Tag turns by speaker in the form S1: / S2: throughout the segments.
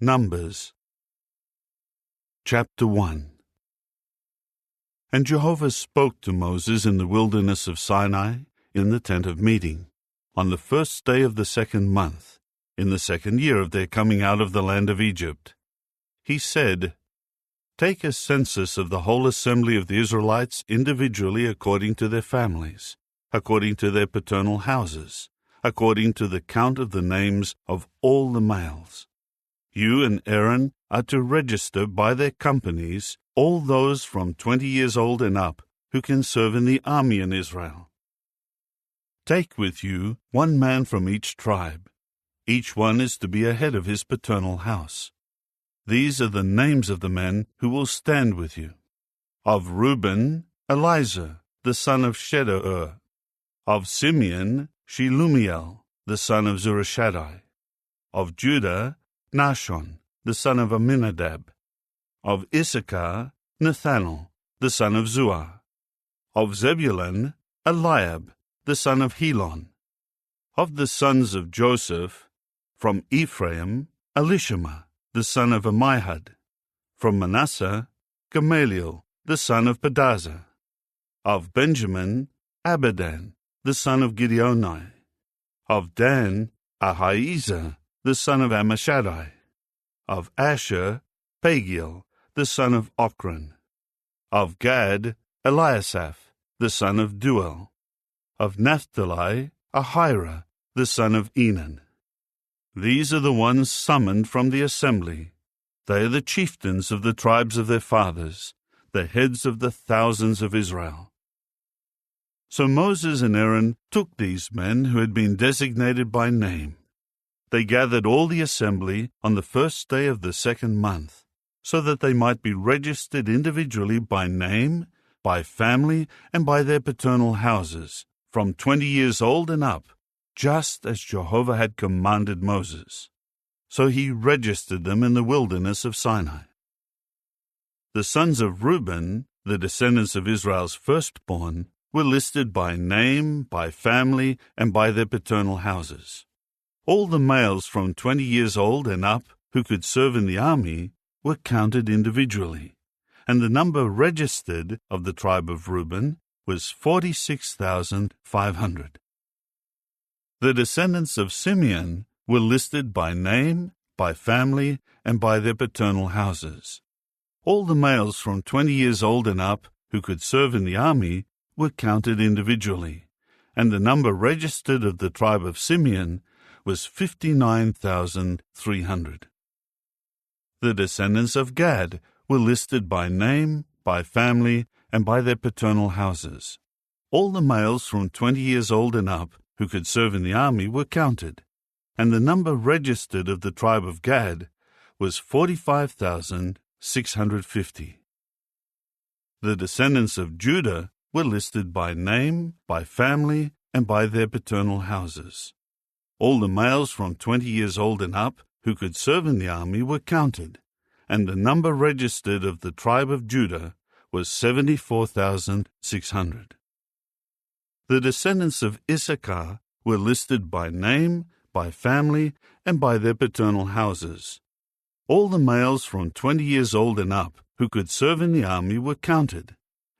S1: Numbers Chapter 1. And Jehovah spoke to Moses in the wilderness of Sinai, in the tent of meeting, on the first day of the 2nd month, in the 2nd year of their coming out of the land of Egypt. He said, Take a census of the whole assembly of the Israelites individually according to their families, according to their paternal houses, according to the count of the names of all the males. You and Aaron are to register by their companies all those from 20 years old and up who can serve in the army in Israel. Take with you 1 man from each tribe. Each one is to be a head of his paternal house. These are the names of the men who will stand with you. Of Reuben, Elizur, the son of Shedeur. Of Simeon, Shelumiel, the son of Zurishaddai. Of Judah, Nahshon, the son of Amminadab. Of Issachar, Nathanael, the son of Zuar. Of Zebulun, Eliab, the son of Helon. Of the sons of Joseph, from Ephraim, Elishama, the son of Ammihud. From Manasseh, Gamaliel, the son of Pedazah. Of Benjamin, Abidan, the son of Gideoni. Of Dan, Ahiezer, the son of Ammishaddai. Of Asher, Pagiel, the son of Ochran. Of Gad, Eliasaph, the son of Duel. Of Naphtali, Ahira, the son of Enan. These are the ones summoned from the assembly. They are the chieftains of the tribes of their fathers, the heads of the thousands of Israel. So Moses and Aaron took these men who had been designated by name. They gathered all the assembly on the first day of the 2nd month, so that they might be registered individually by name, by family, and by their paternal houses, from 20 years old and up, just as Jehovah had commanded Moses. So he registered them in the wilderness of Sinai. The sons of Reuben, the descendants of Israel's firstborn, were listed by name, by family, and by their paternal houses. All the males from 20 years old and up who could serve in the army were counted individually, and the number registered of the tribe of Reuben was 46,500. The descendants of Simeon were listed by name, by family, and by their paternal houses. All the males from 20 years old and up who could serve in the army were counted individually, and the number registered of the tribe of Simeon was 59,300. The descendants of Gad were listed by name, by family, and by their paternal houses. All the males from 20 years old and up who could serve in the army were counted, and the number registered of the tribe of Gad was 45,650. The descendants of Judah were listed by name, by family, and by their paternal houses. All the males from 20 years old and up who could serve in the army were counted, and the number registered of the tribe of Judah was 74,600. The descendants of Issachar were listed by name, by family, and by their paternal houses. All the males from 20 years old and up who could serve in the army were counted,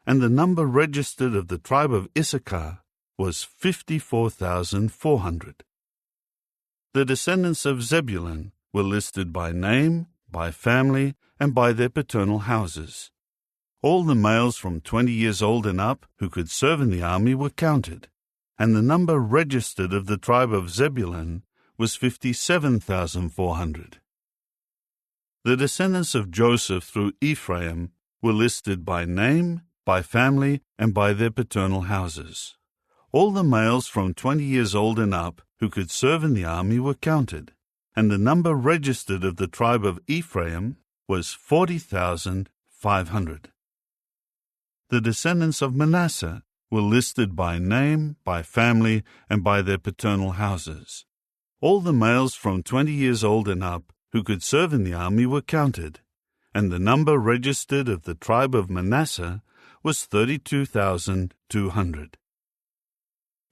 S1: and the number registered of the tribe of Issachar was 54,400. The descendants of Zebulun were listed by name, by family, and by their paternal houses. All the males from 20 years old and up who could serve in the army were counted, and the number registered of the tribe of Zebulun was 57,400. The descendants of Joseph through Ephraim were listed by name, by family, and by their paternal houses. All the males from 20 years old and up who could serve in the army were counted, and the number registered of the tribe of Ephraim was 40,500. The descendants of Manasseh were listed by name, by family, and by their paternal houses. All the males from 20 years old and up who could serve in the army were counted, and the number registered of the tribe of Manasseh was 32,200.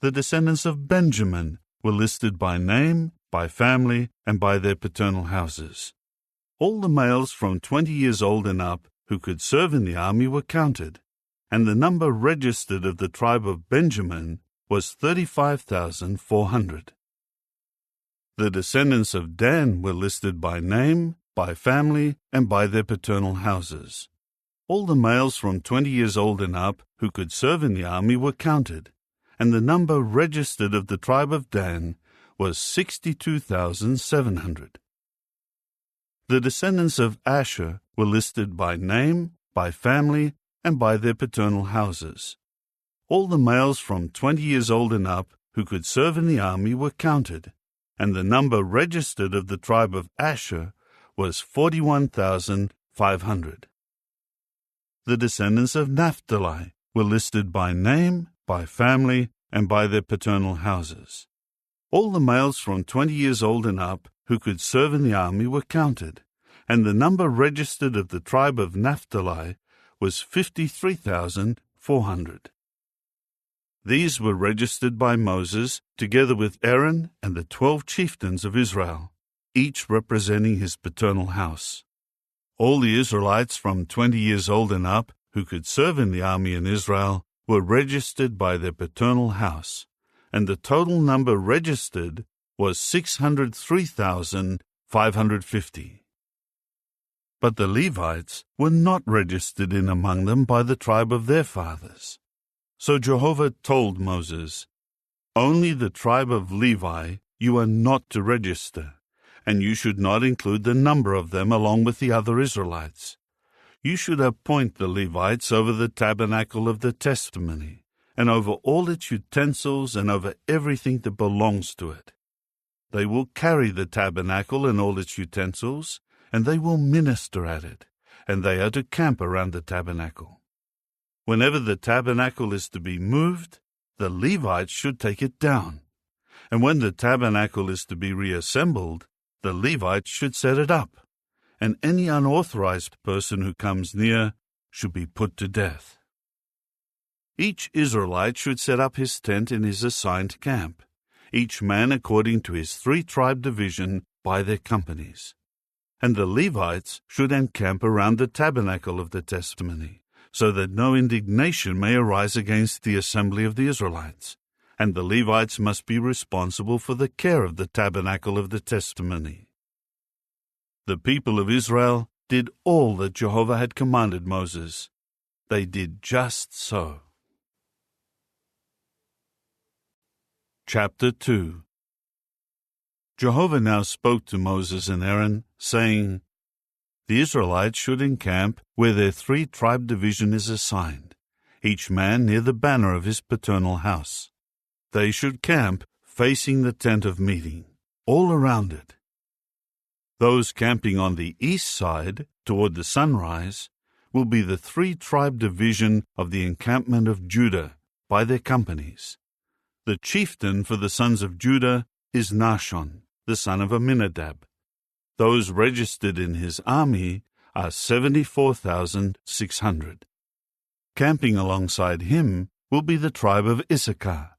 S1: The descendants of Benjamin were listed by name, by family, and by their paternal houses. All the males from 20 years old and up who could serve in the army were counted, and the number registered of the tribe of Benjamin was 35,400. The descendants of Dan were listed by name, by family, and by their paternal houses. All the males from 20 years old and up who could serve in the army were counted, and the number registered of the tribe of Dan was 62,700. The descendants of Asher were listed by name, by family, and by their paternal houses. All the males from 20 years old and up who could serve in the army were counted, and the number registered of the tribe of Asher was 41,500. The descendants of Naphtali were listed by name, by family, and by their paternal houses. All the males from 20 years old and up who could serve in the army were counted, and the number registered of the tribe of Naphtali was 53,400. These were registered by Moses, together with Aaron and the 12 chieftains of Israel, each representing his paternal house. All the Israelites from 20 years old and up who could serve in the army in Israel were registered by their paternal house, and the total number registered was 603,550. But the Levites were not registered in among them by the tribe of their fathers. So Jehovah told Moses, "Only the tribe of Levi you are not to register, and you should not include the number of them along with the other Israelites. You should appoint the Levites over the tabernacle of the testimony, and over all its utensils and over everything that belongs to it. They will carry the tabernacle and all its utensils, and they will minister at it, and they are to camp around the tabernacle. Whenever the tabernacle is to be moved, the Levites should take it down, and when the tabernacle is to be reassembled, the Levites should set it up, and any unauthorized person who comes near should be put to death. Each Israelite should set up his tent in his assigned camp, each man according to his 3-tribe division by their companies. And the Levites should encamp around the tabernacle of the testimony, so that no indignation may arise against the assembly of the Israelites, and the Levites must be responsible for the care of the tabernacle of the testimony." The people of Israel did all that Jehovah had commanded Moses. They did just so. Chapter 2. Jehovah now spoke to Moses and Aaron, saying, "The Israelites should encamp where their 3-tribe division is assigned, each man near the banner of his paternal house. They should camp facing the tent of meeting, all around it. Those camping on the east side, toward the sunrise, will be the 3-tribe division of the encampment of Judah, by their companies. The chieftain for the sons of Judah is Nahshon, the son of Amminadab. Those registered in his army are 74,600. Camping alongside him will be the tribe of Issachar.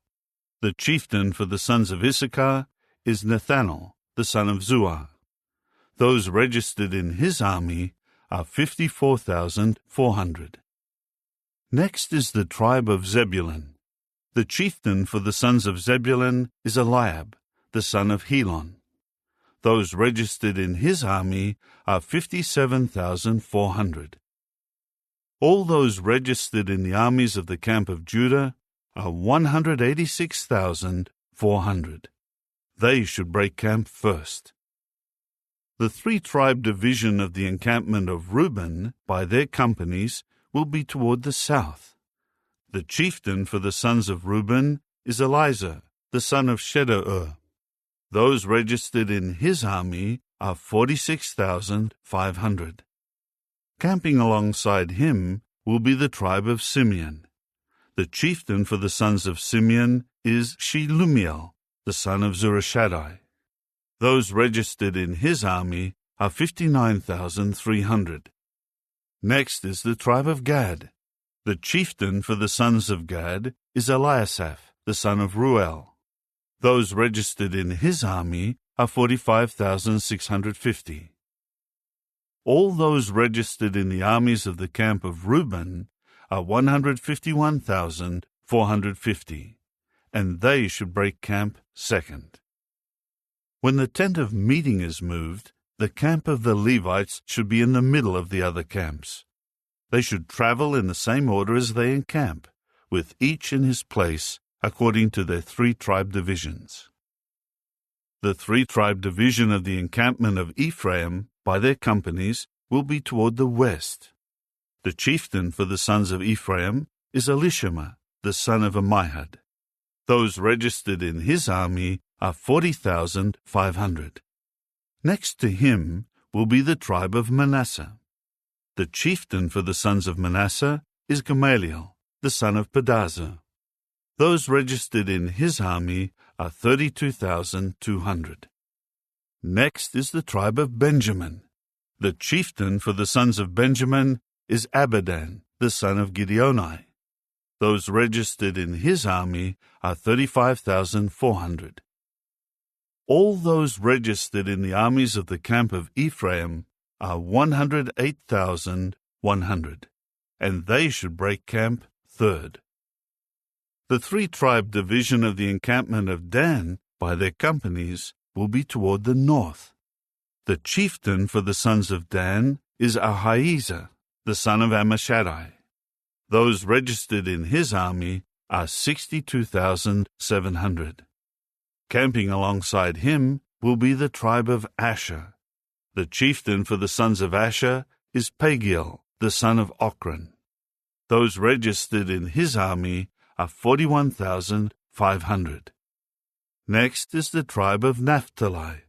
S1: The chieftain for the sons of Issachar is Nethanel, the son of Zuar. Those registered in his army are 54,400. Next is the tribe of Zebulun. The chieftain for the sons of Zebulun is Eliab, the son of Helon. Those registered in his army are 57,400. All those registered in the armies of the camp of Judah are 186,400. They should break camp first. The 3-tribe division of the encampment of Reuben, by their companies, will be toward the south. The chieftain for the sons of Reuben is Elizur, the son of Shedeur. Those registered in his army are 46,500. Camping alongside him will be the tribe of Simeon. The chieftain for the sons of Simeon is Shelumiel, the son of Zurishaddai. Those registered in his army are 59,300. Next is the tribe of Gad. The chieftain for the sons of Gad is Eliasaph, the son of Ruel. Those registered in his army are 45,650. All those registered in the armies of the camp of Reuben are 151,450, and they should break camp second. When the tent of meeting is moved, the camp of the Levites should be in the middle of the other camps. They should travel in the same order as they encamp, with each in his place according to their 3-tribe divisions. The 3-tribe division of the encampment of Ephraim, by their companies, will be toward the west. The chieftain for the sons of Ephraim is Elishama, the son of Ammihud. Those registered in his army are 40,500. Next to him will be the tribe of Manasseh. The chieftain for the sons of Manasseh is Gamaliel, the son of Pedazur. Those registered in his army are 32,200. Next is the tribe of Benjamin. The chieftain for the sons of Benjamin is Abidan, the son of Gideoni. Those registered in his army are 35,400. All those registered in the armies of the camp of Ephraim are 108,100, and they should break camp third. The 3-tribe division of the encampment of Dan, by their companies, will be toward the north. The chieftain for the sons of Dan is Ahiezer, the son of Ammishaddai. Those registered in his army are 62,700. Camping alongside him will be the tribe of Asher. The chieftain for the sons of Asher is Pagiel, the son of Ochran. Those registered in his army are 41,500. Next is the tribe of Naphtali.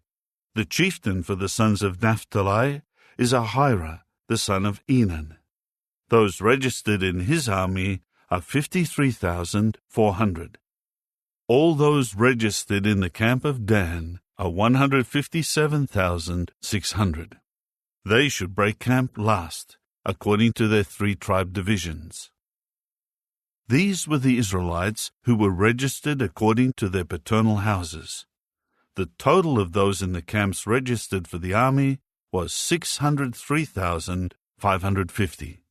S1: The chieftain for the sons of Naphtali is Ahira, the son of Enan. Those registered in his army are 53,400. All those registered in the camp of Dan are 157,600. They should break camp last, according to their 3-tribe divisions. These were the Israelites who were registered according to their paternal houses. The total of those in the camps registered for the army was 603,550.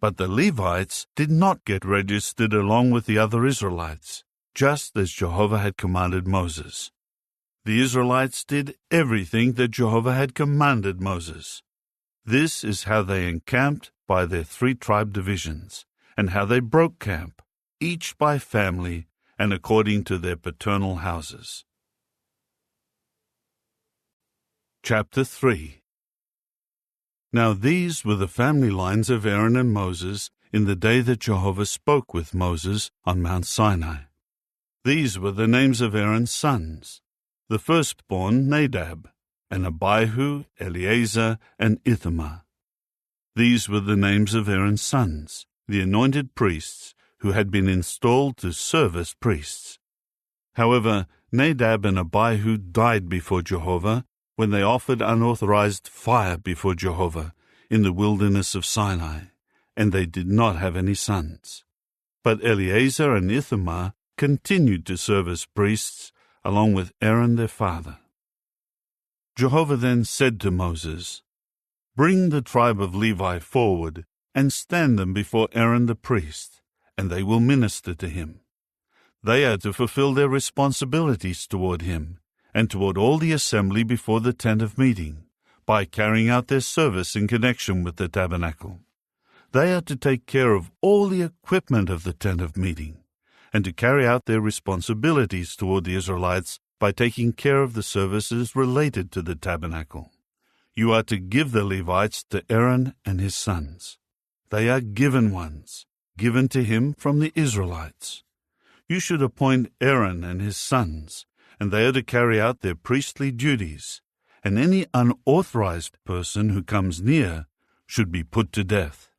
S1: But the Levites did not get registered along with the other Israelites, just as Jehovah had commanded Moses. The Israelites did everything that Jehovah had commanded Moses. This is how they encamped by their 3-tribe divisions, and how they broke camp, each by family and according to their paternal houses. Chapter 3. Now these were the family lines of Aaron and Moses in the day that Jehovah spoke with Moses on Mount Sinai. These were the names of Aaron's sons: the firstborn Nadab, and Abihu, Eleazar, and Ithamar. These were the names of Aaron's sons, the anointed priests, who had been installed to serve as priests. However, Nadab and Abihu died before Jehovah when they offered unauthorized fire before Jehovah in the wilderness of Sinai, and they did not have any sons. But Eleazar and Ithamar continued to serve as priests, along with Aaron their father. Jehovah then said to Moses, "Bring the tribe of Levi forward, and stand them before Aaron the priest, and they will minister to him. They are to fulfill their responsibilities toward him, and toward all the assembly before the tent of meeting, by carrying out their service in connection with the tabernacle. They are to take care of all the equipment of the tent of meeting, and to carry out their responsibilities toward the Israelites by taking care of the services related to the tabernacle. You are to give the Levites to Aaron and his sons. They are given ones, given to him from the Israelites. You should appoint Aaron and his sons, and they are to carry out their priestly duties, and any unauthorized person who comes near should be put to death."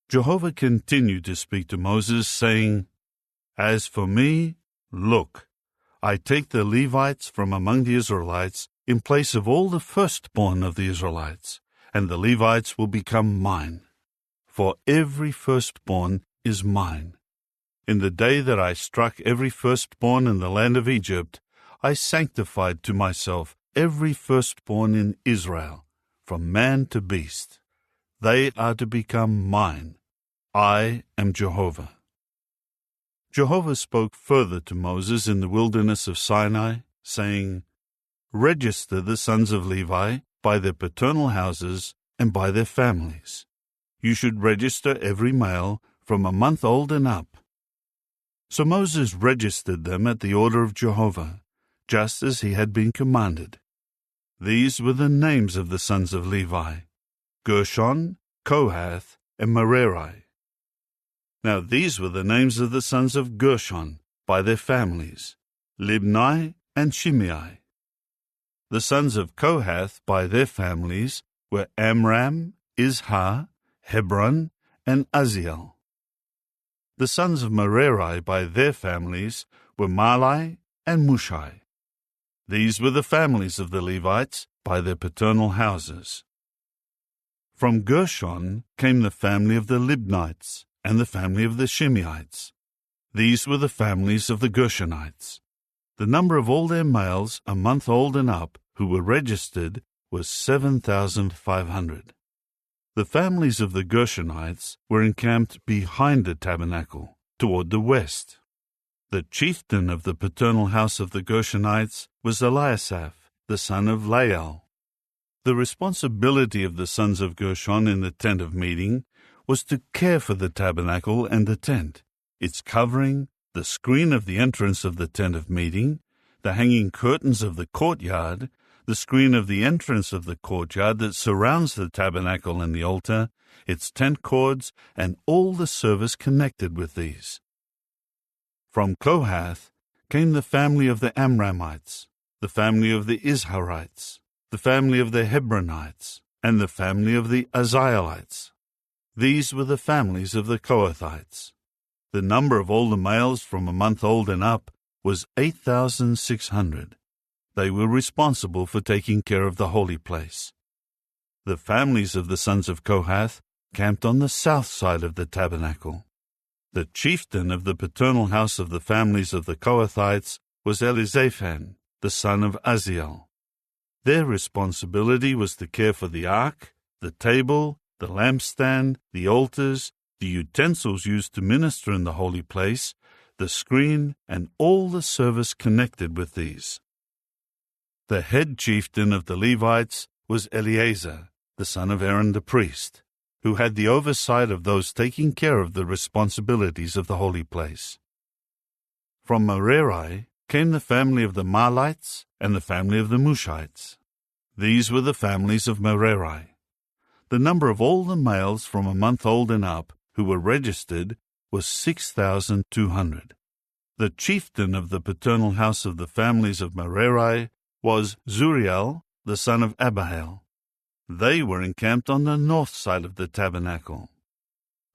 S1: Jehovah continued to speak to Moses, saying, "As for me, look, I take the Levites from among the Israelites in place of all the firstborn of the Israelites, and the Levites will become mine. For every firstborn is mine. In the day that I struck every firstborn in the land of Egypt, I sanctified to myself every firstborn in Israel, from man to beast. They are to become mine. I am Jehovah. Jehovah spoke further to Moses in the wilderness of Sinai, saying, Register the sons of Levi by their paternal houses and by their families. You should register every male from a month old and up. So Moses registered them at the order of Jehovah, just as he had been commanded. These were the names of the sons of Levi: Gershon, Kohath, and Merari. Now these were the names of the sons of Gershon by their families: Libni and Shimei. The sons of Kohath by their families were Amram, Izhar, Hebron, and Uzziel. The sons of Merari by their families were Mahli and Mushai. These were the families of the Levites by their paternal houses. From Gershon came the family of the Libnites and the family of the Shimeites. These were the families of the Gershonites. The number of all their males a month old and up who were registered was 7,500. The families of the Gershonites were encamped behind the tabernacle, toward the west. The chieftain of the paternal house of the Gershonites was Eliasaph, the son of Lael. The responsibility of the sons of Gershon in the tent of meeting was to care for the tabernacle and the tent, its covering, the screen of the entrance of the tent of meeting, the hanging curtains of the courtyard, the screen of the entrance of the courtyard that surrounds the tabernacle and the altar, its tent cords, and all the service connected with these. From Kohath came the family of the Amramites, the family of the Izharites, the family of the Hebronites, and the family of the Uzzielites. These were the families of the Kohathites. The number of all the males from a month old and up was 8,600. They were responsible for taking care of the holy place. The families of the sons of Kohath camped on the south side of the tabernacle. The chieftain of the paternal house of the families of the Kohathites was Elizaphan, the son of Uzziel. Their responsibility was to care for the ark, the table, the lampstand, the altars, the utensils used to minister in the holy place, the screen, and all the service connected with these. The head chieftain of the Levites was Eleazar, the son of Aaron the priest, who had the oversight of those taking care of the responsibilities of the holy place. From Merari came the family of the Mahlites and the family of the Mushites. These were the families of Merari. The number of all the males from a month old and up who were registered was 6,200. The chieftain of the paternal house of the families of Merari was Zuriel, the son of Abihail. They were encamped on the north side of the tabernacle.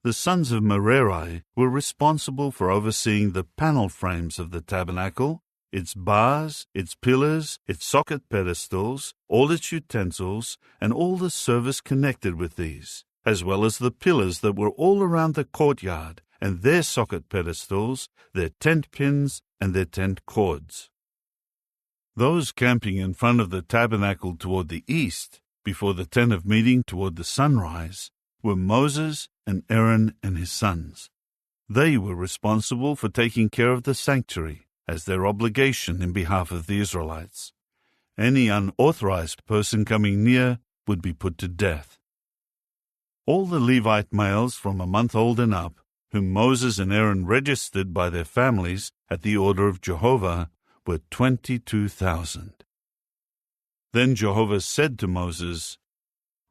S1: The sons of Merari were responsible for overseeing the panel frames of the tabernacle, its bars, its pillars, its socket pedestals, all its utensils, and all the service connected with these, as well as the pillars that were all around the courtyard, and their socket pedestals, their tent pins, and their tent cords. Those camping in front of the tabernacle toward the east, before the tent of meeting toward the sunrise, were Moses and Aaron and his sons. They were responsible for taking care of the sanctuary as their obligation in behalf of the Israelites. Any unauthorized person coming near would be put to death. All the Levite males from a month old and up, whom Moses and Aaron registered by their families at the order of Jehovah, were 22,000. Then Jehovah said to Moses,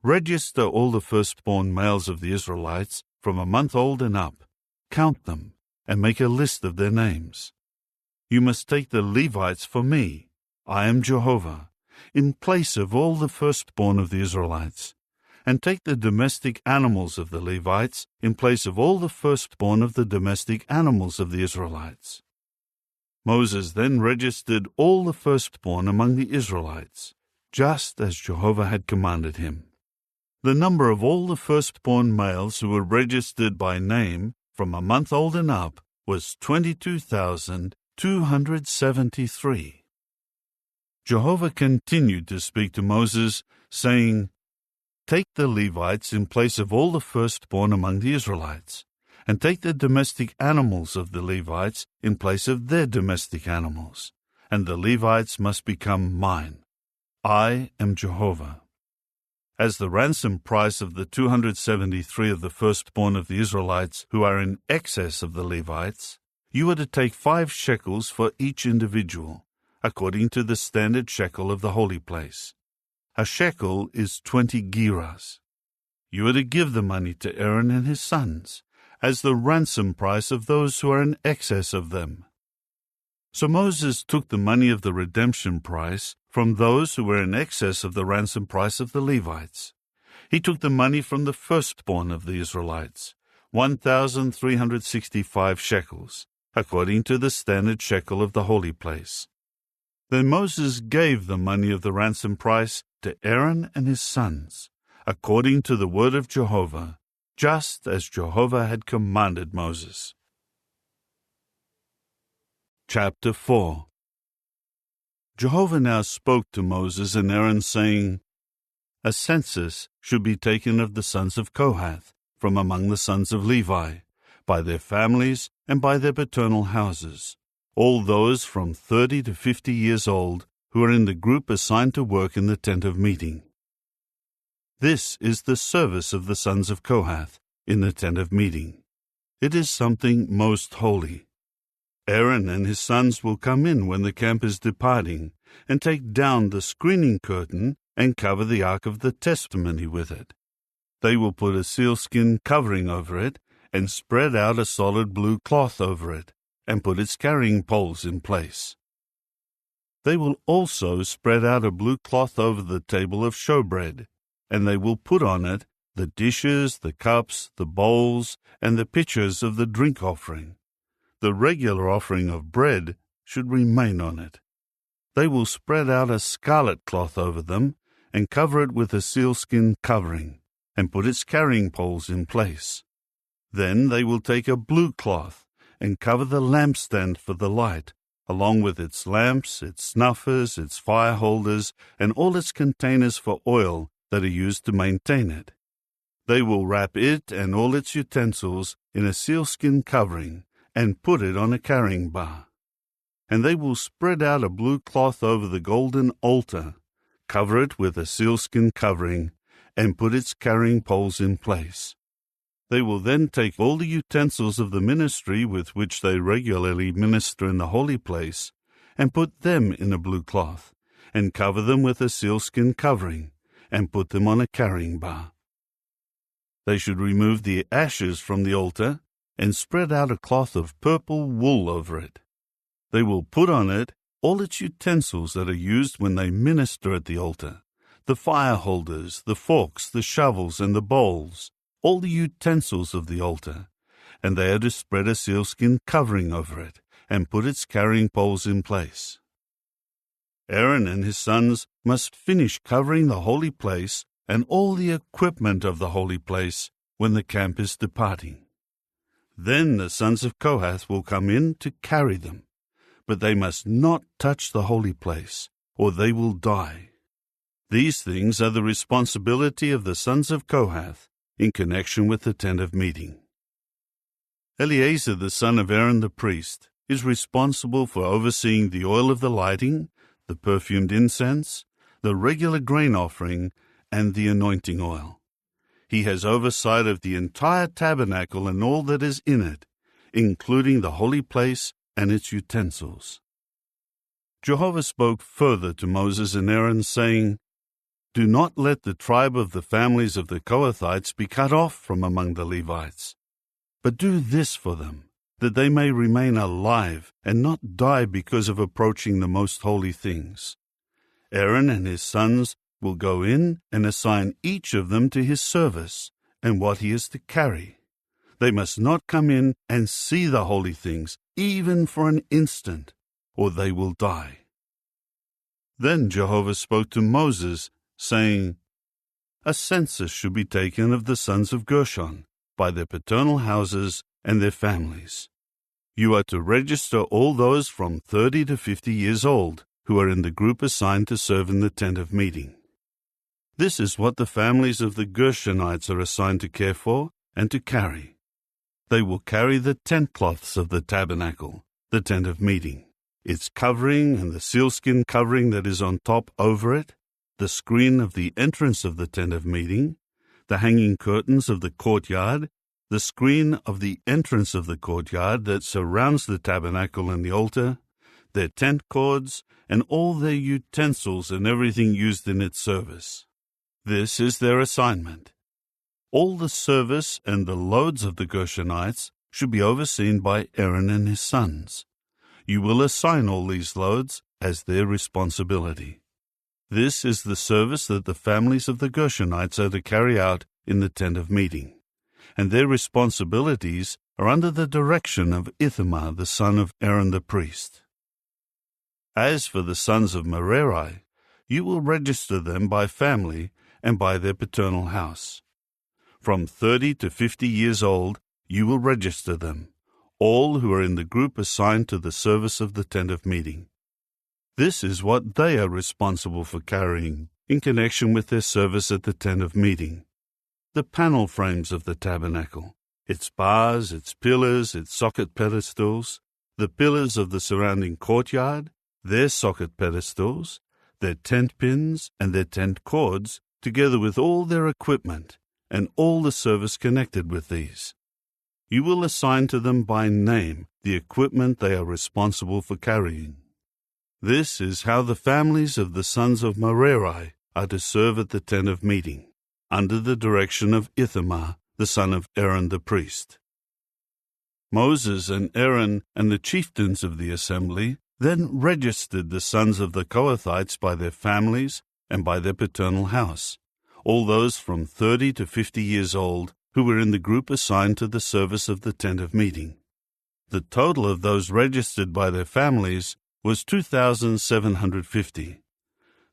S1: Register all the firstborn males of the Israelites from a month old and up, count them, and make a list of their names. You must take the Levites for me, I am Jehovah, in place of all the firstborn of the Israelites, and take the domestic animals of the Levites in place of all the firstborn of the domestic animals of the Israelites. Moses then registered all the firstborn among the Israelites, just as Jehovah had commanded him. The number of all the firstborn males who were registered by name from a month old and up was 22,273. Jehovah continued to speak to Moses, saying, take the Levites in place of all the firstborn among the Israelites, and take the domestic animals of the Levites in place of their domestic animals, and the Levites must become mine. I am Jehovah. As the ransom price of the 273 of the firstborn of the Israelites who are in excess of the Levites, you are to take 5 shekels for each individual, according to the standard shekel of the holy place. A shekel is 20 gerahs. You are to give the money to Aaron and his sons, as the ransom price of those who are in excess of them. So Moses took the money of the redemption price from those who were in excess of the ransom price of the Levites. He took the money from the firstborn of the Israelites, 1,365 shekels, according to the standard shekel of the holy place. Then Moses gave the money of the ransom price to Aaron and his sons, according to the word of Jehovah, just as Jehovah had commanded Moses. Chapter 4. Jehovah now spoke to Moses and Aaron, saying, A census should be taken of the sons of Kohath from among the sons of Levi, by their families and by their paternal houses, all those from 30 to 50 years old who are in the group assigned to work in the tent of meeting. This is the service of the sons of Kohath in the tent of meeting. It is something most holy. Aaron and his sons will come in when the camp is departing, and take down the screening curtain and cover the ark of the testimony with it. They will put a sealskin covering over it, and spread out a solid blue cloth over it, and put its carrying poles in place. They will also spread out a blue cloth over the table of showbread, and they will put on it the dishes, the cups, the bowls, and the pitchers of the drink offering. The regular offering of bread should remain on it. They will spread out a scarlet cloth over them, and cover it with a sealskin covering, and put its carrying poles in place. Then they will take a blue cloth, and cover the lampstand for the light, along with its lamps, its snuffers, its fire holders, and all its containers for oil that are used to maintain it. They will wrap it and all its utensils in a sealskin covering, and put it on a carrying bar. And they will spread out a blue cloth over the golden altar, cover it with a sealskin covering, and put its carrying poles in place. They will then take all the utensils of the ministry with which they regularly minister in the holy place, and put them in a blue cloth, and cover them with a sealskin covering, and put them on a carrying bar. They should remove the ashes from the altar, and spread out a cloth of purple wool over it. They will put on it all its utensils that are used when they minister at the altar, the fire holders, the forks, the shovels, and the bowls, all the utensils of the altar, and they are to spread a sealskin covering over it, and put its carrying poles in place. Aaron and his sons must finish covering the holy place and all the equipment of the holy place when the camp is departing. Then the sons of Kohath will come in to carry them, but they must not touch the holy place, or they will die. These things are the responsibility of the sons of Kohath in connection with the tent of meeting. Eleazar the son of Aaron the priest is responsible for overseeing the oil of the lighting, the perfumed incense, the regular grain offering, and the anointing oil. He has oversight of the entire tabernacle and all that is in it, including the holy place and its utensils. Jehovah spoke further to Moses and Aaron, saying, Do not let the tribe of the families of the Kohathites be cut off from among the Levites, but do this for them, that they may remain alive and not die because of approaching the most holy things. Aaron and his sons will go in and assign each of them to his service and what he is to carry. They must not come in and see the holy things, even for an instant, or they will die. Then Jehovah spoke to Moses, saying, A census should be taken of the sons of Gershon, by their paternal houses and their families. You are to register all those from 30 to 50 years old, who are in the group assigned to serve in the tent of meeting. This is what the families of the Gershonites are assigned to care for and to carry. They will carry the tent cloths of the tabernacle, the tent of meeting, its covering and the sealskin covering that is on top over it, the screen of the entrance of the tent of meeting, the hanging curtains of the courtyard, the screen of the entrance of the courtyard that surrounds the tabernacle and the altar, their tent cords, and all their utensils and everything used in its service. This is their assignment. All the service and the loads of the Gershonites should be overseen by Aaron and his sons. You will assign all these loads as their responsibility. This is the service that the families of the Gershonites are to carry out in the tent of meeting, and their responsibilities are under the direction of Ithamar, the son of Aaron the priest. As for the sons of Merari, you will register them by family and by their paternal house. From 30 to 50 years old, you will register them, all who are in the group assigned to the service of the tent of meeting. This is what they are responsible for carrying in connection with their service at the tent of meeting: the panel frames of the tabernacle, its bars, its pillars, its socket pedestals, the pillars of the surrounding courtyard, their socket pedestals, their tent pins, and their tent cords, together with all their equipment, and all the service connected with these. You will assign to them by name the equipment they are responsible for carrying. This is how the families of the sons of Merari are to serve at the tent of meeting, under the direction of Ithamar, the son of Aaron the priest. Moses and Aaron and the chieftains of the assembly then registered the sons of the Kohathites by their families and by their paternal house, all those from 30 to 50 years old who were in the group assigned to the service of the tent of meeting. The total of those registered by their families was 2,750.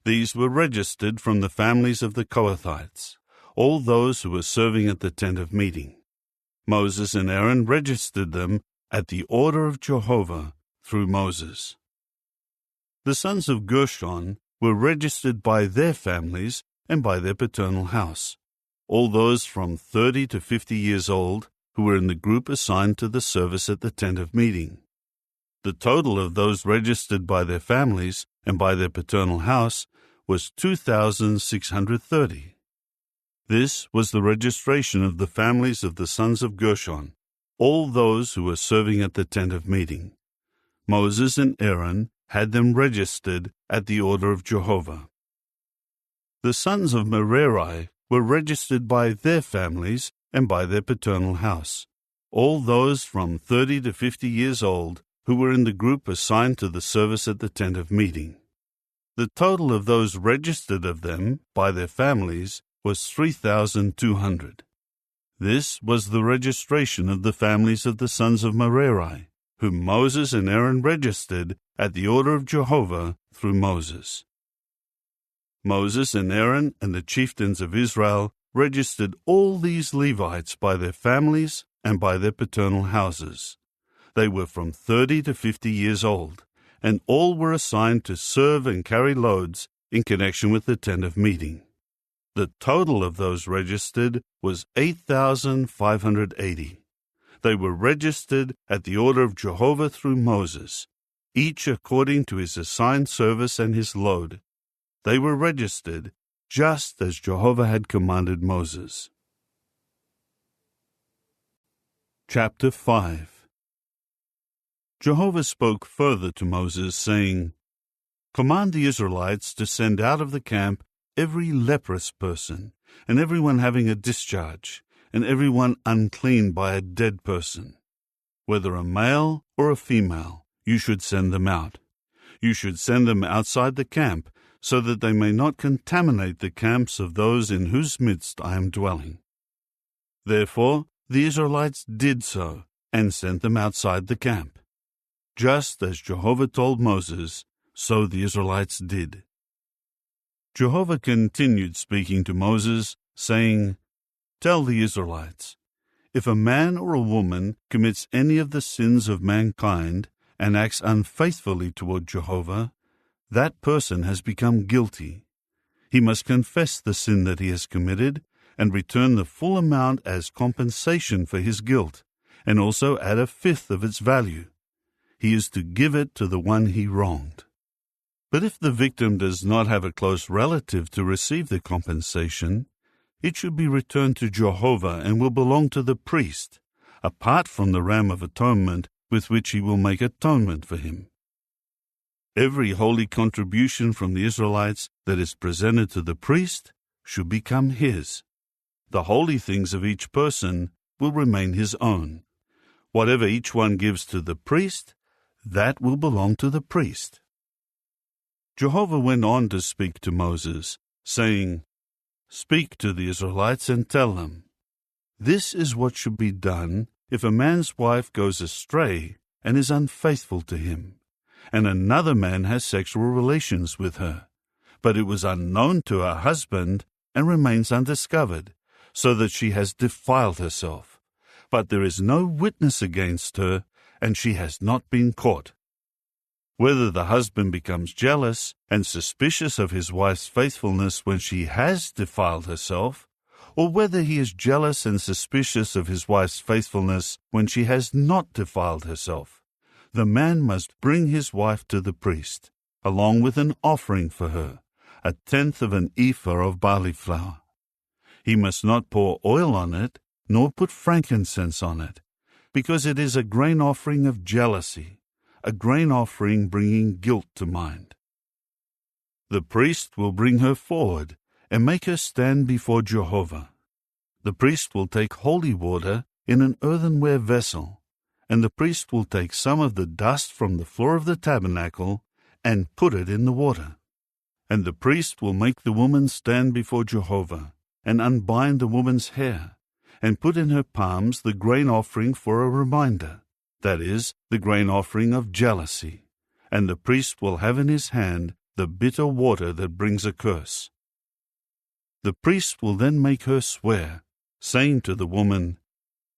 S1: These were registered from the families of the Kohathites, all those who were serving at the tent of meeting. Moses and Aaron registered them at the order of Jehovah through Moses. The sons of Gershon were registered by their families and by their paternal house, all those from 30 to 50 years old who were in the group assigned to the service at the tent of meeting. The total of those registered by their families and by their paternal house was 2,630. This was the registration of the families of the sons of Gershon, all those who were serving at the tent of meeting. Moses and Aaron had them registered at the order of Jehovah. The sons of Merari were registered by their families and by their paternal house, all those from 30 to 50 years old who were in the group assigned to the service at the tent of meeting. The total of those registered of them by their families was 3,200. This was the registration of the families of the sons of Merari, whom Moses and Aaron registered at the order of Jehovah through Moses. Moses and Aaron and the chieftains of Israel registered all these Levites by their families and by their paternal houses. They were from 30 to 50 years old, and all were assigned to serve and carry loads in connection with the tent of meeting. The total of those registered was 8,580. They were registered at the order of Jehovah through Moses, each according to his assigned service and his load. They were registered just as Jehovah had commanded Moses. Chapter 5. Jehovah spoke further to Moses, saying, "Command the Israelites to send out of the camp every leprous person, and everyone having a discharge, and everyone unclean by a dead person. Whether a male or a female, you should send them out. You should send them outside the camp, so that they may not contaminate the camps of those in whose midst I am dwelling." Therefore the Israelites did so, and sent them outside the camp. Just as Jehovah told Moses, so the Israelites did. Jehovah continued speaking to Moses, saying, "Tell the Israelites, if a man or a woman commits any of the sins of mankind and acts unfaithfully toward Jehovah, that person has become guilty. He must confess the sin that he has committed and return the full amount as compensation for his guilt, and also add a fifth of its value. He is to give it to the one he wronged. But if the victim does not have a close relative to receive the compensation, it should be returned to Jehovah and will belong to the priest, apart from the ram of atonement with which he will make atonement for him. Every holy contribution from the Israelites that is presented to the priest should become his. The holy things of each person will remain his own. Whatever each one gives to the priest, that will belong to the priest. Jehovah went on to speak to Moses, saying, "Speak to the Israelites and tell them, this is what should be done if a man's wife goes astray and is unfaithful to him, and another man has sexual relations with her, but it was unknown to her husband and remains undiscovered, so that she has defiled herself, but there is no witness against her, and she has not been caught. Whether the husband becomes jealous and suspicious of his wife's faithfulness when she has defiled herself, or whether he is jealous and suspicious of his wife's faithfulness when she has not defiled herself, the man must bring his wife to the priest, along with an offering for her, 1/10 of an ephah of barley flour. He must not pour oil on it, nor put frankincense on it, because it is a grain offering of jealousy, a grain offering bringing guilt to mind. The priest will bring her forward and make her stand before Jehovah. The priest will take holy water in an earthenware vessel, and the priest will take some of the dust from the floor of the tabernacle and put it in the water. And the priest will make the woman stand before Jehovah, and unbind the woman's hair, and put in her palms the grain offering for a reminder, that is, the grain offering of jealousy, and the priest will have in his hand the bitter water that brings a curse. The priest will then make her swear, saying to the woman,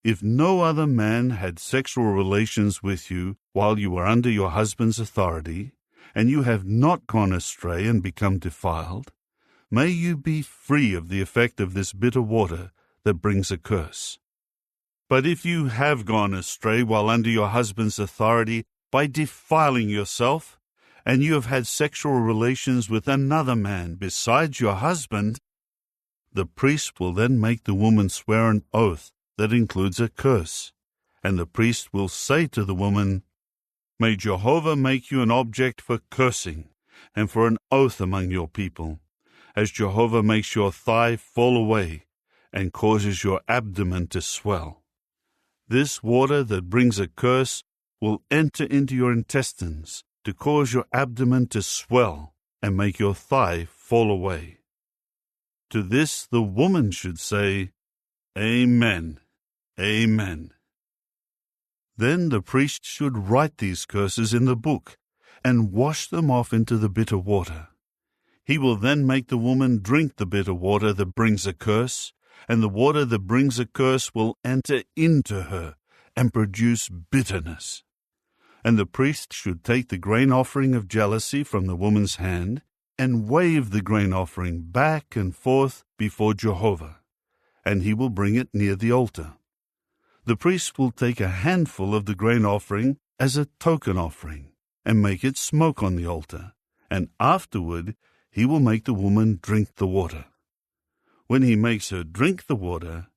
S1: "If no other man had sexual relations with you while you were under your husband's authority, and you have not gone astray and become defiled, may you be free of the effect of this bitter water that brings a curse. But if you have gone astray while under your husband's authority by defiling yourself, and you have had sexual relations with another man besides your husband, the priest will then make the woman swear an oath that includes a curse, and the priest will say to the woman, 'May Jehovah make you an object for cursing and for an oath among your people, as Jehovah makes your thigh fall away and causes your abdomen to swell. This water that brings a curse will enter into your intestines to cause your abdomen to swell and make your thigh fall away.' To this the woman should say, 'Amen, Amen.' Then the priest should write these curses in the book and wash them off into the bitter water. He will then make the woman drink the bitter water that brings a curse, and the water that brings a curse will enter into her and produce bitterness. And the priest should take the grain offering of jealousy from the woman's hand and wave the grain offering back and forth before Jehovah, and he will bring it near the altar. The priest will take a handful of the grain offering as a token offering and make it smoke on the altar, and afterward he will make the woman drink the water. When he makes her drink the water,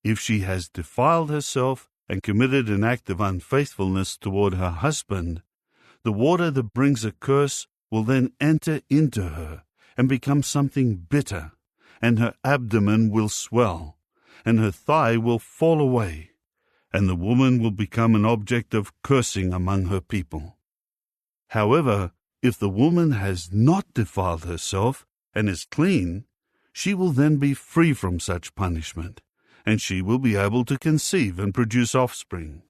S1: if she has defiled herself and committed an act of unfaithfulness toward her husband, the water that brings a curse will then enter into her and become something bitter, and her abdomen will swell, and her thigh will fall away, and the woman will become an object of cursing among her people. However, if the woman has not defiled herself and is clean, she will then be free from such punishment, and she will be able to conceive and produce offspring.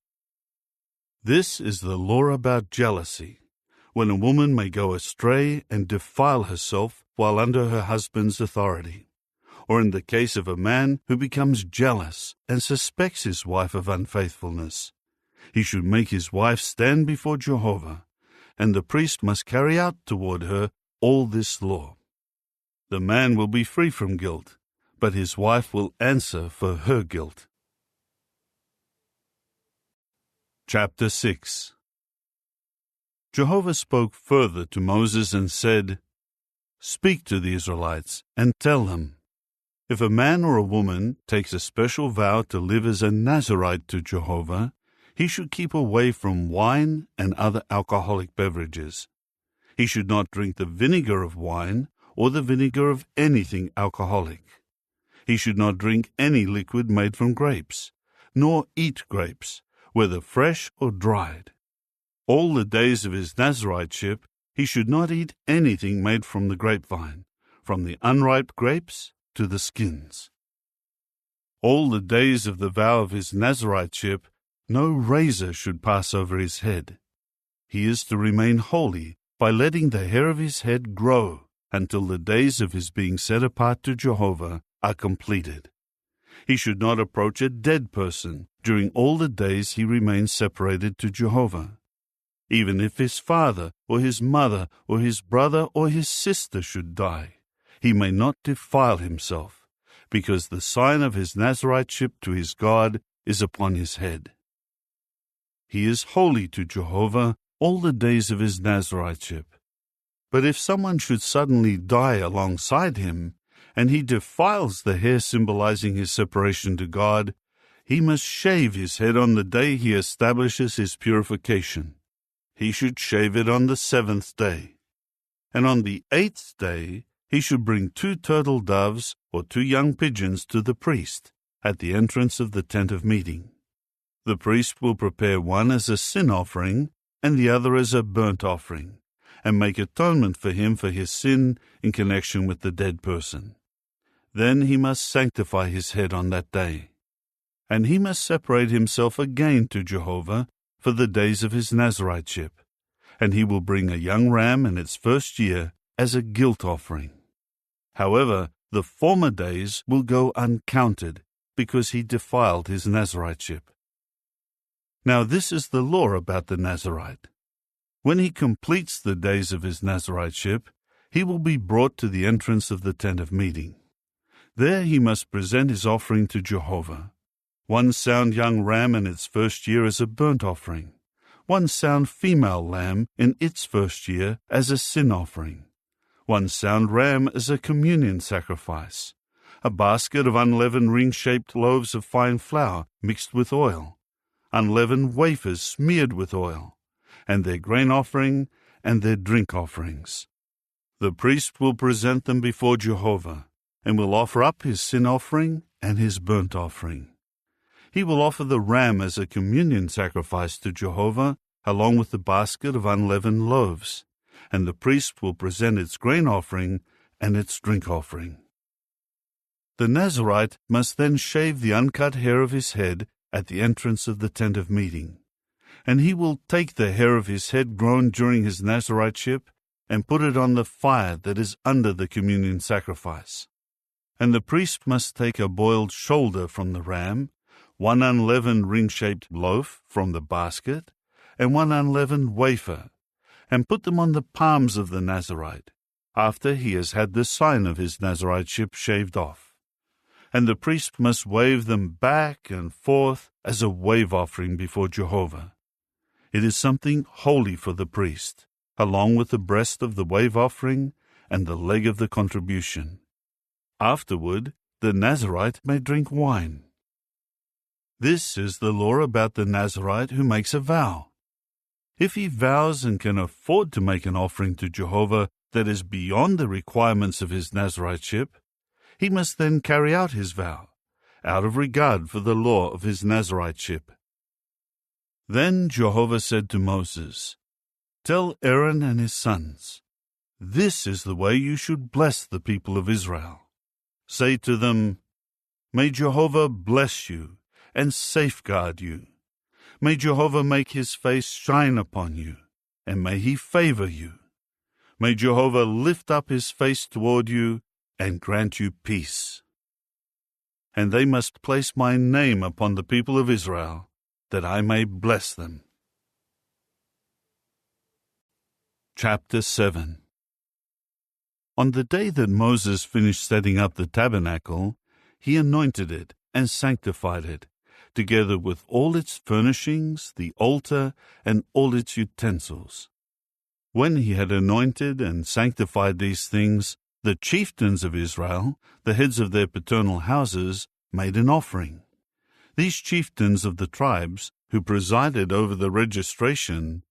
S1: This is the law about jealousy, when a woman may go astray and defile herself while under her husband's authority, or in the case of a man who becomes jealous and suspects his wife of unfaithfulness. He should make his wife stand before Jehovah, and the priest must carry out toward her all this law. The man will be free from guilt, but his wife will answer for her guilt. Chapter 6. Jehovah spoke further to Moses and said, "Speak to the Israelites and tell them, if a man or a woman takes a special vow to live as a Nazirite to Jehovah, he should keep away from wine and other alcoholic beverages. He should not drink the vinegar of wine or the vinegar of anything alcoholic. He should not drink any liquid made from grapes, nor eat grapes, whether fresh or dried. All the days of his Naziriteship he should not eat anything made from the grapevine, from the unripe grapes to the skins. All the days of the vow of his Naziriteship no razor should pass over his head. He is to remain holy by letting the hair of his head grow until the days of his being set apart to Jehovah are completed. He should not approach a dead person during all the days he remains separated to Jehovah. Even if his father or his mother or his brother or his sister should die, he may not defile himself, because the sign of his Naziriteship to his God is upon his head. He is holy to Jehovah all the days of his Naziriteship. But if someone should suddenly die alongside him, and he defiles the hair symbolizing his separation to God, he must shave his head on the day he establishes his purification. He should shave it on the 7th day. And on the 8th day he should bring 2 turtle doves or 2 young pigeons to the priest at the entrance of the tent of meeting. The priest will prepare one as a sin offering and the other as a burnt offering, and make atonement for him for his sin in connection with the dead person. Then he must sanctify his head on that day. And he must separate himself again to Jehovah for the days of his Naziriteship, and he will bring a young ram in its first year as a guilt offering. However, the former days will go uncounted, because he defiled his Naziriteship. Now this is the law about the Nazirite. When he completes the days of his Naziriteship, he will be brought to the entrance of the tent of meeting. There he must present his offering to Jehovah. 1 sound young ram in its first year as a burnt offering, 1 sound female lamb in its first year as a sin offering, 1 sound ram as a communion sacrifice, a basket of unleavened ring-shaped loaves of fine flour mixed with oil, unleavened wafers smeared with oil, and their grain offering and their drink offerings. The priest will present them before Jehovah, and will offer up his sin offering and his burnt offering. He will offer the ram as a communion sacrifice to Jehovah, along with the basket of unleavened loaves, and the priest will present its grain offering and its drink offering. The Nazirite must then shave the uncut hair of his head at the entrance of the tent of meeting, and he will take the hair of his head grown during his Naziriteship and put it on the fire that is under the communion sacrifice. And the priest must take a boiled shoulder from the ram, 1 unleavened ring-shaped loaf from the basket, and 1 unleavened wafer, and put them on the palms of the Nazirite, after he has had the sign of his Naziriteship shaved off. And the priest must wave them back and forth as a wave offering before Jehovah. It is something holy for the priest, along with the breast of the wave offering and the leg of the contribution. Afterward, the Nazirite may drink wine. This is the law about the Nazirite who makes a vow. If he vows and can afford to make an offering to Jehovah that is beyond the requirements of his Naziriteship, he must then carry out his vow, out of regard for the law of his Naziriteship. Then Jehovah said to Moses, "Tell Aaron and his sons, this is the way you should bless the people of Israel. Say to them, May Jehovah bless you and safeguard you. May Jehovah make his face shine upon you, and may he favor you. May Jehovah lift up his face toward you and grant you peace. And they must place my name upon the people of Israel, that I may bless them." Chapter 7. On the day that Moses finished setting up the tabernacle, he anointed it and sanctified it, together with all its furnishings, the altar, and all its utensils. When he had anointed and sanctified these things, the chieftains of Israel, the heads of their paternal houses, made an offering. These chieftains of the tribes, who presided over the registration,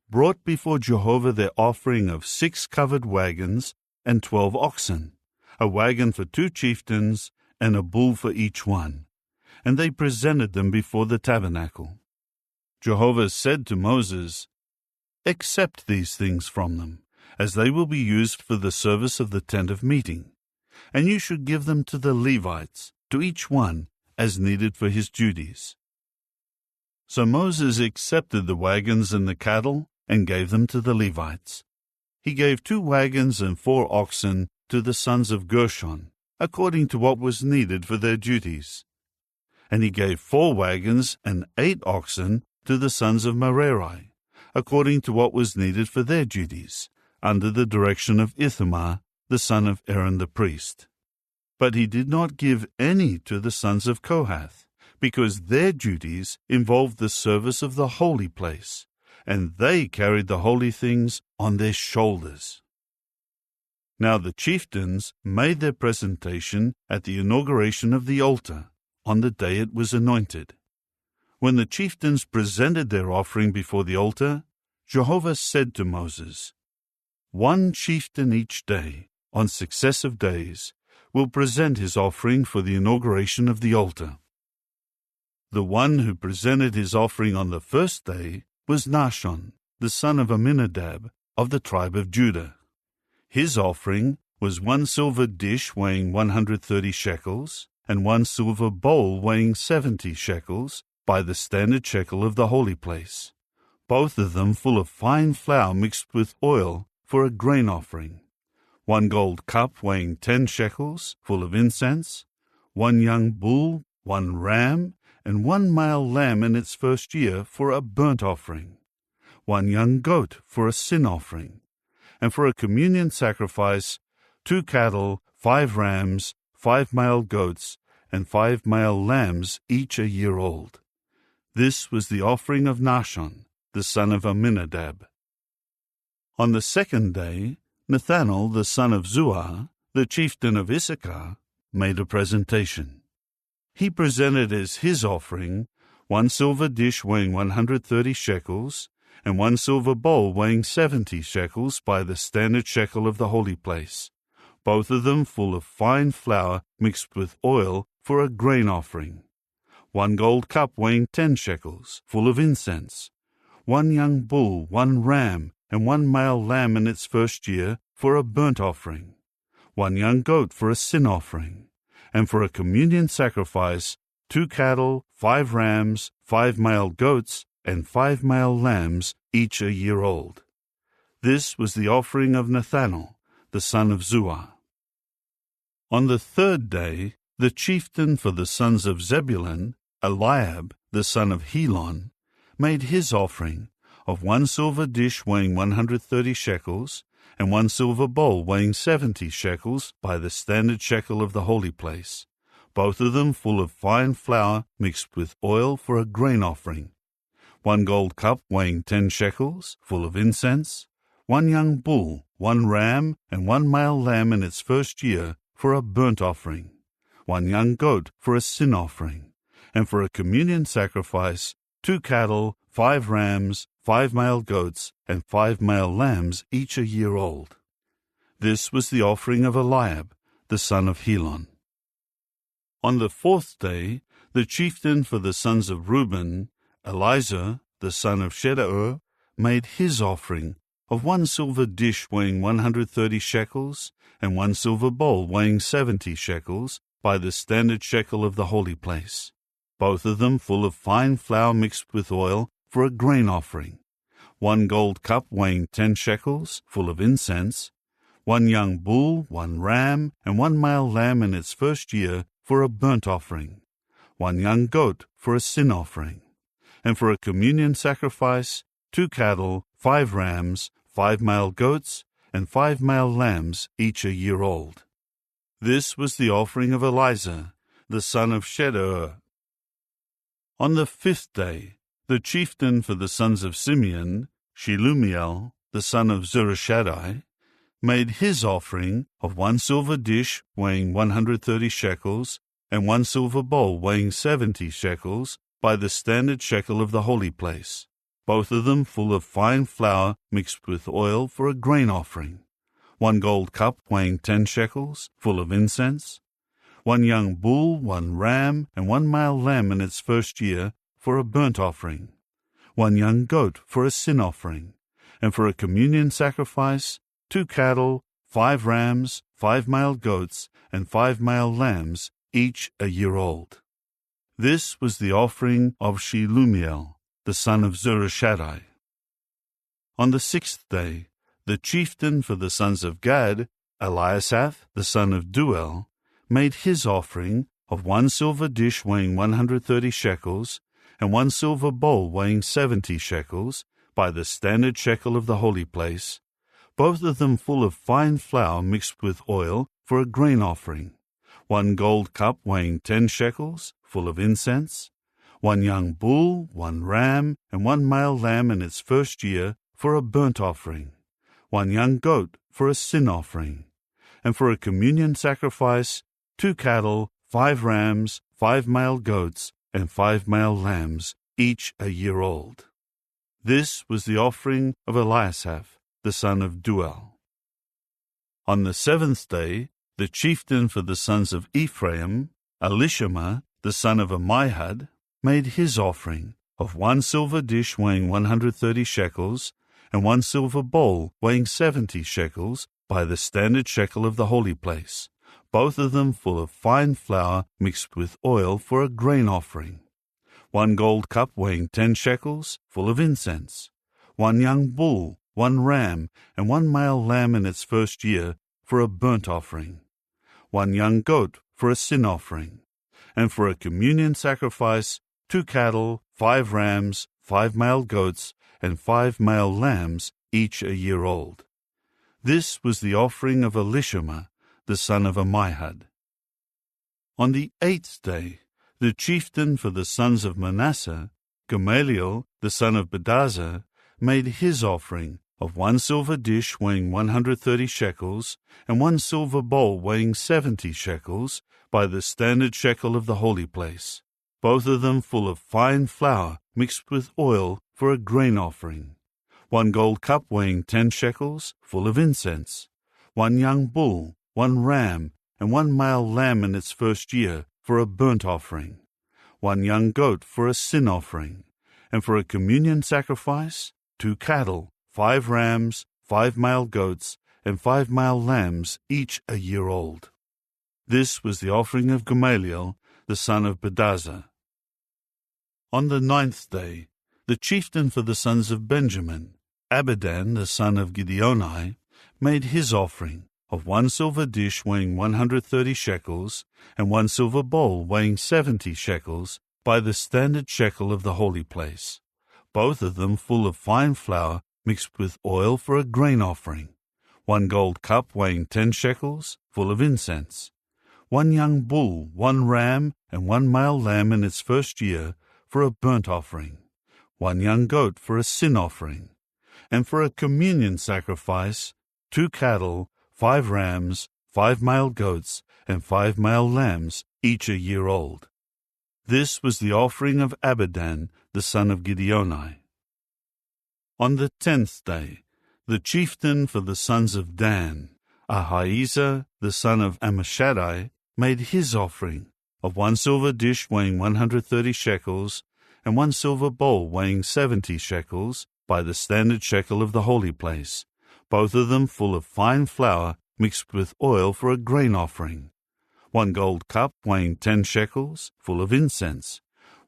S1: brought before Jehovah their offering of 6 covered wagons and 12 oxen, a wagon for 2 chieftains, and a bull for each one, and they presented them before the tabernacle. Jehovah said to Moses, "Accept these things from them, as they will be used for the service of the tent of meeting, and you should give them to the Levites, to each one, as needed for his duties." So Moses accepted the wagons and the cattle and gave them to the Levites. He gave 2 wagons and 4 oxen to the sons of Gershon, according to what was needed for their duties. And he gave 4 wagons and 8 oxen to the sons of Merari, according to what was needed for their duties, under the direction of Ithamar, the son of Aaron the priest. But he did not give any to the sons of Kohath, because their duties involved the service of the holy place, and they carried the holy things on their shoulders. Now the chieftains made their presentation at the inauguration of the altar, on the day it was anointed. When the chieftains presented their offering before the altar, Jehovah said to Moses, "1 chieftain each day, on successive days, will present his offering for the inauguration of the altar." The one who presented his offering on the first day was Nahshon, the son of Amminadab, of the tribe of Judah. His offering was 1 silver dish weighing 130 shekels, and 1 silver bowl weighing 70 shekels, by the standard shekel of the holy place, both of them full of fine flour mixed with oil for a grain offering, 1 gold cup weighing 10 shekels, full of incense, 1 young bull, 1 ram, and 1 male lamb in its first year for a burnt offering, 1 young goat for a sin offering, and for a communion sacrifice, 2 cattle, 5 rams, 5 male goats, and 5 male lambs, each a year old. This was the offering of Nahshon, the son of Amminadab. On the second day, Nethanel, the son of Zuar, the chieftain of Issachar, made a presentation. He presented as his offering 1 silver dish weighing 130 shekels, and 1 silver bowl weighing 70 shekels by the standard shekel of the holy place, both of them full of fine flour mixed with oil for a grain offering, 1 gold cup weighing 10 shekels, full of incense, 1 young bull, 1 ram, and 1 male lamb in its first year for a burnt offering, 1 young goat for a sin offering, and for a communion sacrifice, 2 cattle, 5 rams, 5 male goats, and 5 male lambs, each a year old. This was the offering of Nethanel, the son of Zuar. On the third day, the chieftain for the sons of Zebulun, Eliab, the son of Helon, made his offering of 1 silver dish weighing 130 shekels, and 1 silver bowl weighing 70 shekels by the standard shekel of the holy place, both of them full of fine flour mixed with oil for a grain offering, 1 gold cup weighing 10 shekels, full of incense, 1 young bull, 1 ram, and 1 male lamb in its first year for a burnt offering, 1 young goat for a sin offering, and for a communion sacrifice, 2 cattle, 5 rams, 5 male goats, and 5 male lambs, each a year old. This was the offering of Eliab, the son of Helon. On the fourth day, the chieftain for the sons of Reuben, Elizur, the son of Shedeur, made his offering of 1 silver dish weighing 130 shekels, and 1 silver bowl weighing 70 shekels, by the standard shekel of the holy place, both of them full of fine flour mixed with oil for a grain offering, 1 gold cup weighing 10 shekels, full of incense, 1 young bull, 1 ram, and 1 male lamb in its first year for a burnt offering, 1 young goat for a sin offering, and for a communion sacrifice, 2 cattle, 5 rams, 5 male goats, and 5 male lambs, each a year old. This was the offering of Eleazar, the son of Shedeur. On the 5th day, the chieftain for the sons of Simeon, Shelumiel, the son of Zurishaddai, made his offering of 1 silver dish weighing 130 shekels, and 1 silver bowl weighing 70 shekels, by the standard shekel of the holy place, both of them full of fine flour mixed with oil for a grain offering, 1 gold cup weighing 10 shekels, full of incense, 1 young bull, 1 ram, and 1 male lamb in its first year for a burnt offering, 1 young goat for a sin offering, and for a communion sacrifice, 2 cattle, 5 rams, 5 male goats, and 5 male lambs, each a year old. This was the offering of Shelumiel, the son of Zurishaddai. On the 6th day, the chieftain for the sons of Gad, Eliasaph, the son of Deuel, made his offering of 1 silver dish weighing 130 shekels, and 1 silver bowl weighing 70 shekels, by the standard shekel of the holy place, both of them full of fine flour mixed with oil for a grain offering, 1 gold cup weighing 10 shekels, full of incense, 1 young bull, 1 ram, and 1 male lamb in its first year for a burnt offering, 1 young goat for a sin offering, and for a communion sacrifice, 2 cattle, 5 rams, 5 male goats, and 5 male lambs, each a year old. This was the offering of Eliasaph, the son of Deuel. On the 7th day, the chieftain for the sons of Ephraim, Elishama, the son of Ammihud, made his offering of 1 silver dish weighing 130 shekels, and 1 silver bowl weighing 70 shekels, by the standard shekel of the holy place, both of them full of fine flour mixed with oil for a grain offering, 1 gold cup weighing 10 shekels, full of incense, 1 young bull, 1 ram, and 1 male lamb in its first year for a burnt offering, 1 young goat for a sin offering, and for a communion sacrifice, 2 cattle, 5 rams, 5 male goats, and 5 male lambs, each a year old. This was the offering of Elishama, the son of Ammihud. On the 8th day, the chieftain for the sons of Manasseh, Gamaliel, the son of Pedazur, made his offering of 1 silver dish weighing 130 shekels, and 1 silver bowl weighing 70 shekels, by the standard shekel of the holy place, both of them full of fine flour mixed with oil for a grain offering, 1 gold cup weighing 10 shekels, full of incense, 1 young bull, 1 ram, and 1 male lamb in its first year for a burnt offering, 1 young goat for a sin offering, and for a communion sacrifice, 2 cattle, 5 rams, 5 male goats, and 5 male lambs, each a year old. This was the offering of Gamaliel, the son of Pedazur. On the 9th day, the chieftain for the sons of Benjamin, Abidan, the son of Gideoni, made his offering of 1 silver dish weighing 130 shekels, and 1 silver bowl weighing 70 shekels, by the standard shekel of the holy place, both of them full of fine flour mixed with oil for a grain offering, 1 gold cup weighing 10 shekels, full of incense, 1 young bull, 1 ram, and 1 male lamb in its first year for a burnt offering, 1 young goat for a sin offering, and for a communion sacrifice, 2 cattle, 5 rams, 5 male goats, and 5 male lambs, each a year old. This was the offering of Abidan, the son of Gideoni. On the 10th day, the chieftain for the sons of Dan, Ahiezer, the son of Ammishaddai, made his offering of 1 silver dish weighing 130 shekels, and 1 silver bowl weighing 70 shekels, by the standard shekel of the holy place, both of them full of fine flour mixed with oil for a grain offering, 1 gold cup weighing 10 shekels, full of incense,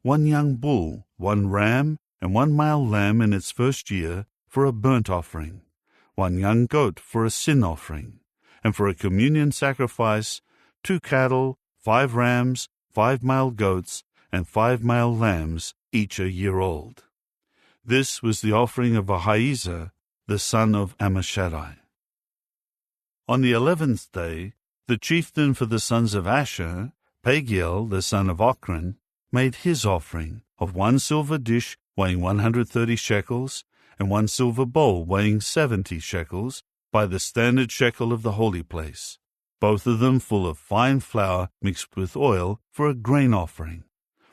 S1: 1 young bull, 1 ram, and 1 male lamb in its first year for a burnt offering, 1 young goat for a sin offering, and for a communion sacrifice, 2 cattle, 5 rams, 5 male goats, and 5 male lambs, each a year old. This was the offering of Ahiezer, the son of Ammishaddai. On the 11th day, the chieftain for the sons of Asher, Pagiel the son of Ochran, made his offering of 1 silver dish weighing 130 shekels, and 1 silver bowl weighing 70 shekels, by the standard shekel of the holy place, both of them full of fine flour mixed with oil for a grain offering,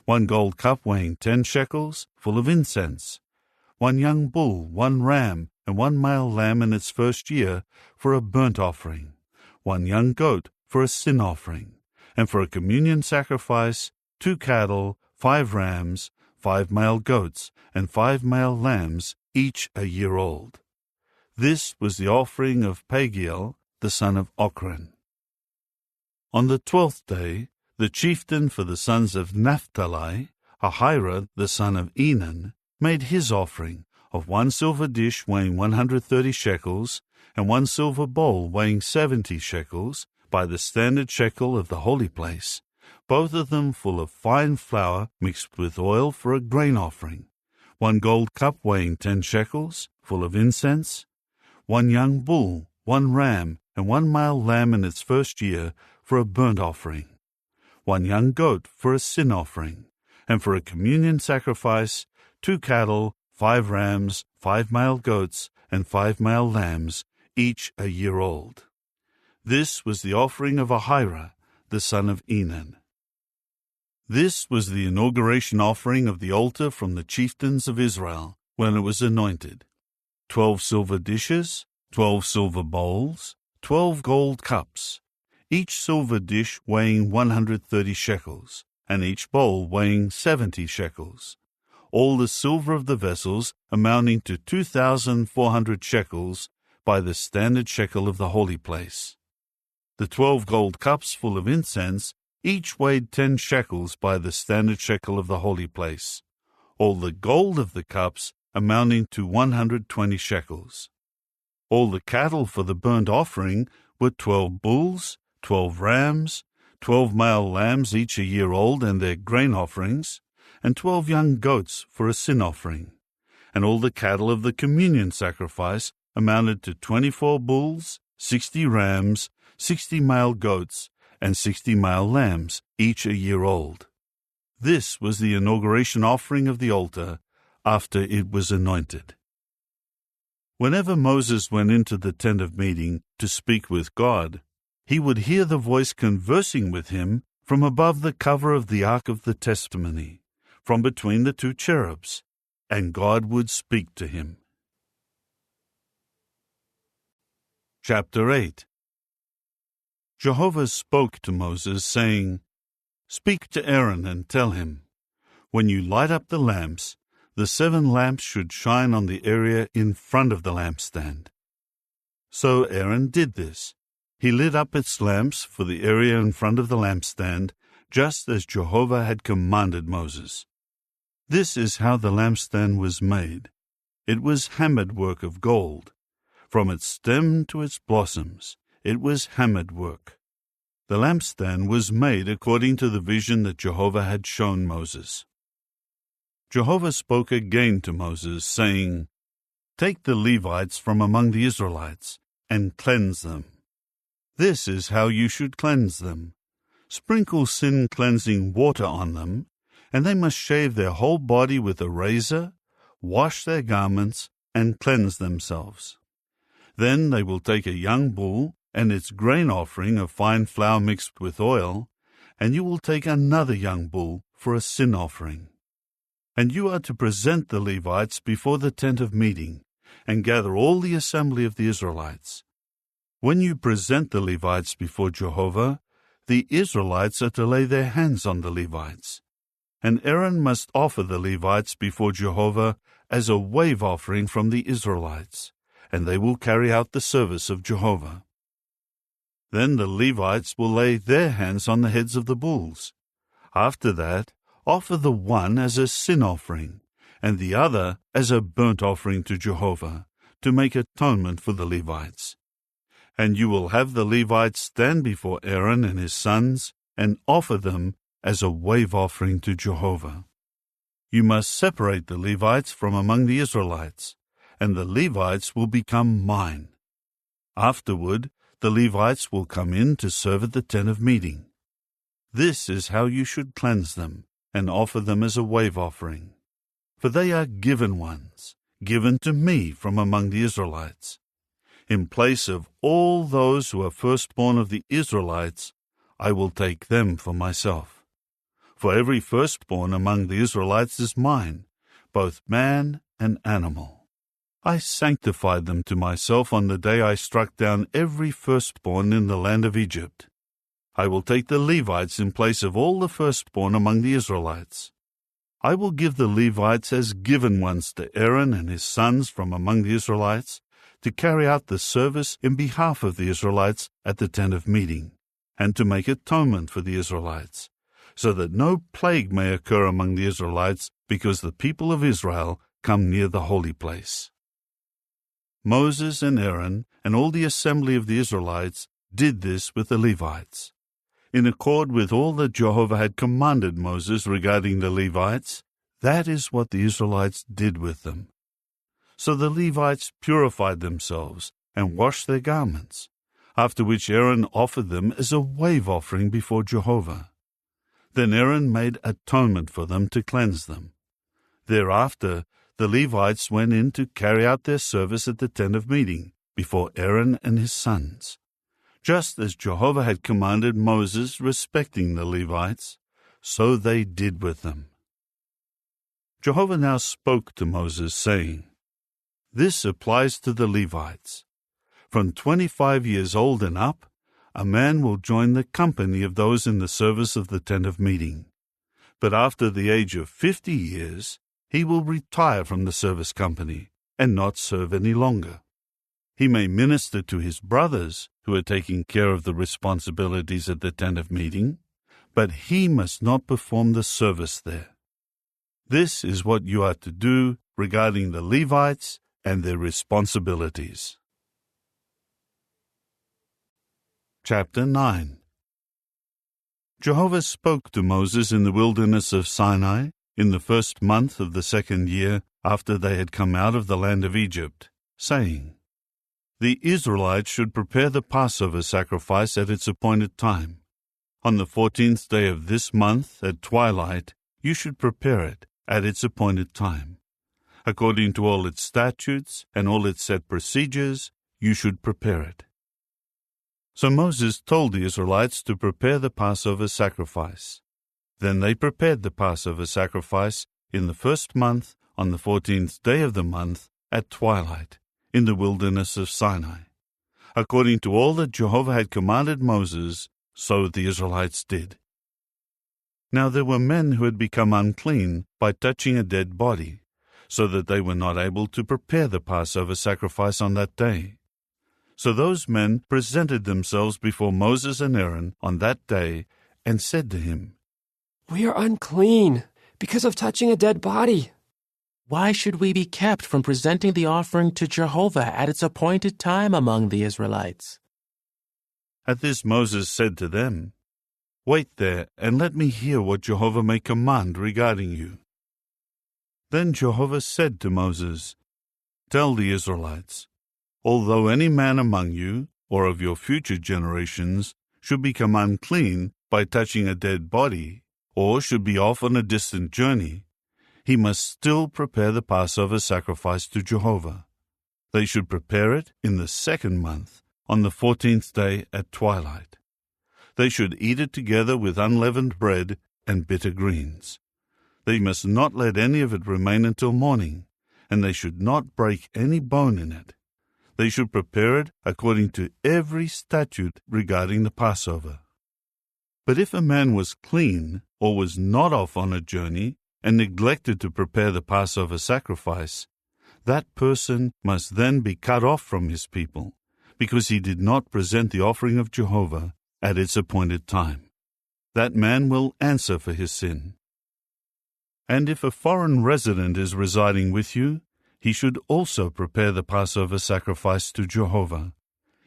S1: 1 gold cup weighing 10 shekels, full of incense, 1 young bull, 1 ram, and 1 male lamb in its first year for a burnt offering, 1 young goat for a sin offering, and for a communion sacrifice 2 cattle, 5 rams, 5 male goats, and 5 male lambs, each a year old. This was the offering of Pagiel, the son of Ochran. On the 12th day, the chieftain for the sons of Naphtali, Ahira, the son of Enan, made his offering of 1 silver dish weighing 130 shekels, and 1 silver bowl weighing 70 shekels, by the standard shekel of the holy place, both of them full of fine flour mixed with oil for a grain offering, 1 gold cup weighing 10 shekels, full of incense, 1 young bull, 1 ram, and 1 male lamb in its first year for a burnt offering, 1 young goat for a sin offering, and for a communion sacrifice 2 cattle, 5 rams, 5 male goats, and 5 male lambs, each a year old. This was the offering of Ahira, the son of Enan. This was the inauguration offering of the altar from the chieftains of Israel when it was anointed: 12 silver dishes, 12 silver bowls, 12 gold cups, each silver dish weighing 130 shekels, and each bowl weighing 70 shekels. All the silver of the vessels amounting to 2,400 shekels by the standard shekel of the holy place. The 12 gold cups full of incense each weighed 10 shekels by the standard shekel of the holy place. All the gold of the cups amounting to 120 shekels. All the cattle for the burnt offering were 12 bulls, 12 rams, 12 male lambs each a year old and their grain offerings, and 12 young goats for a sin offering. And all the cattle of the communion sacrifice amounted to 24 bulls, 60 rams, 60 male goats, and 60 male lambs, each a year old. This was the inauguration offering of the altar after it was anointed. Whenever Moses went into the tent of meeting to speak with God, he would hear the voice conversing with him from above the cover of the ark of the testimony, from between the 2 cherubs, and God would speak to him. Chapter 8. Jehovah spoke to Moses, saying, "Speak to Aaron and tell him, when you light up the lamps, the 7 lamps should shine on the area in front of the lampstand." So Aaron did this. He lit up its lamps for the area in front of the lampstand, just as Jehovah had commanded Moses. This is how the lampstand was made. It was hammered work of gold. From its stem to its blossoms, it was hammered work. The lampstand was made according to the vision that Jehovah had shown Moses. Jehovah spoke again to Moses, saying, "Take the Levites from among the Israelites and cleanse them. This is how you should cleanse them. Sprinkle sin-cleansing water on them, and they must shave their whole body with a razor, wash their garments, and cleanse themselves. Then they will take a young bull and its grain offering of fine flour mixed with oil, and you will take another young bull for a sin offering. And you are to present the Levites before the tent of meeting, and gather all the assembly of the Israelites. When you present the Levites before Jehovah, the Israelites are to lay their hands on the Levites. And Aaron must offer the Levites before Jehovah as a wave offering from the Israelites, and they will carry out the service of Jehovah. Then the Levites will lay their hands on the heads of the bulls. After that, offer the one as a sin offering, and the other as a burnt offering to Jehovah, to make atonement for the Levites. And you will have the Levites stand before Aaron and his sons, and offer them as a wave offering to Jehovah. You must separate the Levites from among the Israelites, and the Levites will become mine. Afterward, the Levites will come in to serve at the tent of meeting. This is how you should cleanse them and offer them as a wave offering. For they are given ones, given to me from among the Israelites. In place of all those who are firstborn of the Israelites, I will take them for myself. For every firstborn among the Israelites is mine, both man and animal. I sanctified them to myself on the day I struck down every firstborn in the land of Egypt. I will take the Levites in place of all the firstborn among the Israelites. I will give the Levites as given ones to Aaron and his sons from among the Israelites to carry out the service in behalf of the Israelites at the tent of meeting, and to make atonement for the Israelites, so that no plague may occur among the Israelites, because the people of Israel come near the holy place. Moses and Aaron and all the assembly of the Israelites did this with the Levites. In accord with all that Jehovah had commanded Moses regarding the Levites, that is what the Israelites did with them. So the Levites purified themselves and washed their garments, after which Aaron offered them as a wave offering before Jehovah. Then Aaron made atonement for them to cleanse them. Thereafter the Levites went in to carry out their service at the tent of meeting before Aaron and his sons, just as Jehovah had commanded Moses respecting the Levites, so they did with them. Jehovah now spoke to Moses, saying, This applies to the Levites. From 25 years old and up, a man will join the company of those in the service of the tent of meeting. But after the age of 50 years, he will retire from the service company and not serve any longer. He may minister to his brothers who are taking care of the responsibilities at the tent of meeting, but he must not perform the service there. This is what you are to do regarding the Levites and their responsibilities. Chapter 9. Jehovah spoke to Moses in the wilderness of Sinai in the first month of the second year after they had come out of the land of Egypt, saying, The Israelites should prepare the Passover sacrifice at its appointed time. On the 14th day of this month at twilight you should prepare it at its appointed time. According to all its statutes and all its set procedures, you should prepare it. So Moses told the Israelites to prepare the Passover sacrifice. Then they prepared the Passover sacrifice in the first month on the 14th day of the month at twilight in the wilderness of Sinai. According to all that Jehovah had commanded Moses, so the Israelites did. Now there were men who had become unclean by touching a dead body, so that they were not able to prepare the Passover sacrifice on that day. So those men presented themselves before Moses and Aaron on that day and said to him,
S2: We are unclean because of touching a dead body.
S3: Why should we be kept from presenting the offering to Jehovah at its appointed time among the Israelites?
S1: At this Moses said to them, Wait there and let me hear what Jehovah may command regarding you. Then Jehovah said to Moses, Tell the Israelites, although any man among you, or of your future generations, should become unclean by touching a dead body, or should be off on a distant journey, he must still prepare the Passover sacrifice to Jehovah. They should prepare it in the second month, on the 14th day at twilight. They should eat it together with unleavened bread and bitter greens. They must not let any of it remain until morning, and they should not break any bone in it. They should prepare it according to every statute regarding the Passover. But if a man was clean or was not off on a journey and neglected to prepare the Passover sacrifice, that person must then be cut off from his people, because he did not present the offering of Jehovah at its appointed time. That man will answer for his sin. And if a foreign resident is residing with you, he should also prepare the Passover sacrifice to Jehovah.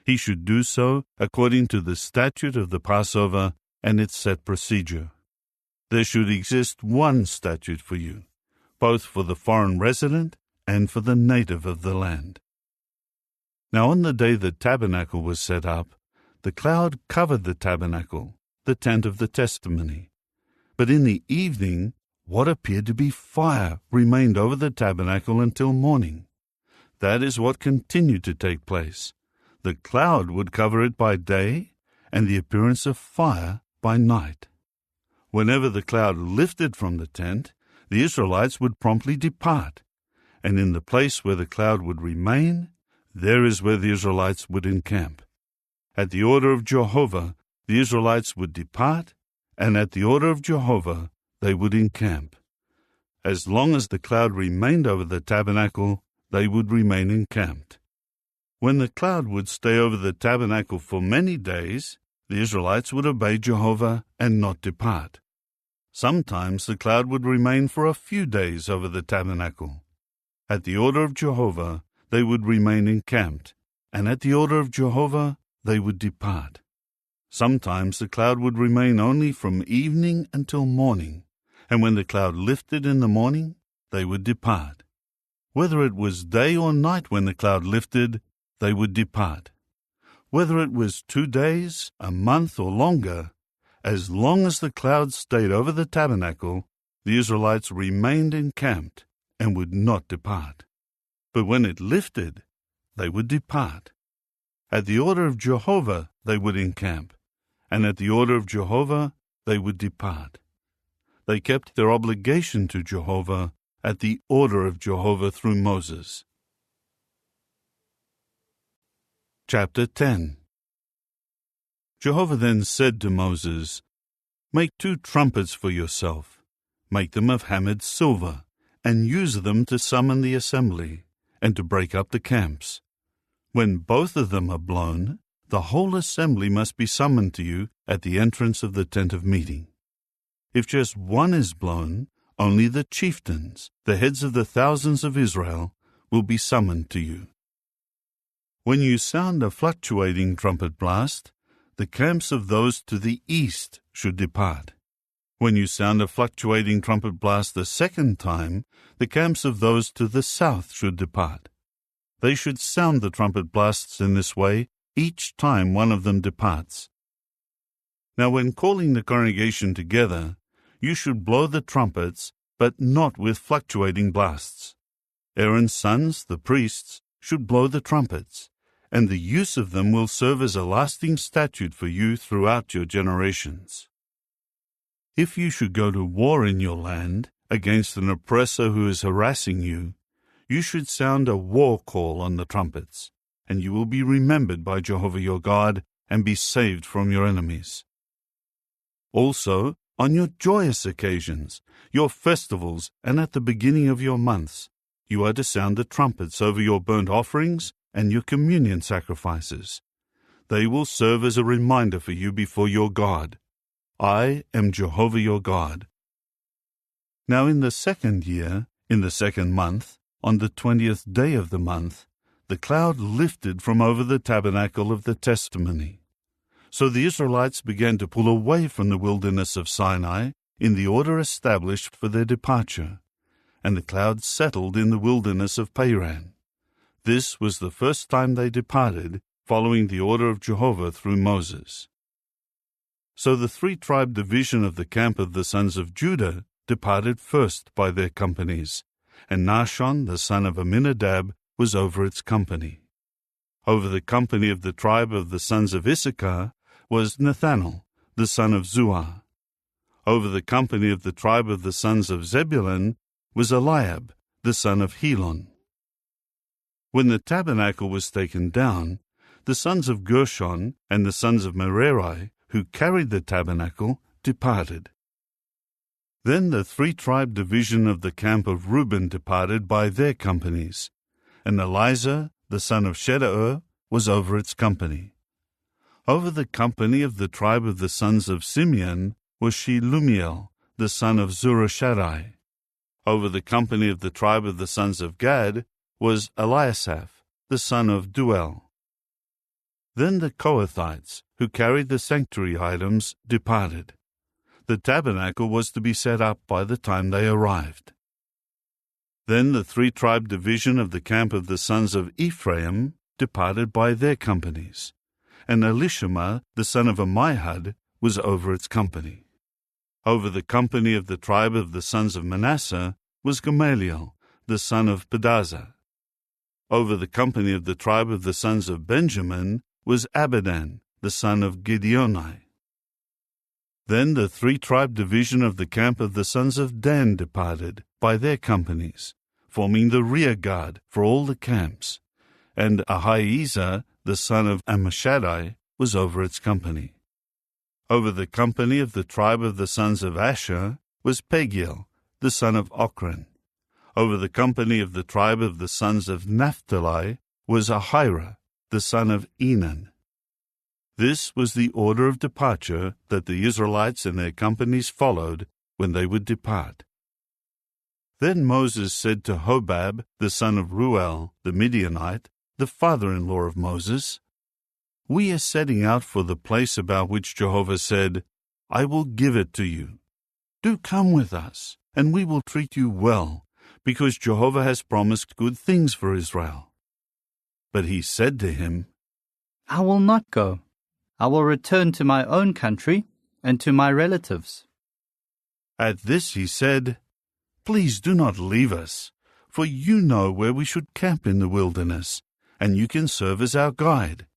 S1: He should do so according to the statute of the Passover and its set procedure. There should exist one statute for you, both for the foreign resident and for the native of the land. Now on the day the tabernacle was set up, the cloud covered the tabernacle, the tent of the testimony. But in the evening, what appeared to be fire remained over the tabernacle until morning. That is what continued to take place. The cloud would cover it by day, and the appearance of fire by night. Whenever the cloud lifted from the tent, the Israelites would promptly depart, and in the place where the cloud would remain, there is where the Israelites would encamp. At the order of Jehovah, the Israelites would depart, and at the order of Jehovah, they would encamp. As long as the cloud remained over the tabernacle, they would remain encamped. When the cloud would stay over the tabernacle for many days, the Israelites would obey Jehovah and not depart. Sometimes the cloud would remain for a few days over the tabernacle. At the order of Jehovah, they would remain encamped, and at the order of Jehovah, they would depart. Sometimes the cloud would remain only from evening until morning, and when the cloud lifted in the morning, they would depart. Whether it was day or night when the cloud lifted, they would depart. Whether it was 2 days, a month, or longer, as long as the cloud stayed over the tabernacle, the Israelites remained encamped and would not depart. But when it lifted, they would depart. At the order of Jehovah they would encamp, and at the order of Jehovah they would depart. They kept their obligation to Jehovah at the order of Jehovah through Moses. Chapter 10. Jehovah then said to Moses, "Make 2 trumpets for yourself. Make them of hammered silver, and use them to summon the assembly, and to break up the camps. When both of them are blown, the whole assembly must be summoned to you at the entrance of the tent of meeting. If just one is blown, only the chieftains, the heads of the thousands of Israel, will be summoned to you. When you sound a fluctuating trumpet blast, the camps of those to the east should depart. When you sound a fluctuating trumpet blast the second time, the camps of those to the south should depart. They should sound the trumpet blasts in this way each time one of them departs. Now when calling the congregation together, you should blow the trumpets, but not with fluctuating blasts. Aaron's sons, the priests, should blow the trumpets, and the use of them will serve as a lasting statute for you throughout your generations. If you should go to war in your land against an oppressor who is harassing you, you should sound a war call on the trumpets, and you will be remembered by Jehovah your God and be saved from your enemies. Also, on your joyous occasions, your festivals, and at the beginning of your months, you are to sound the trumpets over your burnt offerings and your communion sacrifices. They will serve as a reminder for you before your God. I am Jehovah your God. Now in the 2nd year, in the 2nd month, on the 20th day of the month, the cloud lifted from over the tabernacle of the testimony. So the Israelites began to pull away from the wilderness of Sinai in the order established for their departure, and the cloud settled in the wilderness of Paran. This was the first time they departed, following the order of Jehovah through Moses. So the 3-tribe division of the camp of the sons of Judah departed first by their companies, and Nahshon the son of Amminadab was over its company. Over the company of the tribe of the sons of Issachar was Nathanael the son of Zuar. Over the company of the tribe of the sons of Zebulun was Eliab the son of Helon. When the tabernacle was taken down, the sons of Gershon and the sons of Merari, who carried the tabernacle, departed. Then the 3-tribe division of the camp of Reuben departed by their companies, and Elizur the son of Shedeur was over its company. Over the company of the tribe of the sons of Simeon was Shelumiel the son of Zurishaddai. Over the company of the tribe of the sons of Gad was Eliasaph the son of Duel. Then the Kohathites, who carried the sanctuary items, departed. The tabernacle was to be set up by the time they arrived. Then the 3-tribe division of the camp of the sons of Ephraim departed by their companies, and Elishama, the son of Ammihud, was over its company. Over the company of the tribe of the sons of Manasseh was Gamaliel, the son of Pedazah. Over the company of the tribe of the sons of Benjamin was Abidan, the son of Gideoni. Then the 3-tribe division of the camp of the sons of Dan departed by their companies, forming the rear guard for all the camps, and Ahiezer, the son of Ammishaddai, was over its company. Over the company of the tribe of the sons of Asher was Pagiel, the son of Ochran. Over the company of the tribe of the sons of Naphtali was Ahira, the son of Enan. This was the order of departure that the Israelites and their companies followed when they would depart. Then Moses said to Hobab, the son of Ruel, the Midianite, the father-in-law of Moses, "We are setting out for the place about which Jehovah said, 'I will give it to you.' Do come with us, and we will treat you well, because Jehovah has promised good things for Israel." But he said to him,
S4: "I will not go. I will return to my own country and to my relatives."
S1: At this he said, "Please do not leave us, for you know where we should camp in the wilderness, and you can serve as our guide.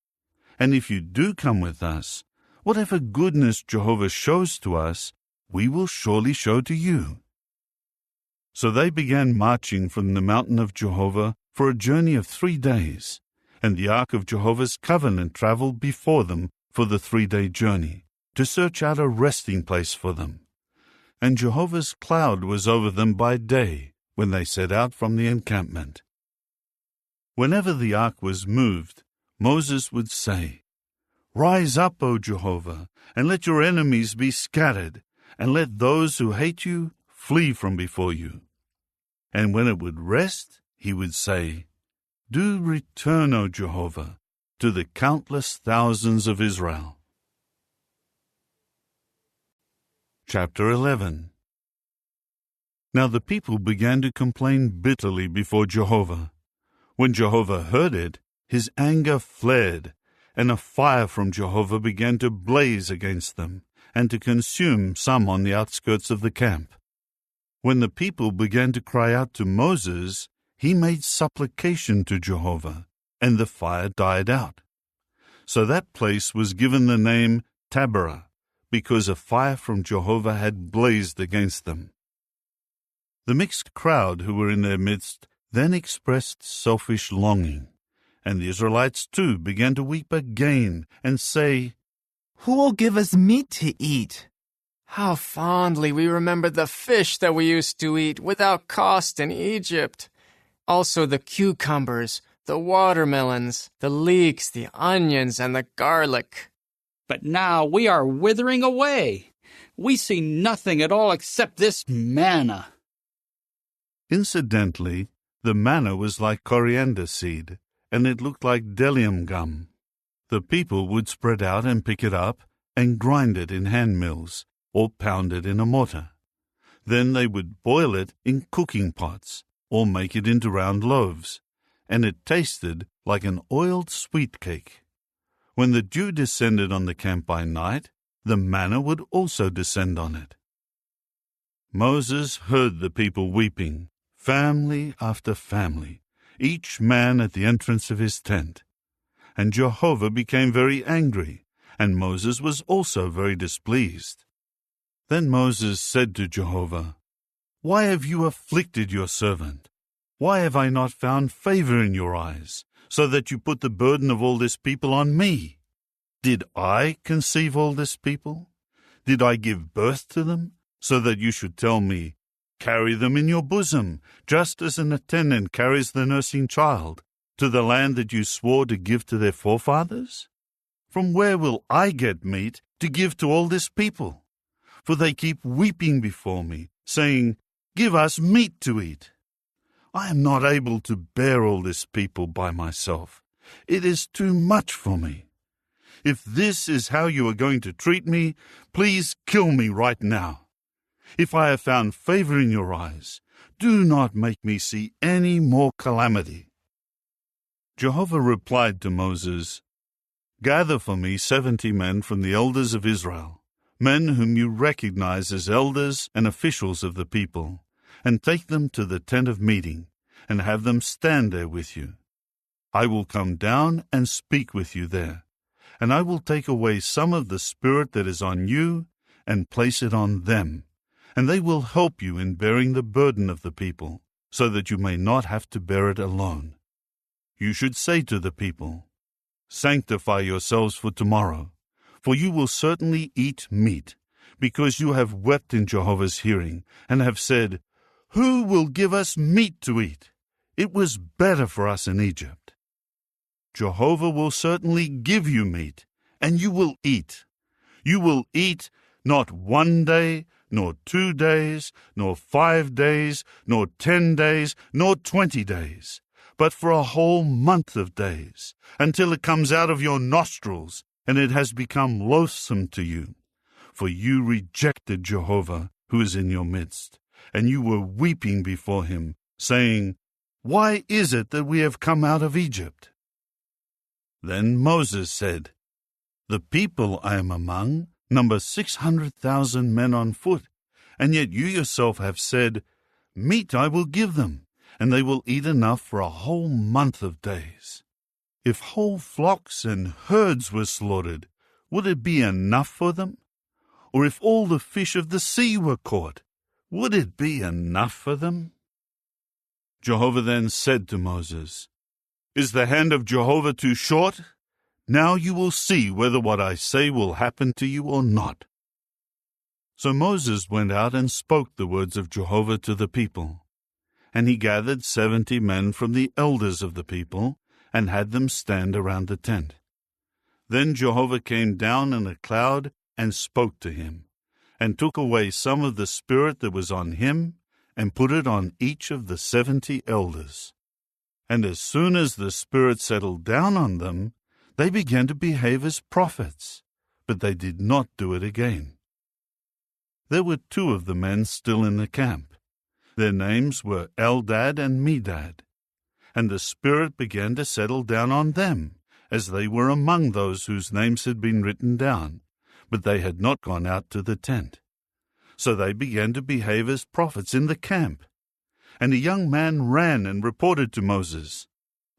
S1: And if you do come with us, whatever goodness Jehovah shows to us, we will surely show to you." So they began marching from the mountain of Jehovah for a journey of 3 days, and the ark of Jehovah's covenant traveled before them for the 3-day journey, to search out a resting place for them. And Jehovah's cloud was over them by day, when they set out from the encampment. Whenever the ark was moved, Moses would say, "Rise up, O Jehovah, and let your enemies be scattered, and let those who hate you flee from before you." And when it would rest, he would say, "Do return, O Jehovah, to the countless thousands of Israel." Chapter 11. Now the people began to complain bitterly before Jehovah. When Jehovah heard it, his anger flared, and a fire from Jehovah began to blaze against them, and to consume some on the outskirts of the camp. When the people began to cry out to Moses, he made supplication to Jehovah, and the fire died out. So that place was given the name Taberah, because a fire from Jehovah had blazed against them. The mixed crowd who were in their midst then expressed selfish longing, and the Israelites too began to weep again and say,
S5: "Who will give us meat to eat?"
S2: How fondly we remember the fish that we used to eat without cost in Egypt. Also the cucumbers, the watermelons, the leeks, the onions, and the garlic.
S6: But now we are withering away. We see nothing at all except this manna.
S1: Incidentally, the manna was like coriander seed, and it looked like bdellium gum. The people would spread out and pick it up and grind it in hand mills, or pound it in a mortar. Then they would boil it in cooking pots, or make it into round loaves, and it tasted like an oiled sweet cake. When the dew descended on the camp by night, the manna would also descend on it. Moses heard the people weeping, family after family, each man at the entrance of his tent. And Jehovah became very angry, and Moses was also very displeased. Then Moses said to Jehovah, "Why have you afflicted your servant? Why have I not found favor in your eyes, so that you put the burden of all this people on me? Did I conceive all this people? Did I give birth to them, so that you should tell me, 'Carry them in your bosom, just as an attendant carries the nursing child, to the land that you swore to give to their forefathers?' From where will I get meat to give to all this people? For they keep weeping before me, saying, 'Give us meat to eat.' I am not able to bear all this people by myself. It is too much for me. If this is how you are going to treat me, please kill me right now. If I have found favor in your eyes, do not make me see any more calamity." Jehovah replied to Moses, Gather for me 70 men from the elders of Israel, men whom you recognize as elders and officials of the people, and take them to the tent of meeting, and have them stand there with you. I will come down and speak with you there, and I will take away some of the spirit that is on you and place it on them, and they will help you in bearing the burden of the people, so that you may not have to bear it alone. You should say to the people, Sanctify yourselves for tomorrow, for you will certainly eat meat, because you have wept in Jehovah's hearing, and have said, Who will give us meat to eat? It was better for us in Egypt. Jehovah will certainly give you meat, and you will eat. You will eat not 1 day, nor 2 days, nor 5 days, nor 10 days, nor 20 days, but for a whole month of days, until it comes out of your nostrils, and it has become loathsome to you. For you rejected Jehovah, who is in your midst, and you were weeping before him, saying, Why is it that we have come out of Egypt? Then Moses said, The people I am among number 600,000 men on foot, and yet you yourself have said, Meat I will give them, and they will eat enough for a whole month of days. If whole flocks and herds were slaughtered, would it be enough for them? Or if all the fish of the sea were caught, would it be enough for them? Jehovah then said to Moses, Is the hand of Jehovah too short? Now you will see whether what I say will happen to you or not. So Moses went out and spoke the words of Jehovah to the people. And he gathered 70 men from the elders of the people, and had them stand around the tent. Then Jehovah came down in a cloud and spoke to him, and took away some of the spirit that was on him, and put it on each of the 70 elders. And as soon as the spirit settled down on them, they began to behave as prophets, but they did not do it again. There were 2 of the men still in the camp. Their names were Eldad and Medad, and the Spirit began to settle down on them, as they were among those whose names had been written down, but they had not gone out to the tent. So they began to behave as prophets in the camp. And a young man ran and reported to Moses,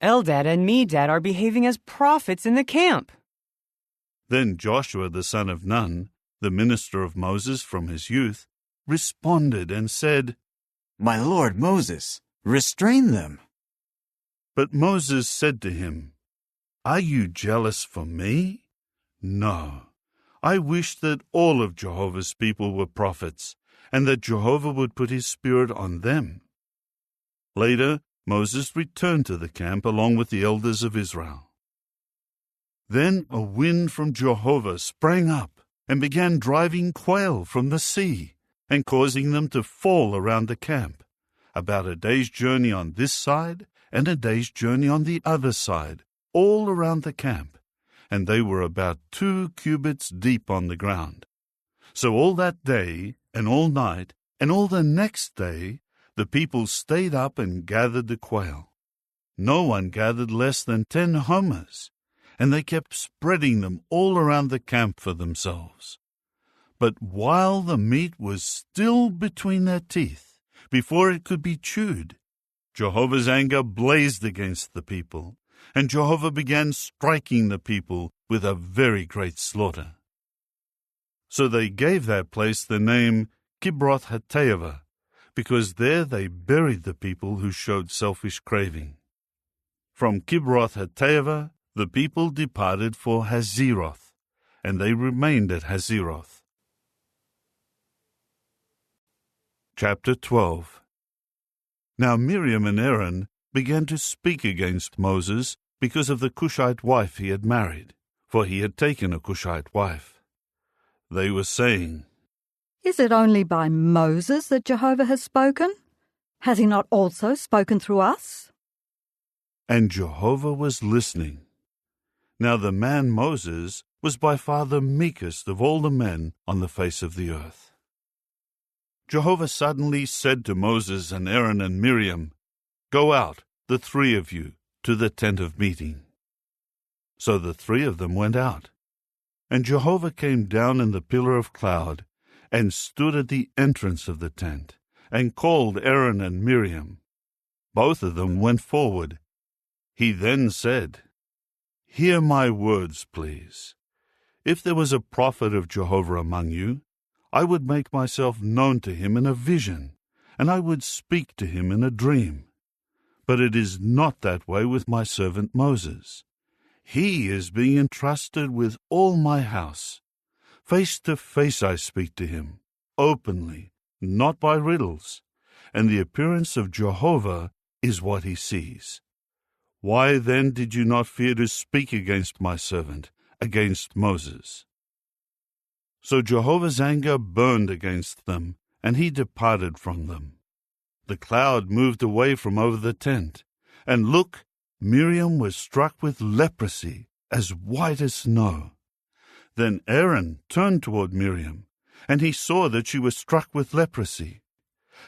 S7: Eldad and Medad are behaving as prophets in the camp.
S1: Then Joshua the son of Nun, the minister of Moses from his youth, responded and said,
S5: My lord Moses, restrain them.
S1: But Moses said to him, Are you jealous for me? No. I wish that all of Jehovah's people were prophets, and that Jehovah would put his spirit on them. Later, Moses returned to the camp along with the elders of Israel. Then a wind from Jehovah sprang up and began driving quail from the sea and causing them to fall around the camp, about a day's journey on this side and a day's journey on the other side, all around the camp, and they were about 2 cubits deep on the ground. So all that day and all night and all the next day the people stayed up and gathered the quail. No one gathered less than 10 homers, and they kept spreading them all around the camp for themselves. But while the meat was still between their teeth, before it could be chewed, Jehovah's anger blazed against the people, and Jehovah began striking the people with a very great slaughter. So they gave that place the name Kibroth-Hattaavah, because there they buried the people who showed selfish craving. From Kibroth-Hattaavah the people departed for Hazeroth, and they remained at Hazeroth. Chapter 12. Now Miriam and Aaron began to speak against Moses because of the Cushite wife he had married, for he had taken a Cushite wife. They were saying,
S8: Is it only by Moses that Jehovah has spoken? Has he not also spoken through us?
S1: And Jehovah was listening. Now the man Moses was by far the meekest of all the men on the face of the earth. Jehovah suddenly said to Moses and Aaron and Miriam, Go out, the 3 of you, to the tent of meeting. So the three of them went out. And Jehovah came down in the pillar of cloud, and stood at the entrance of the tent, and called Aaron and Miriam. Both of them went forward. He then said, "Hear my words, please. If there was a prophet of Jehovah among you, I would make myself known to him in a vision, and I would speak to him in a dream. But it is not that way with my servant Moses. He is being entrusted with all my house. Face to face I speak to him, openly, not by riddles, and the appearance of Jehovah is what he sees. Why then did you not fear to speak against my servant, against Moses?" So Jehovah's anger burned against them, and he departed from them. The cloud moved away from over the tent, and look, Miriam was struck with leprosy, as white as snow. Then Aaron turned toward Miriam, and he saw that she was struck with leprosy.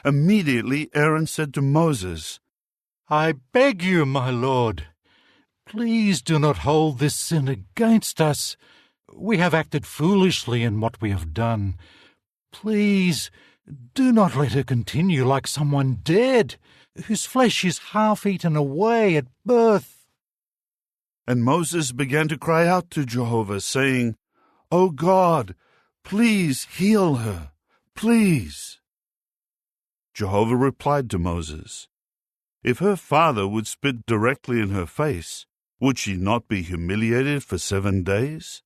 S1: Immediately Aaron said to Moses,
S9: "I beg you, my lord, please do not hold this sin against us. We have acted foolishly in what we have done. Please, do not let her continue like someone dead, whose flesh is half eaten away at birth."
S1: And Moses began to cry out to Jehovah, saying, "O God, please heal her, please." Jehovah replied to Moses, "If her father would spit directly in her face, would she not be humiliated for 7 days?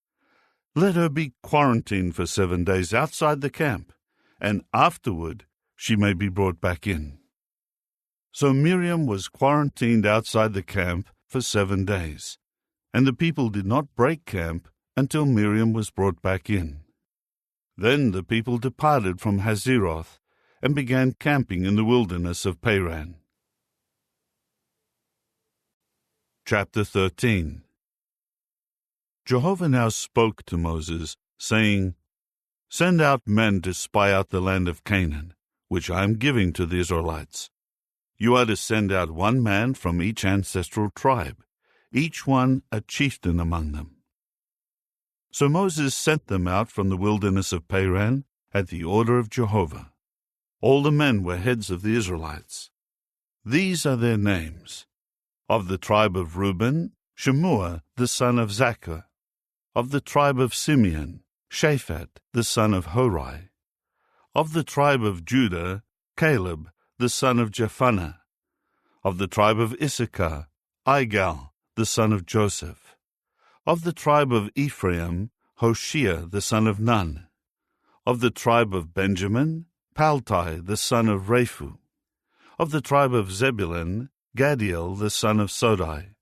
S1: Let her be quarantined for 7 days outside the camp, and afterward she may be brought back in." So Miriam was quarantined outside the camp for 7 days, and the people did not break camp until Miriam was brought back in. Then the people departed from Hazeroth and began camping in the wilderness of Paran. Chapter 13. Jehovah now spoke to Moses, saying, "Send out men to spy out the land of Canaan, which I am giving to the Israelites. You are to send out 1 man from each ancestral tribe, each one a chieftain among them." So Moses sent them out from the wilderness of Paran at the order of Jehovah. All the men were heads of the Israelites. These are their names. Of the tribe of Reuben, Shemua the son of Zaccur. Of the tribe of Simeon, Shaphat the son of Hori. Of the tribe of Judah, Caleb the son of Jephunneh. Of the tribe of Issachar, Igal the son of Joseph. Of the tribe of Ephraim, Hoshea the son of Nun. Of the tribe of Benjamin, Paltai the son of Raphu. Of the tribe of Zebulun, Gadiel the son of Sodai.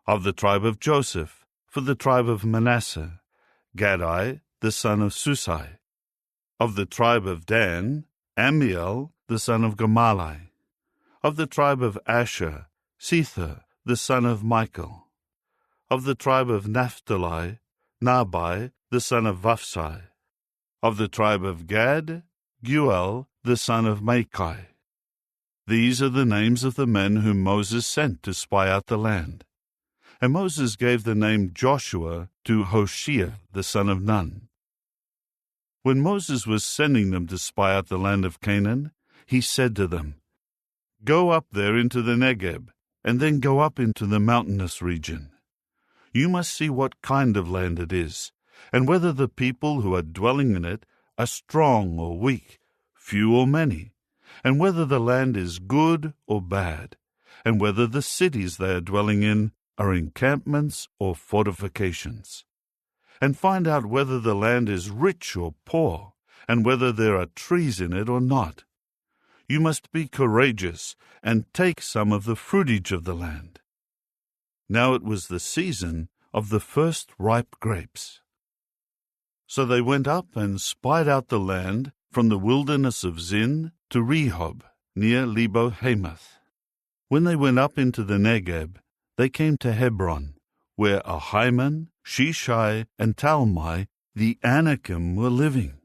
S1: Of the tribe of Joseph, for the tribe of Manasseh, Gadai the son of Susai. Of the tribe of Dan, Amiel the son of Gamalai. Of the tribe of Asher, Sethur the son of Michael. Of the tribe of Naphtali, Nabai the son of Vaphsai. Of the tribe of Gad, Guel the son of Machai. These are the names of the men whom Moses sent to spy out the land. And Moses gave the name Joshua to Hoshea the son of Nun. When Moses was sending them to spy out the land of Canaan, he said to them, "Go up there into the Negeb, and then go up into the mountainous region. You must see what kind of land it is, and whether the people who are dwelling in it are strong or weak, few or many, and whether the land is good or bad, and whether the cities they are dwelling in are encampments or fortifications. And find out whether the land is rich or poor, and whether there are trees in it or not. You must be courageous and take some of the fruitage of the land." Now it was the season of the first ripe grapes. So they went up and spied out the land from the wilderness of Zin to Rehob, near Lebo-Hamath. When they went up into the Negeb, they came to Hebron, where Ahiman, Shishai, and Talmai, the Anakim, were living.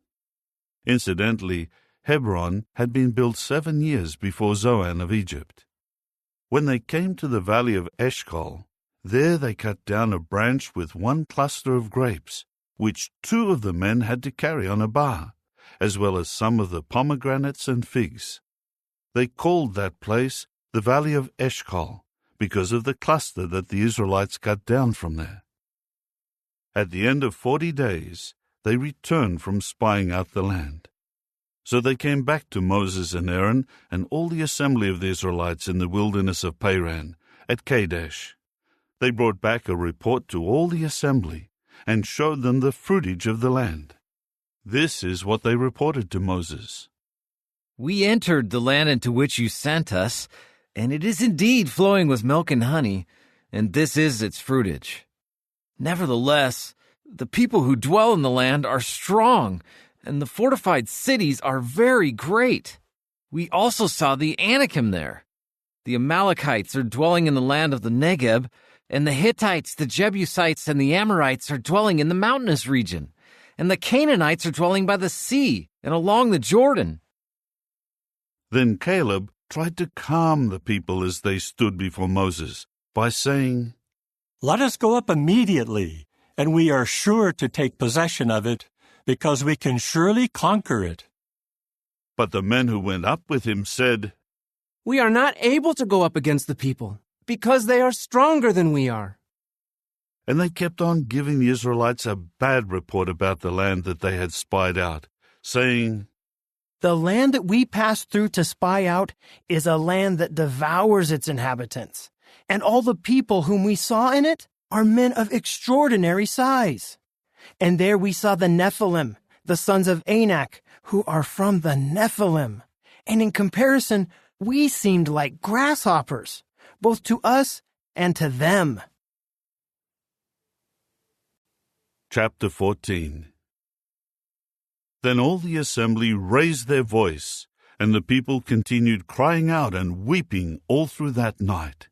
S1: Incidentally, Hebron had been built 7 years before Zoan of Egypt. When they came to the valley of Eshcol, There they cut down a branch with one cluster of grapes, which 2 of the men had to carry on a bar, as well as some of the pomegranates and figs. They called that place the Valley of Eshcol, because of the cluster that the Israelites cut down from there. At the end of 40 days, they returned from spying out the land. So they came back to Moses and Aaron and all the assembly of the Israelites in the wilderness of Paran, at Kadesh. They brought back a report to all the assembly and showed them the fruitage of the land. This is what they reported to Moses.
S10: We entered the land into which you sent us, and it is indeed flowing with milk and honey, and this is its fruitage. Nevertheless, the people who dwell in the land are strong, and the fortified cities are very great. We also saw the Anakim there. The Amalekites are dwelling in the land of the Negeb, and the Hittites, the Jebusites, and the Amorites are dwelling in the mountainous region, and the Canaanites are dwelling by the sea and along the Jordan.
S1: Then Caleb tried to calm the people as they stood before Moses by saying,
S11: "Let us go up immediately, and we are sure to take possession of it, because we can surely conquer it."
S1: But the men who went up with him said,
S2: "We are not able to go up against the people, because they are stronger than we are."
S1: And they kept on giving the Israelites a bad report about the land that they had spied out, saying,
S12: "The land that we passed through to spy out is a land that devours its inhabitants, and all the people whom we saw in it are men of extraordinary size. And there we saw the Nephilim, the sons of Anak, who are from the Nephilim. And in comparison, we seemed like grasshoppers, both to us and to them."
S1: Chapter 14. Then all the assembly raised their voice, and the people continued crying out and weeping all through that night.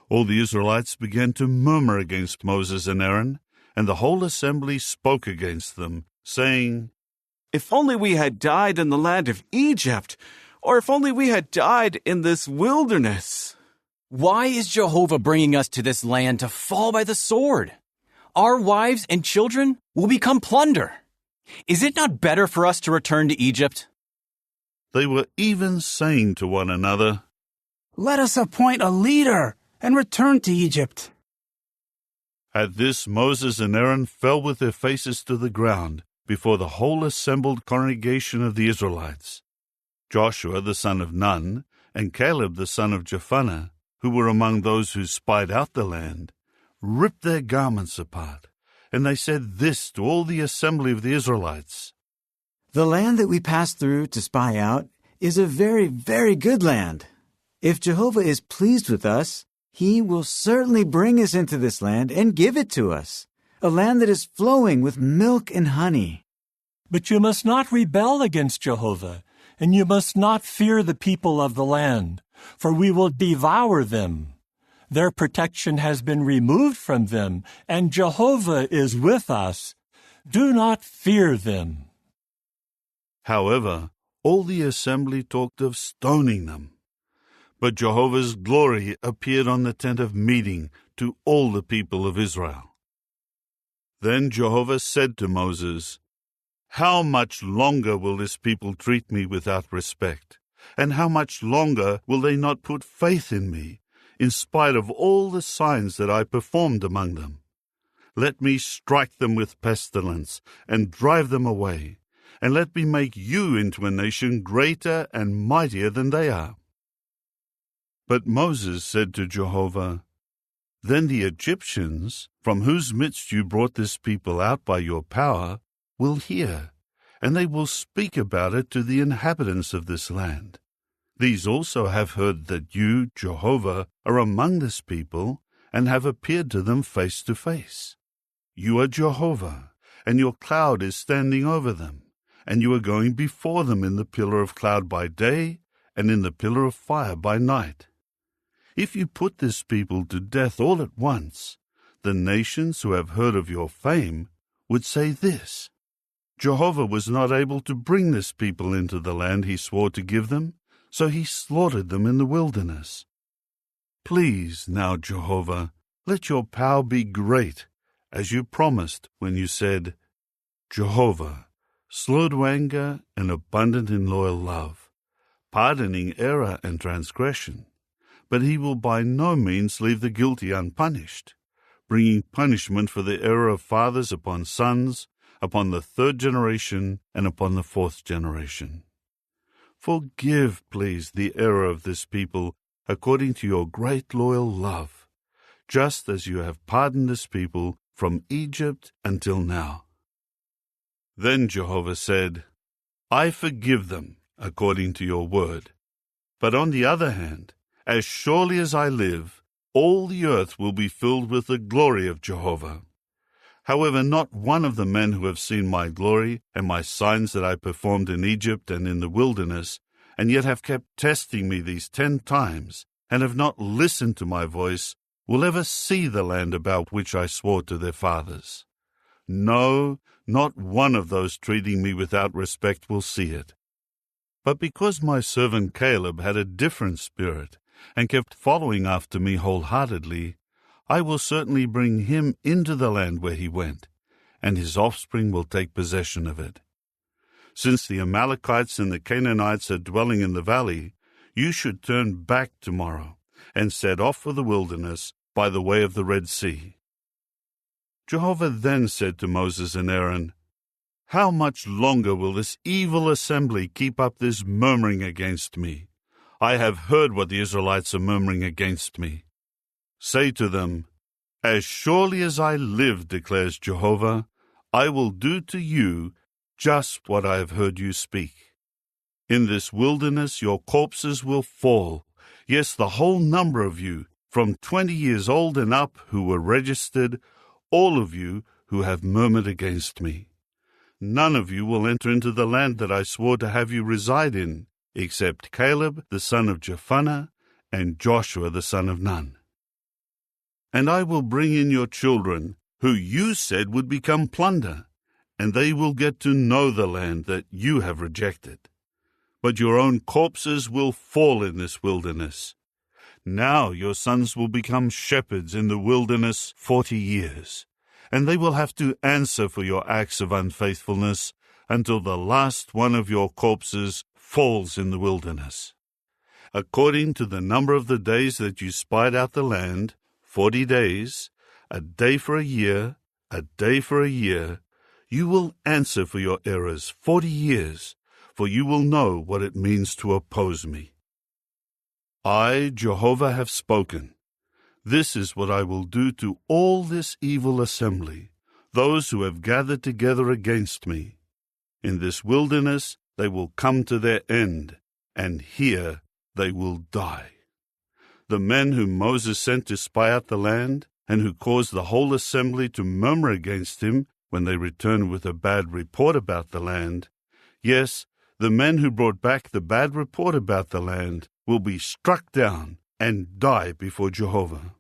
S1: All the Israelites began to murmur against Moses and Aaron, and the whole assembly spoke against them, saying,
S5: "If only we had died in the land of Egypt, or if only we had died in this wilderness."
S13: Why is Jehovah bringing us to this land to fall by the sword? Our wives and children will become plunder. Is it not better for us to return to Egypt?
S1: They were even saying to one another,
S14: "Let us appoint a leader and return to Egypt."
S1: At this Moses and Aaron fell with their faces to the ground before the whole assembled congregation of the Israelites. Joshua the son of Nun and Caleb the son of Jephunneh, who were among those who spied out the land, ripped their garments apart, and they said this to all the assembly of the Israelites:
S5: "The land that we passed through to spy out is a very, very good land. If Jehovah is pleased with us, He will certainly bring us into this land and give it to us, a land that is flowing with milk and honey."
S11: But you must not rebel against Jehovah, and you must not fear the people of the land, for we will devour them. Their protection has been removed from them, and Jehovah is with us. Do not fear them.
S1: However, all the assembly talked of stoning them. But Jehovah's glory appeared on the tent of meeting to all the people of Israel. Then Jehovah said to Moses, "How much longer will this people treat me without respect? And how much longer will they not put faith in me, in spite of all the signs that I performed among them? Let me strike them with pestilence and drive them away, and let me make you into a nation greater and mightier than they are." But Moses said to Jehovah, "Then the Egyptians, from whose midst you brought this people out by your power, will hear, and they will speak about it to the inhabitants of this land. These also have heard that you, Jehovah, are among this people, and have appeared to them face to face. You are Jehovah, and your cloud is standing over them, and you are going before them in the pillar of cloud by day, and in the pillar of fire by night. If you put this people to death all at once, the nations who have heard of your fame would say this: Jehovah was not able to bring this people into the land he swore to give them, so he slaughtered them in the wilderness. Please now, Jehovah, let your power be great, as you promised when you said, Jehovah, slow to anger and abundant in loyal love, pardoning error and transgression, but he will by no means leave the guilty unpunished, bringing punishment for the error of fathers upon sons, upon the third generation, and upon the fourth generation. Forgive, please, the error of this people according to your great loyal love, just as you have pardoned this people from Egypt until now. Then Jehovah said, I forgive them according to your word. But on the other hand, as surely as I live, all the earth will be filled with the glory of Jehovah. However, not one of the men who have seen my glory and my signs that I performed in Egypt and in the wilderness, and yet have kept testing me these 10 times, and have not listened to my voice, will ever see the land about which I swore to their fathers. No, not one of those treating me without respect will see it. But because my servant Caleb had a different spirit, and kept following after me wholeheartedly, I will certainly bring him into the land where he went, and his offspring will take possession of it. Since the Amalekites and the Canaanites are dwelling in the valley, you should turn back tomorrow, and set off for the wilderness by the way of the Red Sea. Jehovah then said to Moses and Aaron, How much longer will this evil assembly keep up this murmuring against me? I have heard what the Israelites are murmuring against me. Say to them, As surely as I live, declares Jehovah, I will do to you just what I have heard you speak. In this wilderness your corpses will fall, yes, the whole number of you, from 20 years old and up who were registered, all of you who have murmured against me. None of you will enter into the land that I swore to have you reside in, except Caleb the son of Jephunneh and Joshua the son of Nun. And I will bring in your children, who you said would become plunder, and they will get to know the land that you have rejected. But your own corpses will fall in this wilderness. Now your sons will become shepherds in the wilderness 40 years, and they will have to answer for your acts of unfaithfulness until the last one of your corpses falls in the wilderness. According to the number of the days that you spied out the land, 40 days, a day for a year, a day for a year, you will answer for your errors 40 years, for you will know what it means to oppose me. I, Jehovah, have spoken. This is what I will do to all this evil assembly, those who have gathered together against me. In this wilderness they will come to their end, and here they will die. The men whom Moses sent to spy out the land, and who caused the whole assembly to murmur against him when they returned with a bad report about the land, yes, the men who brought back the bad report about the land will be struck down and die before Jehovah.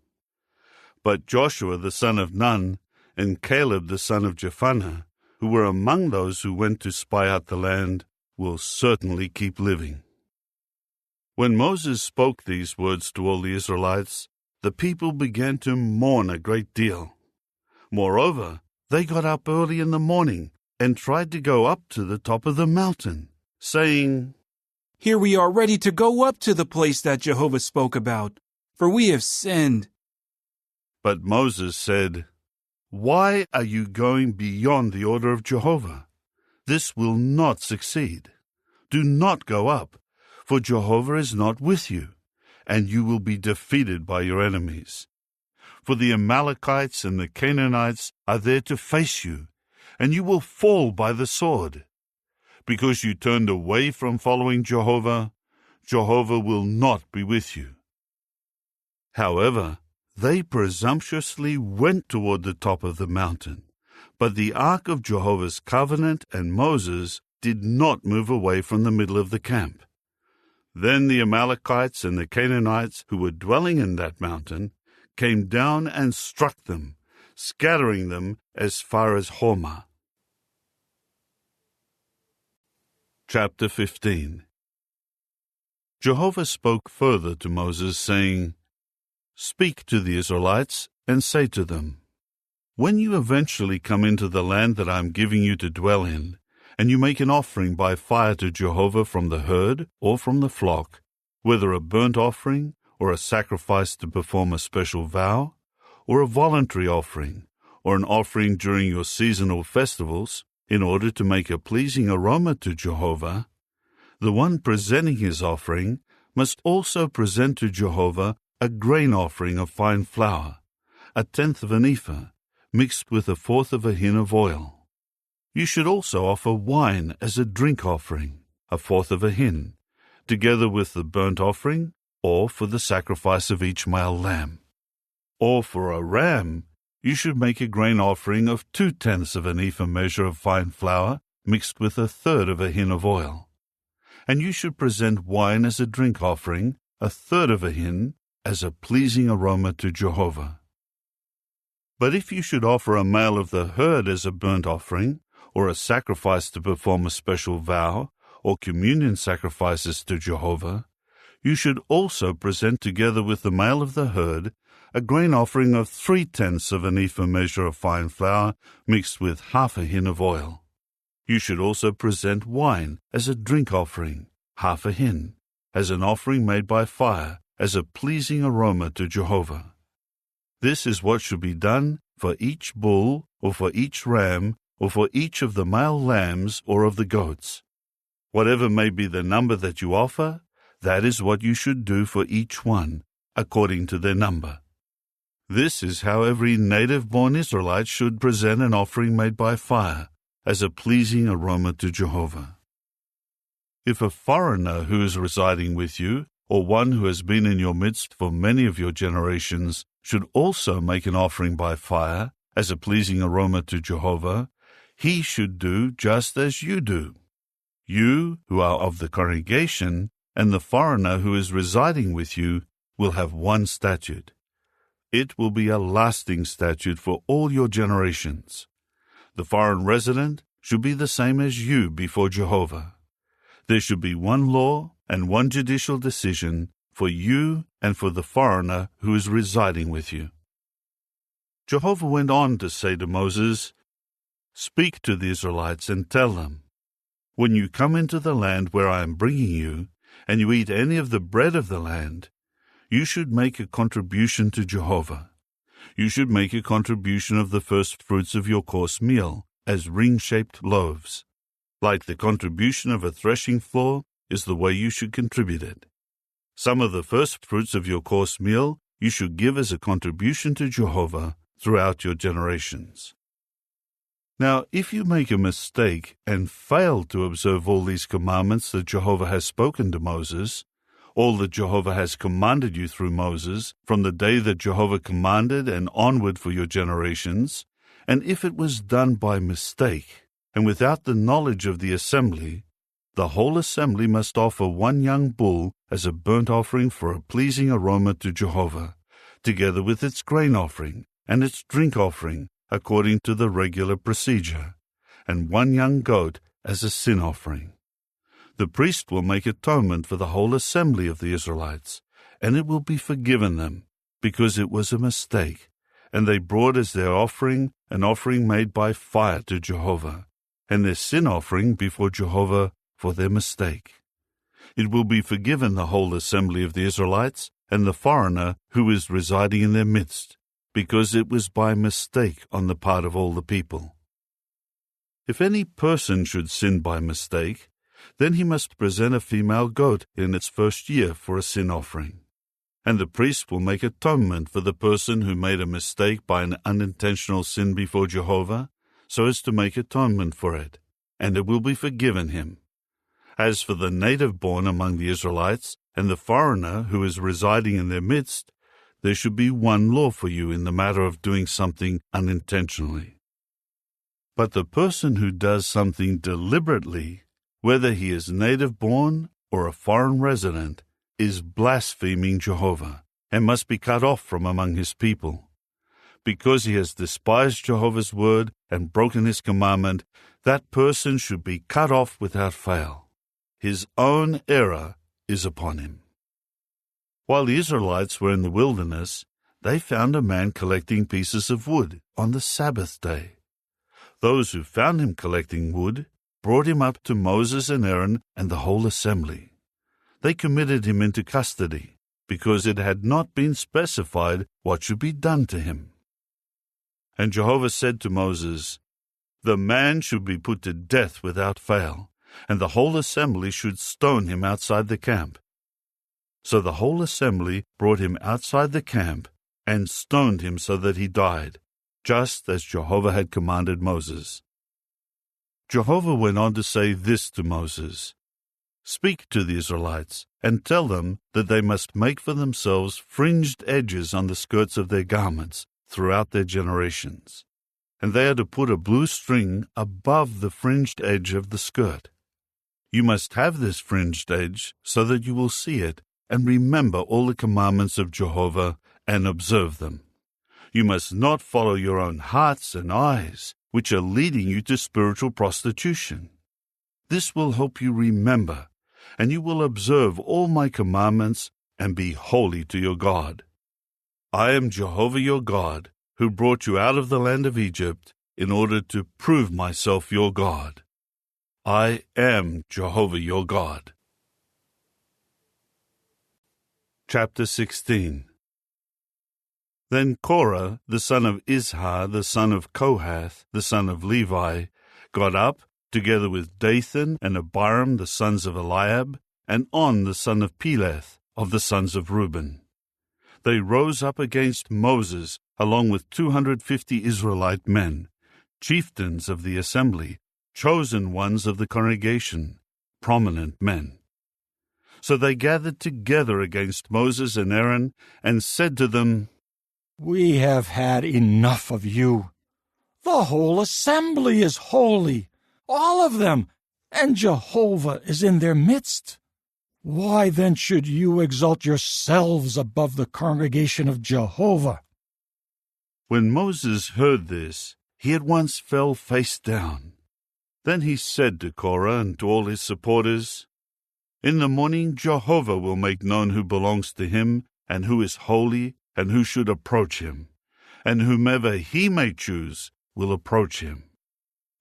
S1: But Joshua the son of Nun and Caleb the son of Jephunneh, who were among those who went to spy out the land, will certainly keep living. When Moses spoke these words to all the Israelites, the people began to mourn a great deal. Moreover, they got up early in the morning and tried to go up to the top of the mountain, saying,
S14: Here we are ready to go up to the place that Jehovah spoke about, for we have sinned.
S1: But Moses said, Why are you going beyond the order of Jehovah? This will not succeed. Do not go up, for Jehovah is not with you, and you will be defeated by your enemies. For the Amalekites and the Canaanites are there to face you, and you will fall by the sword. Because you turned away from following Jehovah, Jehovah will not be with you. However, they presumptuously went toward the top of the mountain, but the ark of Jehovah's covenant and Moses did not move away from the middle of the camp. Then the Amalekites and the Canaanites who were dwelling in that mountain came down and struck them, scattering them as far as Hormah. Chapter 15. Jehovah spoke further to Moses, saying, Speak to the Israelites and say to them, "When you eventually come into the land that I am giving you to dwell in, and you make an offering by fire to Jehovah from the herd or from the flock, whether a burnt offering or a sacrifice to perform a special vow, or a voluntary offering, or an offering during your seasonal festivals, in order to make a pleasing aroma to Jehovah, the one presenting his offering must also present to Jehovah a grain offering of fine flour, 1/10 of an ephah, mixed with 1/4 of a hin of oil. You should also offer wine as a drink offering, 1/4 of a hin, together with the burnt offering, or for the sacrifice of each male lamb. Or for a ram, you should make a grain offering of 2/10 of an ephah measure of fine flour, mixed with 1/3 of a hin of oil. And you should present wine as a drink offering, 1/3 of a hin, as a pleasing aroma to Jehovah. But if you should offer a male of the herd as a burnt offering, or a sacrifice to perform a special vow, or communion sacrifices to Jehovah, you should also present together with the male of the herd a grain offering of 3/10 of an ephah measure of fine flour, mixed with 1/2 a hin of oil. You should also present wine as a drink offering, 1/2 a hin, as an offering made by fire, as a pleasing aroma to Jehovah. This is what should be done for each bull, or for each ram, or for each of the male lambs or of the goats. Whatever may be the number that you offer, that is what you should do for each one, according to their number. This is how every native-born Israelite should present an offering made by fire, as a pleasing aroma to Jehovah. If a foreigner who is residing with you, or one who has been in your midst for many of your generations, should also make an offering by fire, as a pleasing aroma to Jehovah, he should do just as you do. You, who are of the congregation, and the foreigner who is residing with you, will have one statute. It will be a lasting statute for all your generations. The foreign resident should be the same as you before Jehovah. There should be one law and one judicial decision for you and for the foreigner who is residing with you. Jehovah went on to say to Moses, "Speak to the Israelites and tell them, when you come into the land where I am bringing you, and you eat any of the bread of the land, you should make a contribution to Jehovah. You should make a contribution of the first fruits of your course meal, as ring-shaped loaves. Like the contribution of a threshing floor is the way you should contribute it. Some of the first fruits of your course meal you should give as a contribution to Jehovah throughout your generations." Now, if you make a mistake and fail to observe all these commandments that Jehovah has spoken to Moses, all that Jehovah has commanded you through Moses, from the day that Jehovah commanded and onward for your generations, and if it was done by mistake, and without the knowledge of the assembly, the whole assembly must offer one young bull as a burnt offering for a pleasing aroma to Jehovah, together with its grain offering and its drink offering, according to the regular procedure, and one young goat as a sin offering. The priest will make atonement for the whole assembly of the Israelites, and it will be forgiven them, because it was a mistake, and they brought as their offering an offering made by fire to Jehovah, and their sin offering before Jehovah for their mistake. It will be forgiven the whole assembly of the Israelites and the foreigner who is residing in their midst, because it was by mistake on the part of all the people. If any person should sin by mistake, then he must present a female goat in its first year for a sin offering. And the priest will make atonement for the person who made a mistake by an unintentional sin before Jehovah, so as to make atonement for it, and it will be forgiven him. As for the native born among the Israelites and the foreigner who is residing in their midst, there should be one law for you in the matter of doing something unintentionally. But the person who does something deliberately, whether he is native-born or a foreign resident, is blaspheming Jehovah and must be cut off from among his people. Because he has despised Jehovah's word and broken his commandment, that person should be cut off without fail. His own error is upon him. While the Israelites were in the wilderness, they found a man collecting pieces of wood on the Sabbath day. Those who found him collecting wood brought him up to Moses and Aaron and the whole assembly. They committed him into custody, because it had not been specified what should be done to him. And Jehovah said to Moses, "The man should be put to death without fail, and the whole assembly should stone him outside the camp." So the whole assembly brought him outside the camp and stoned him so that he died, just as Jehovah had commanded Moses. Jehovah went on to say this to Moses, "Speak to the Israelites and tell them that they must make for themselves fringed edges on the skirts of their garments throughout their generations, and they are to put a blue string above the fringed edge of the skirt. You must have this fringed edge so that you will see it and remember all the commandments of Jehovah and observe them. You must not follow your own hearts and eyes, which are leading you to spiritual prostitution. This will help you remember, and you will observe all my commandments and be holy to your God. I am Jehovah your God, who brought you out of the land of Egypt in order to prove myself your God. I am Jehovah your God." Chapter 16. Then Korah, the son of Izhar, the son of Kohath, the son of Levi, got up, together with Dathan and Abiram, the sons of Eliab, and On, the son of Peleth, of the sons of Reuben. They rose up against Moses, along with 250 Israelite men, chieftains of the assembly, chosen ones of the congregation, prominent men. So they gathered together against Moses and Aaron, and said to them,
S11: "We have had enough of you. The whole assembly is holy, all of them, and Jehovah is in their midst. Why then should you exalt yourselves above the congregation of Jehovah?"
S1: When Moses heard this, he at once fell face down. Then he said to Korah and to all his supporters, "In the morning Jehovah will make known who belongs to him, and who is holy, and who should approach him, and whomever he may choose will approach him.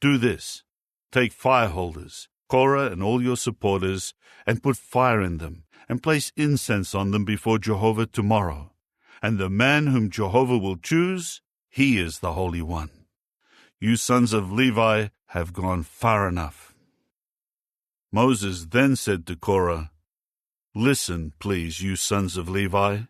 S1: Do this: take fire holders, Korah and all your supporters, and put fire in them, and place incense on them before Jehovah tomorrow. And the man whom Jehovah will choose, he is the Holy One. You sons of Levi have gone far enough." Moses then said to Korah, "Listen, please, you sons of Levi.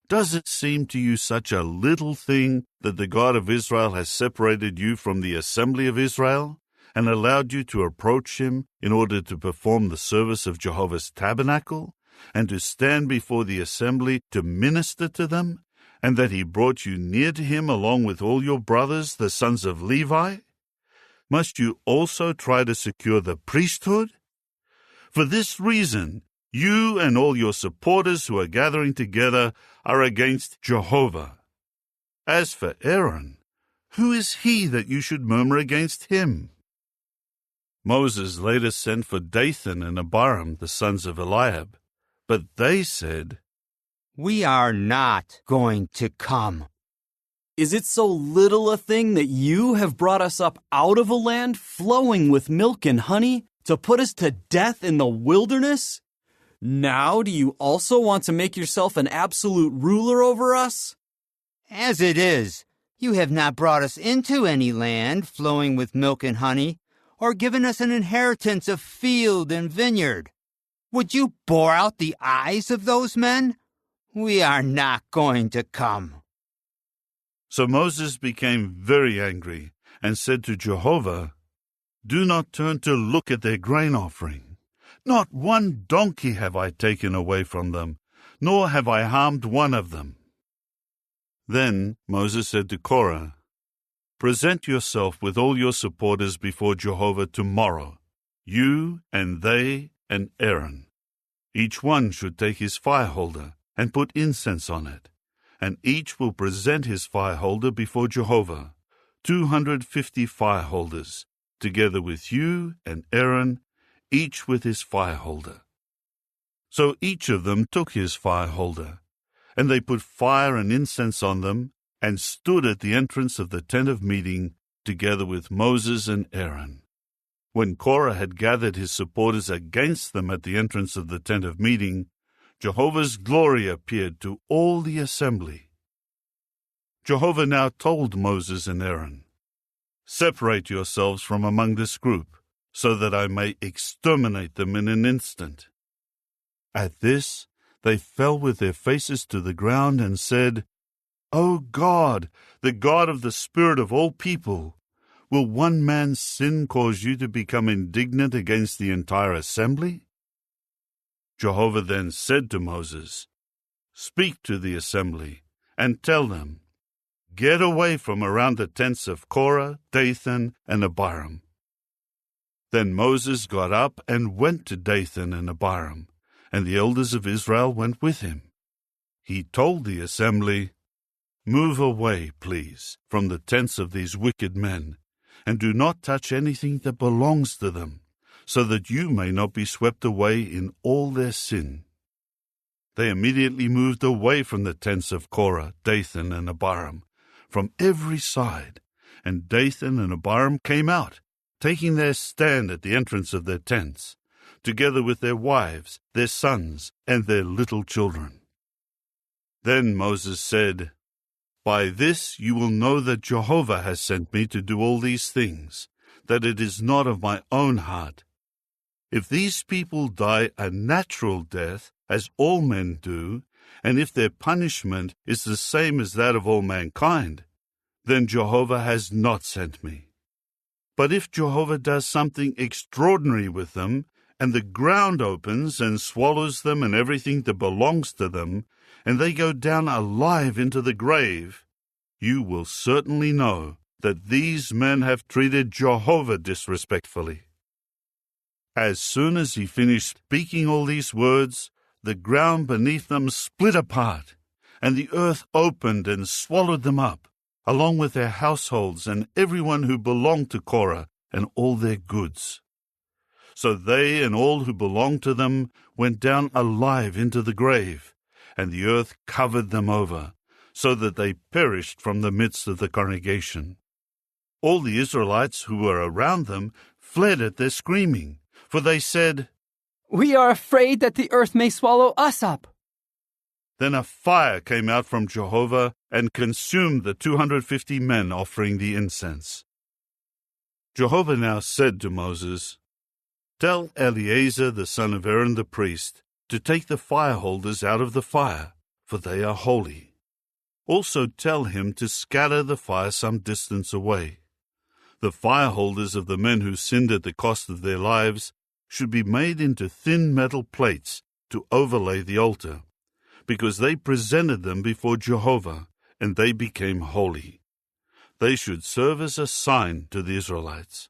S1: Does it seem to you such a little thing that the God of Israel has separated you from the assembly of Israel and allowed you to approach him in order to perform the service of Jehovah's tabernacle and to stand before the assembly to minister to them, and that he brought you near to him along with all your brothers, the sons of Levi? Must you also try to secure the priesthood? For this reason, you and all your supporters who are gathering together are against Jehovah. As for Aaron, who is he that you should murmur against him?" Moses later sent for Dathan and Abiram, the sons of Eliab, but they said,
S15: "We are not going to come."
S13: Is it so little a thing that you have brought us up out of a land flowing with milk and honey to put us to death in the wilderness? Now do you also want to make yourself an absolute ruler over us?
S15: As it is, you have not brought us into any land flowing with milk and honey, or given us an inheritance of field and vineyard. Would you bore out the eyes of those men? We are not going to come."
S1: So Moses became very angry and said to Jehovah, "Do not turn to look at their grain offering. Not one donkey have I taken away from them, nor have I harmed one of them." Then Moses said to Korah, "Present yourself with all your supporters before Jehovah tomorrow, you and they and Aaron. Each one should take his fire holder and put incense on it, and each will present his fire holder before Jehovah, 250 fire holders, together with you and Aaron, each with his fire holder." So each of them took his fire holder, And they put fire and incense on them, and stood at the entrance of the tent of meeting, together with Moses and Aaron. When Korah had gathered his supporters against them at the entrance of the tent of meeting, Jehovah's glory appeared to all the assembly. Jehovah now told Moses and Aaron, "Separate yourselves from among this group, so that I may exterminate them in an instant." At this, they fell with their faces to the ground and said, "O God, the God of the spirit of all people, will one man's sin cause you to become indignant against the entire assembly?" Jehovah then said to Moses, "Speak to the assembly and tell them, 'Get away from around the tents of Korah, Dathan, and Abiram.'" Then Moses got up and went to Dathan and Abiram, and the elders of Israel went with him. He told the assembly, "Move away, please, from the tents of these wicked men, and do not touch anything that belongs to them, so that you may not be swept away in all their sin." They immediately moved away from the tents of Korah, Dathan, and Abiram, from every side, and Dathan and Abiram came out, taking their stand at the entrance of their tents, together with their wives, their sons, and their little children. Then Moses said, "By this you will know that Jehovah has sent me to do all these things, that it is not of my own heart. If these people die a natural death, as all men do, and if their punishment is the same as that of all mankind, then Jehovah has not sent me. But if Jehovah does something extraordinary with them, and the ground opens and swallows them and everything that belongs to them, and they go down alive into the grave, you will certainly know that these men have treated Jehovah disrespectfully." As soon as he finished speaking all these words, the ground beneath them split apart, and the earth opened and swallowed them up, along with their households and everyone who belonged to Korah and all their goods. So they and all who belonged to them went down alive into the grave, and the earth covered them over, so that they perished from the midst of the congregation. All the Israelites who were around them fled at their screaming, for they said,
S7: "We are afraid that the earth may swallow us up."
S1: Then a fire came out from Jehovah and consumed the 250 men offering the incense. Jehovah now said to Moses, "Tell Eleazar the son of Aaron the priest to take the fire holders out of the fire, for they are holy. Also tell him to scatter the fire some distance away. The fire holders of the men who sinned at the cost of their lives should be made into thin metal plates to overlay the altar, because they presented them before Jehovah, and they became holy. They should serve as a sign to the Israelites."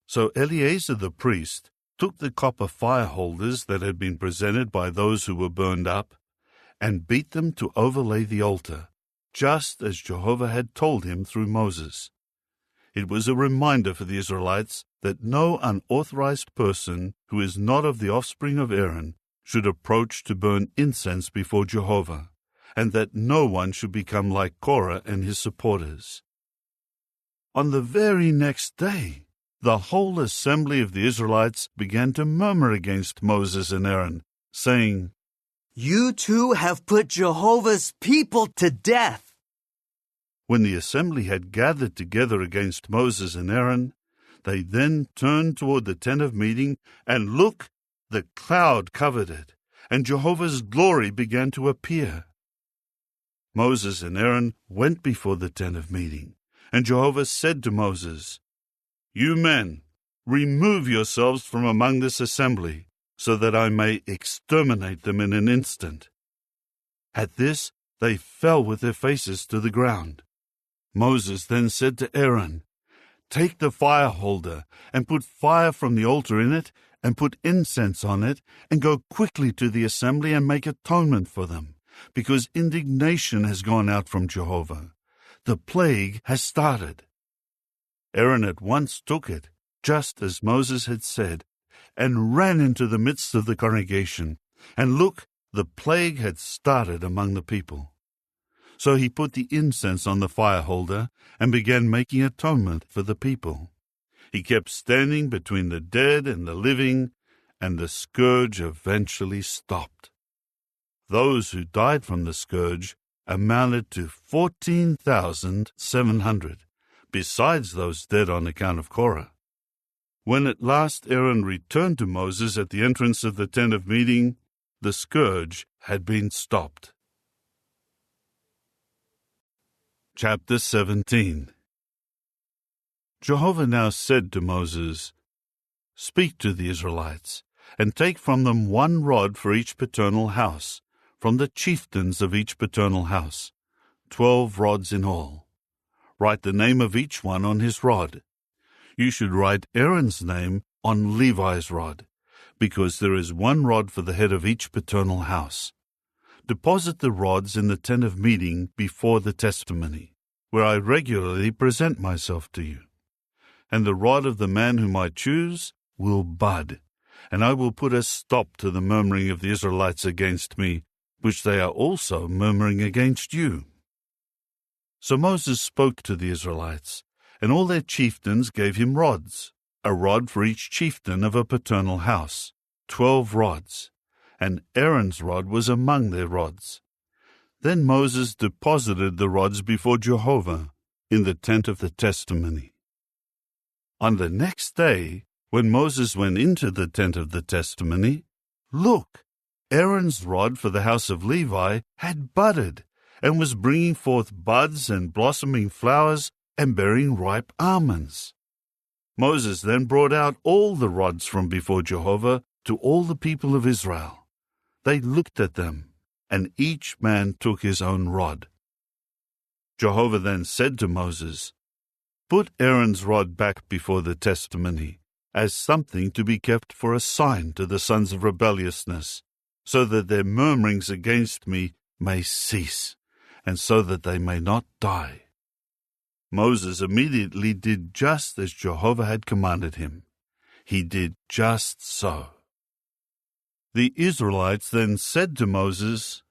S1: So Eleazar the priest took the copper fire holders that had been presented by those who were burned up, and beat them to overlay the altar, just as Jehovah had told him through Moses. It was a reminder for the Israelites that no unauthorized person who is not of the offspring of Aaron should approach to burn incense before Jehovah, and that no one should become like Korah and his supporters. On the very next day, the whole assembly of the Israelites began to murmur against Moses and Aaron, saying,
S15: "You two have put Jehovah's people to death."
S1: When the assembly had gathered together against Moses and Aaron, they then turned toward the tent of meeting, and look, the cloud covered it, and Jehovah's glory began to appear. Moses and Aaron went before the tent of meeting, and Jehovah said to Moses, "You men, remove yourselves from among this assembly, so that I may exterminate them in an instant." At this they fell with their faces to the ground. Moses then said to Aaron, "Take the fire holder, and put fire from the altar in it, and put incense on it, and go quickly to the assembly and make atonement for them, because indignation has gone out from Jehovah. The plague has started." Aaron at once took it, just as Moses had said, and ran into the midst of the congregation. And look, The plague had started among the people. So he put the incense on the fire holder and began making atonement for the people. He kept standing between the dead and the living, and the scourge eventually stopped. Those who died from the scourge amounted to 14,700, besides those dead on account of Korah. When at last Aaron returned to Moses at the entrance of the tent of meeting, the scourge had been stopped. Chapter 17. Jehovah now said to Moses, "Speak to the Israelites, and take from them 1 rod for each paternal house, from the chieftains of each paternal house, 12 rods in all. Write the name of each one on his rod. You should write Aaron's name on Levi's rod, because there is 1 rod for the head of each paternal house. Deposit the rods in the tent of meeting before the testimony, where I regularly present myself to you. And the rod of the man whom I choose will bud, and I will put a stop to the murmuring of the Israelites against me, which they are also murmuring against you." So Moses spoke to the Israelites, and all their chieftains gave him rods, a rod for each chieftain of a paternal house, 12 rods, and Aaron's rod was among their rods. Then Moses deposited the rods before Jehovah in the tent of the testimony. On the next day, when Moses went into the tent of the testimony, look, Aaron's rod for the house of Levi had budded, and was bringing forth buds and blossoming flowers and bearing ripe almonds. Moses then brought out all the rods from before Jehovah to all the people of Israel. They looked at them, and each man took his own rod. Jehovah then said to Moses, "Put Aaron's rod back before the testimony, as something to be kept for a sign to the sons of rebelliousness, so that their murmurings against me may cease, and so that they may not die." Moses immediately did just as Jehovah had commanded him. He did just so. The Israelites then said to Moses,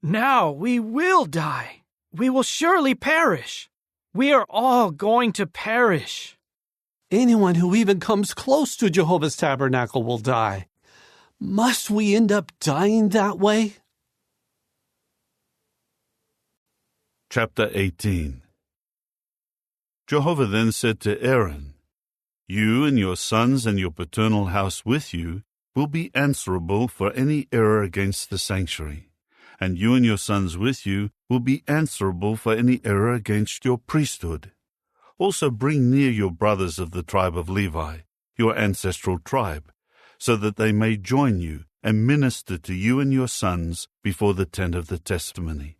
S12: "Now we will die. We will surely perish. We are all going to perish."
S16: Anyone who even comes close to Jehovah's tabernacle will die. Must we end up dying that way?
S1: Chapter 18. Jehovah then said to Aaron, "You and your sons and your paternal house with you will be answerable for any error against the sanctuary, and you and your sons with you will be answerable for any error against your priesthood. Also bring near your brothers of the tribe of Levi, your ancestral tribe, so that they may join you and minister to you and your sons before the tent of the testimony.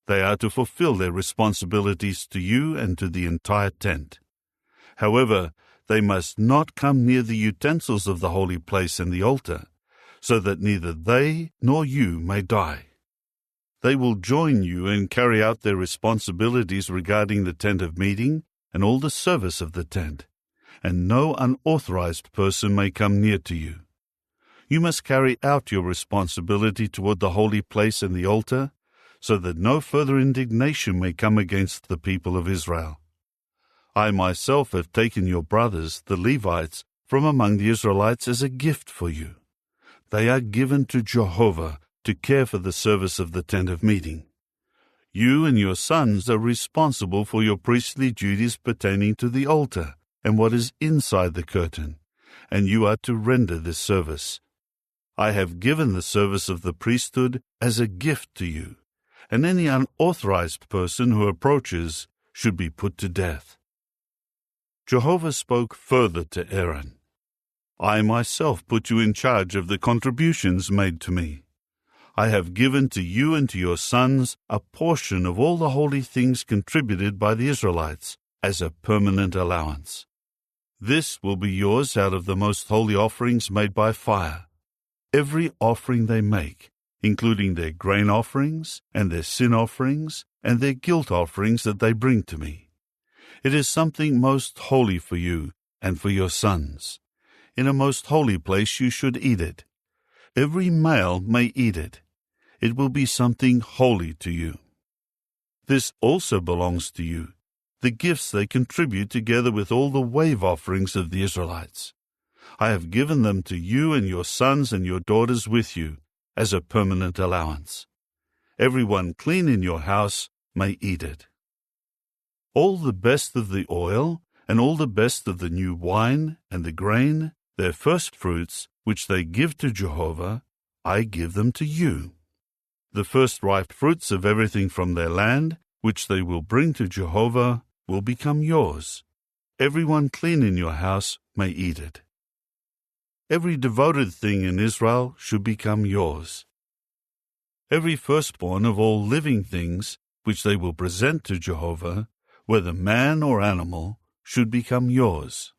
S1: They are to fulfill their responsibilities to you and to the entire tent. However, they must not come near the utensils of the holy place and the altar, so that neither they nor you may die. They will join you and carry out their responsibilities regarding the tent of meeting and all the service of the tent, and no unauthorized person may come near to you. You must carry out your responsibility toward the holy place and the altar, so that no further indignation may come against the people of Israel. I myself have taken your brothers, the Levites, from among the Israelites as a gift for you. They are given to Jehovah to care for the service of the tent of meeting. You and your sons are responsible for your priestly duties pertaining to the altar and what is inside the curtain, and you are to render this service. I have given the service of the priesthood as a gift to you, and any unauthorized person who approaches should be put to death." Jehovah spoke further to Aaron, "I myself put you in charge of the contributions made to me. I have given to you and to your sons a portion of all the holy things contributed by the Israelites as a permanent allowance. This will be yours out of the most holy offerings made by fire. Every offering they make, including their grain offerings and their sin offerings and their guilt offerings that they bring to me. It is something most holy for you and for your sons. In a most holy place you should eat it. Every male may eat it, It will be something holy to you. This also belongs to you, the gifts they contribute together with all the wave offerings of the Israelites. I have given them to you and your sons and your daughters with you as a permanent allowance. Everyone clean in your house may eat it. All the best of the oil and all the best of the new wine and the grain, their first fruits, which they give to Jehovah, I give them to you. The first ripe fruits of everything from their land, which they will bring to Jehovah, will become yours. Everyone clean in your house may eat it. Every devoted thing in Israel should become yours. Every firstborn of all living things, which they will present to Jehovah, whether man or animal, should become yours.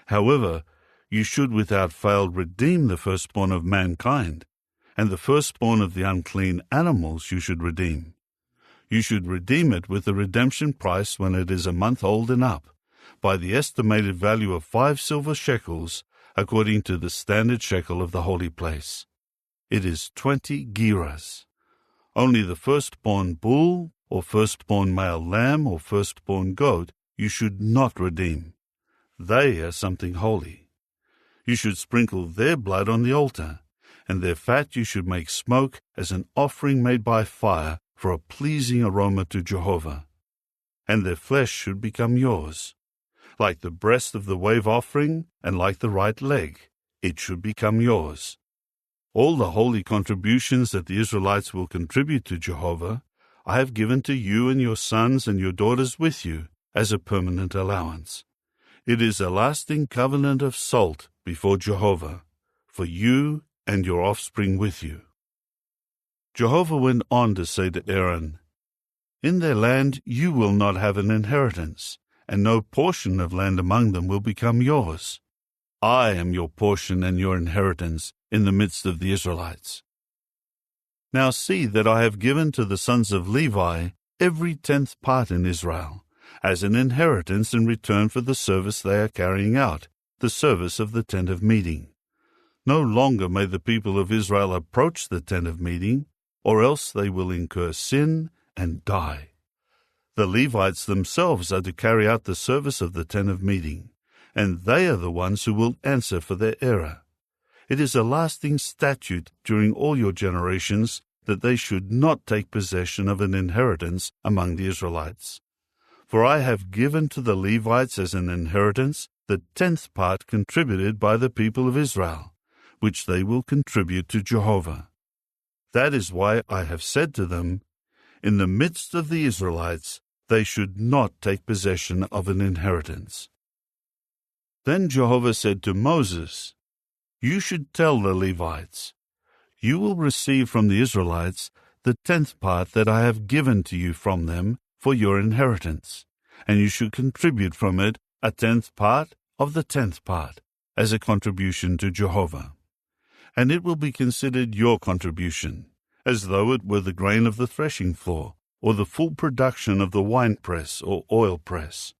S1: However, you should without fail redeem the firstborn of mankind, and the firstborn of the unclean animals you should redeem. You should redeem it with the redemption price when it is a month old and up, by the estimated value of 5 silver shekels, according to the standard shekel of the holy place. It is 20 gerahs. Only the firstborn bull, or firstborn male lamb, or firstborn goat you should not redeem. They are something holy. You should sprinkle their blood on the altar, and their fat you should make smoke as an offering made by fire for a pleasing aroma to Jehovah. And their flesh should become yours. Like the breast of the wave offering, and like the right leg, it should become yours. All the holy contributions that the Israelites will contribute to Jehovah, I have given to you and your sons and your daughters with you as a permanent allowance. It is a lasting covenant of salt before Jehovah, for you and your offspring with you. Jehovah went on to say to Aaron, In their land you will not have an inheritance, and no portion of land among them will become yours. I am your portion and your inheritance in the midst of the Israelites. Now see that I have given to the sons of Levi every 10th part in Israel, as an inheritance in return for the service they are carrying out, the service of the tent of meeting. No longer may the people of Israel approach the tent of meeting, or else they will incur sin and die. The Levites themselves are to carry out the service of the tent of meeting, and they are the ones who will answer for their error. It is a lasting statute during all your generations that they should not take possession of an inheritance among the Israelites. For I have given to the Levites as an inheritance the 10th part contributed by the people of Israel, which they will contribute to Jehovah. That is why I have said to them, In the midst of the Israelites they should not take possession of an inheritance. Then Jehovah said to Moses, You should tell the Levites, You will receive from the Israelites the 10th part that I have given to you from them for your inheritance, and you should contribute from it a 10th part of the 10th part as a contribution to Jehovah. And it will be considered your contribution, as though it were the grain of the threshing floor, or the full production of the winepress or oil press.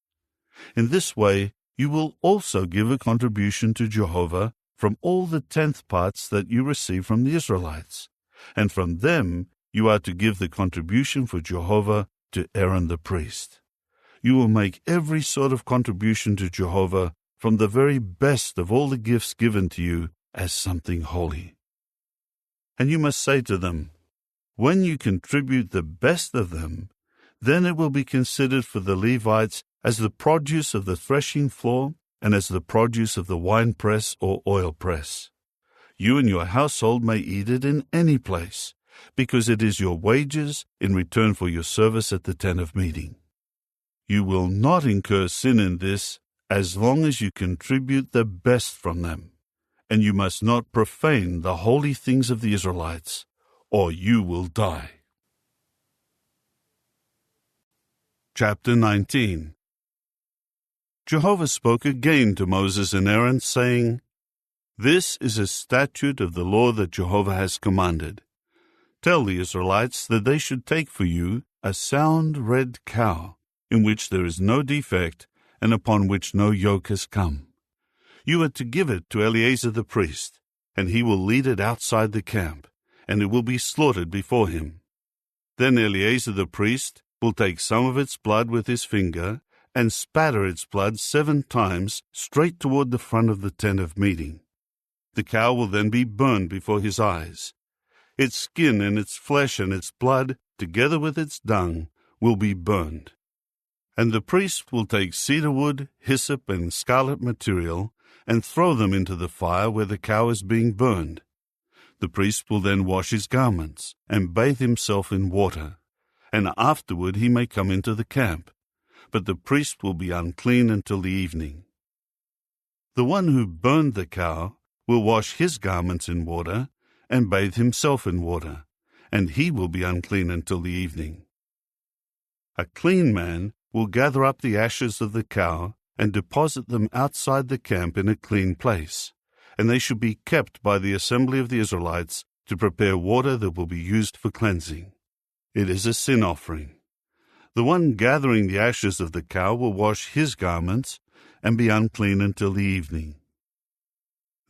S1: In this way you will also give a contribution to Jehovah from all the 10th parts that you receive from the Israelites, and from them you are to give the contribution for Jehovah to Aaron the priest. You will make every sort of contribution to Jehovah from the very best of all the gifts given to you as something holy. And you must say to them, When you contribute the best of them, then it will be considered for the Levites as the produce of the threshing floor and as the produce of the winepress or oil press. You and your household may eat it in any place, because it is your wages in return for your service at the tent of meeting. You will not incur sin in this as long as you contribute the best from them, and you must not profane the holy things of the Israelites, or you will die. Chapter 19. Jehovah spoke again to Moses and Aaron, saying, This is a statute of the law that Jehovah has commanded. Tell the Israelites that they should take for you a sound red cow, in which there is no defect, and upon which no yoke has come. You are to give it to Eleazar the priest, and he will lead it outside the camp, and it will be slaughtered before him. Then Eleazar the priest will take some of its blood with his finger and spatter its blood 7 times straight toward the front of the tent of meeting. The cow will then be burned before his eyes. Its skin and its flesh and its blood, together with its dung, will be burned. And the priest will take cedar wood, hyssop, and scarlet material, and throw them into the fire where the cow is being burned. The priest will then wash his garments, and bathe himself in water, and afterward he may come into the camp, but the priest will be unclean until the evening. The one who burned the cow will wash his garments in water, and bathe himself in water, and he will be unclean until the evening. A clean man will gather up the ashes of the cow and deposit them outside the camp in a clean place, and they should be kept by the assembly of the Israelites to prepare water that will be used for cleansing. It is a sin offering. The one gathering the ashes of the cow will wash his garments and be unclean until the evening.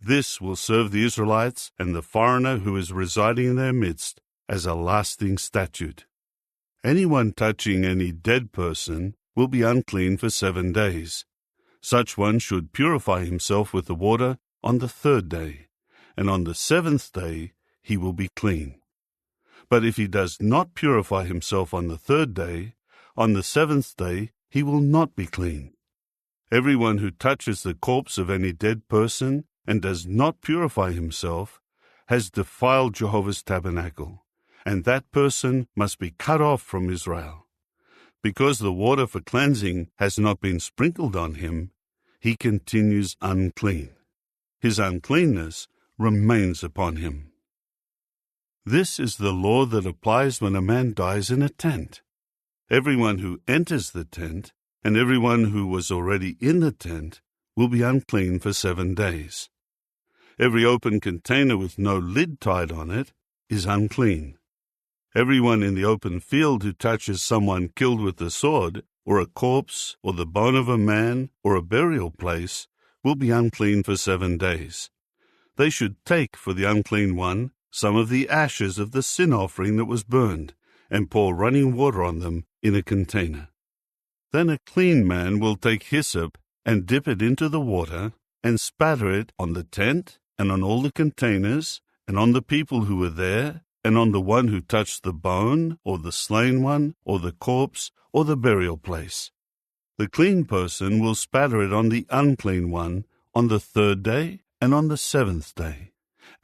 S1: This will serve the Israelites and the foreigner who is residing in their midst as a lasting statute. Anyone touching any dead person will be unclean for 7 days. Such one should purify himself with the water on the 3rd day, and on the 7th day he will be clean. But if he does not purify himself on the 3rd day, on the 7th day he will not be clean. Everyone who touches the corpse of any dead person and does not purify himself has defiled Jehovah's tabernacle, and that person must be cut off from Israel. Because the water for cleansing has not been sprinkled on him, he continues unclean. His uncleanness remains upon him. This is the law that applies when a man dies in a tent. Everyone who enters the tent, and everyone who was already in the tent, will be unclean for 7 days. Every open container with no lid tied on it is unclean. Everyone in the open field who touches someone killed with the sword, or a corpse, or the bone of a man, or a burial place, will be unclean for 7 days. They should take for the unclean one some of the ashes of the sin offering that was burned, and pour running water on them in a container. Then a clean man will take hyssop and dip it into the water, and spatter it on the tent, and on all the containers, and on the people who were there, and on the one who touched the bone, or the slain one, or the corpse, or the burial place. The clean person will spatter it on the unclean one on the 3rd day and on the 7th day,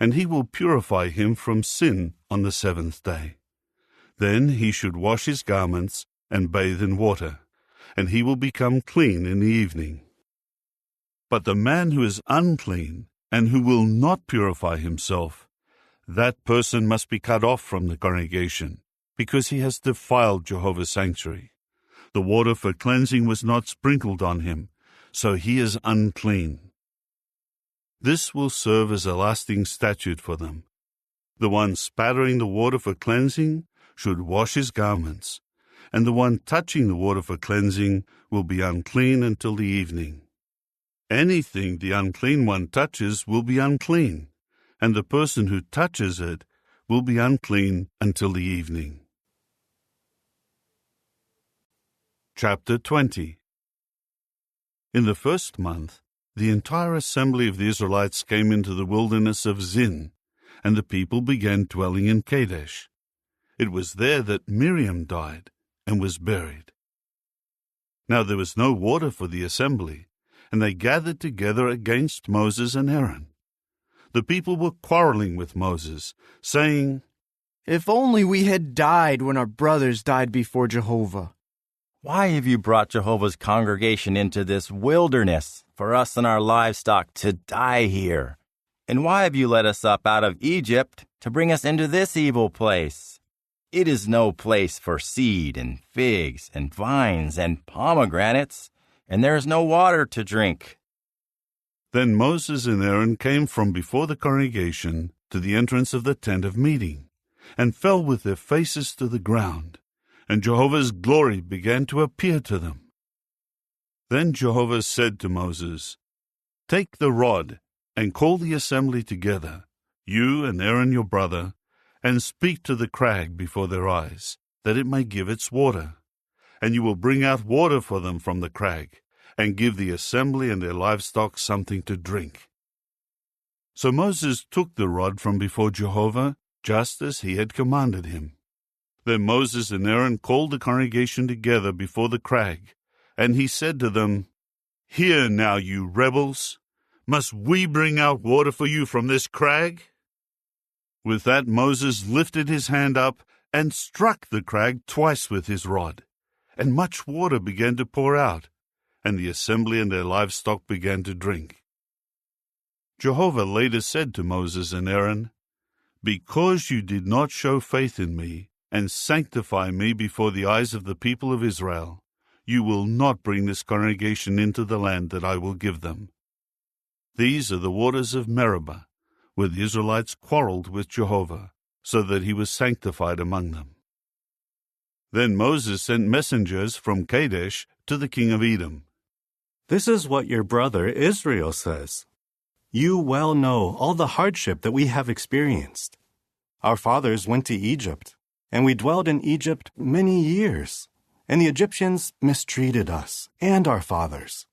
S1: and he will purify him from sin on the 7th day. Then he should wash his garments and bathe in water, and he will become clean in the evening. But the man who is unclean and who will not purify himself, that person must be cut off from the congregation, because he has defiled Jehovah's sanctuary. The water for cleansing was not sprinkled on him, so he is unclean. This will serve as a lasting statute for them. The one spattering the water for cleansing should wash his garments, and the one touching the water for cleansing will be unclean until the evening. Anything the unclean one touches will be unclean, and the person who touches it will be unclean until the evening. Chapter 20. In the 1st month, the entire assembly of the Israelites came into the wilderness of Zin, and the people began dwelling in Kadesh. It was there that Miriam died and was buried. Now there was no water for the assembly, and they gathered together against Moses and Aaron. The people were quarreling with Moses, saying,
S2: "If only we had died when our brothers died before Jehovah."
S17: "Why have you brought Jehovah's congregation into this wilderness for us and our livestock to die here? And why have you led us up out of Egypt to bring us into this evil place? It is no place for seed and figs and vines and pomegranates, and there is no water to drink."
S1: Then Moses and Aaron came from before the congregation to the entrance of the tent of meeting, and fell with their faces to the ground, and Jehovah's glory began to appear to them. Then Jehovah said to Moses, "Take the rod and call the assembly together, you and Aaron your brother, and speak to the crag before their eyes, that it may give its water. And you will bring out water for them from the crag, and give the assembly and their livestock something to drink." So Moses took the rod from before Jehovah, just as he had commanded him. Then Moses and Aaron called the congregation together before the crag, and he said to them, "Hear now, you rebels! Must we bring out water for you from this crag?" With that Moses lifted his hand up and struck the crag twice with his rod, and much water began to pour out, and the assembly and their livestock began to drink. Jehovah later said to Moses and Aaron, "Because you did not show faith in me and sanctify me before the eyes of the people of Israel, you will not bring this congregation into the land that I will give them." These are the waters of Meribah, where the Israelites quarreled with Jehovah, so that he was sanctified among them. Then Moses sent messengers from Kadesh to the king of Edom.
S18: "This is what your brother Israel says. You well know all the hardship that we have experienced. Our fathers went to Egypt, and we dwelled in Egypt many years, and the Egyptians mistreated us and our fathers.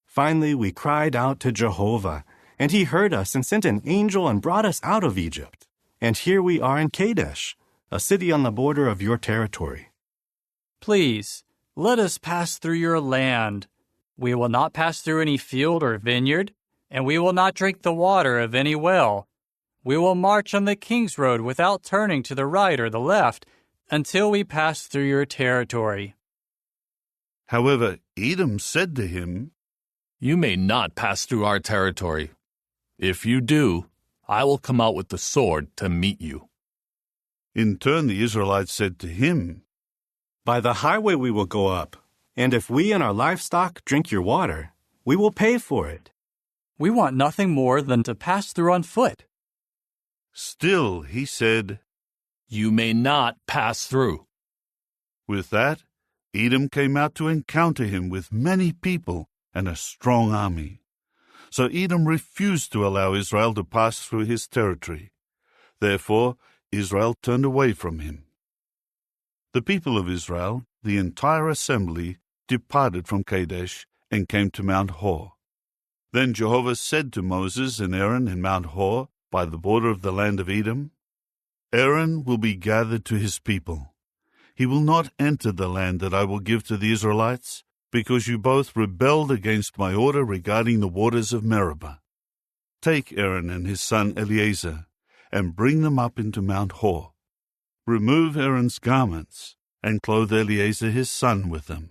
S18: Finally, we cried out to Jehovah, and he heard us and sent an angel and brought us out of Egypt. And here we are in Kadesh, a city on the border of your territory."
S6: Please, let us pass through your land. We will not pass through any field or vineyard, and we will not drink the water of any well. We will march on the king's road without turning to the right or the left until we pass through your territory.
S1: However, Edom said to him,
S19: "You may not pass through our territory. If you do, I will come out with the sword to meet you."
S1: In turn, the Israelites said to him,
S18: "By the highway we will go up, and if we and our livestock drink your water, we will pay for it."
S6: We want nothing more than to pass through on foot.
S1: Still, he said,
S19: "You may not pass through."
S1: With that, Edom came out to encounter him with many people and a strong army. So Edom refused to allow Israel to pass through his territory. Therefore, Israel turned away from him. The people of Israel, the entire assembly, departed from Kadesh and came to Mount Hor. Then Jehovah said to Moses and Aaron in Mount Hor, by the border of the land of Edom, "Aaron will be gathered to his people. He will not enter the land that I will give to the Israelites, because you both rebelled against my order regarding the waters of Meribah. Take Aaron and his son Eleazar, and bring them up into Mount Hor. Remove Aaron's garments, and clothe Eleazar his son with them,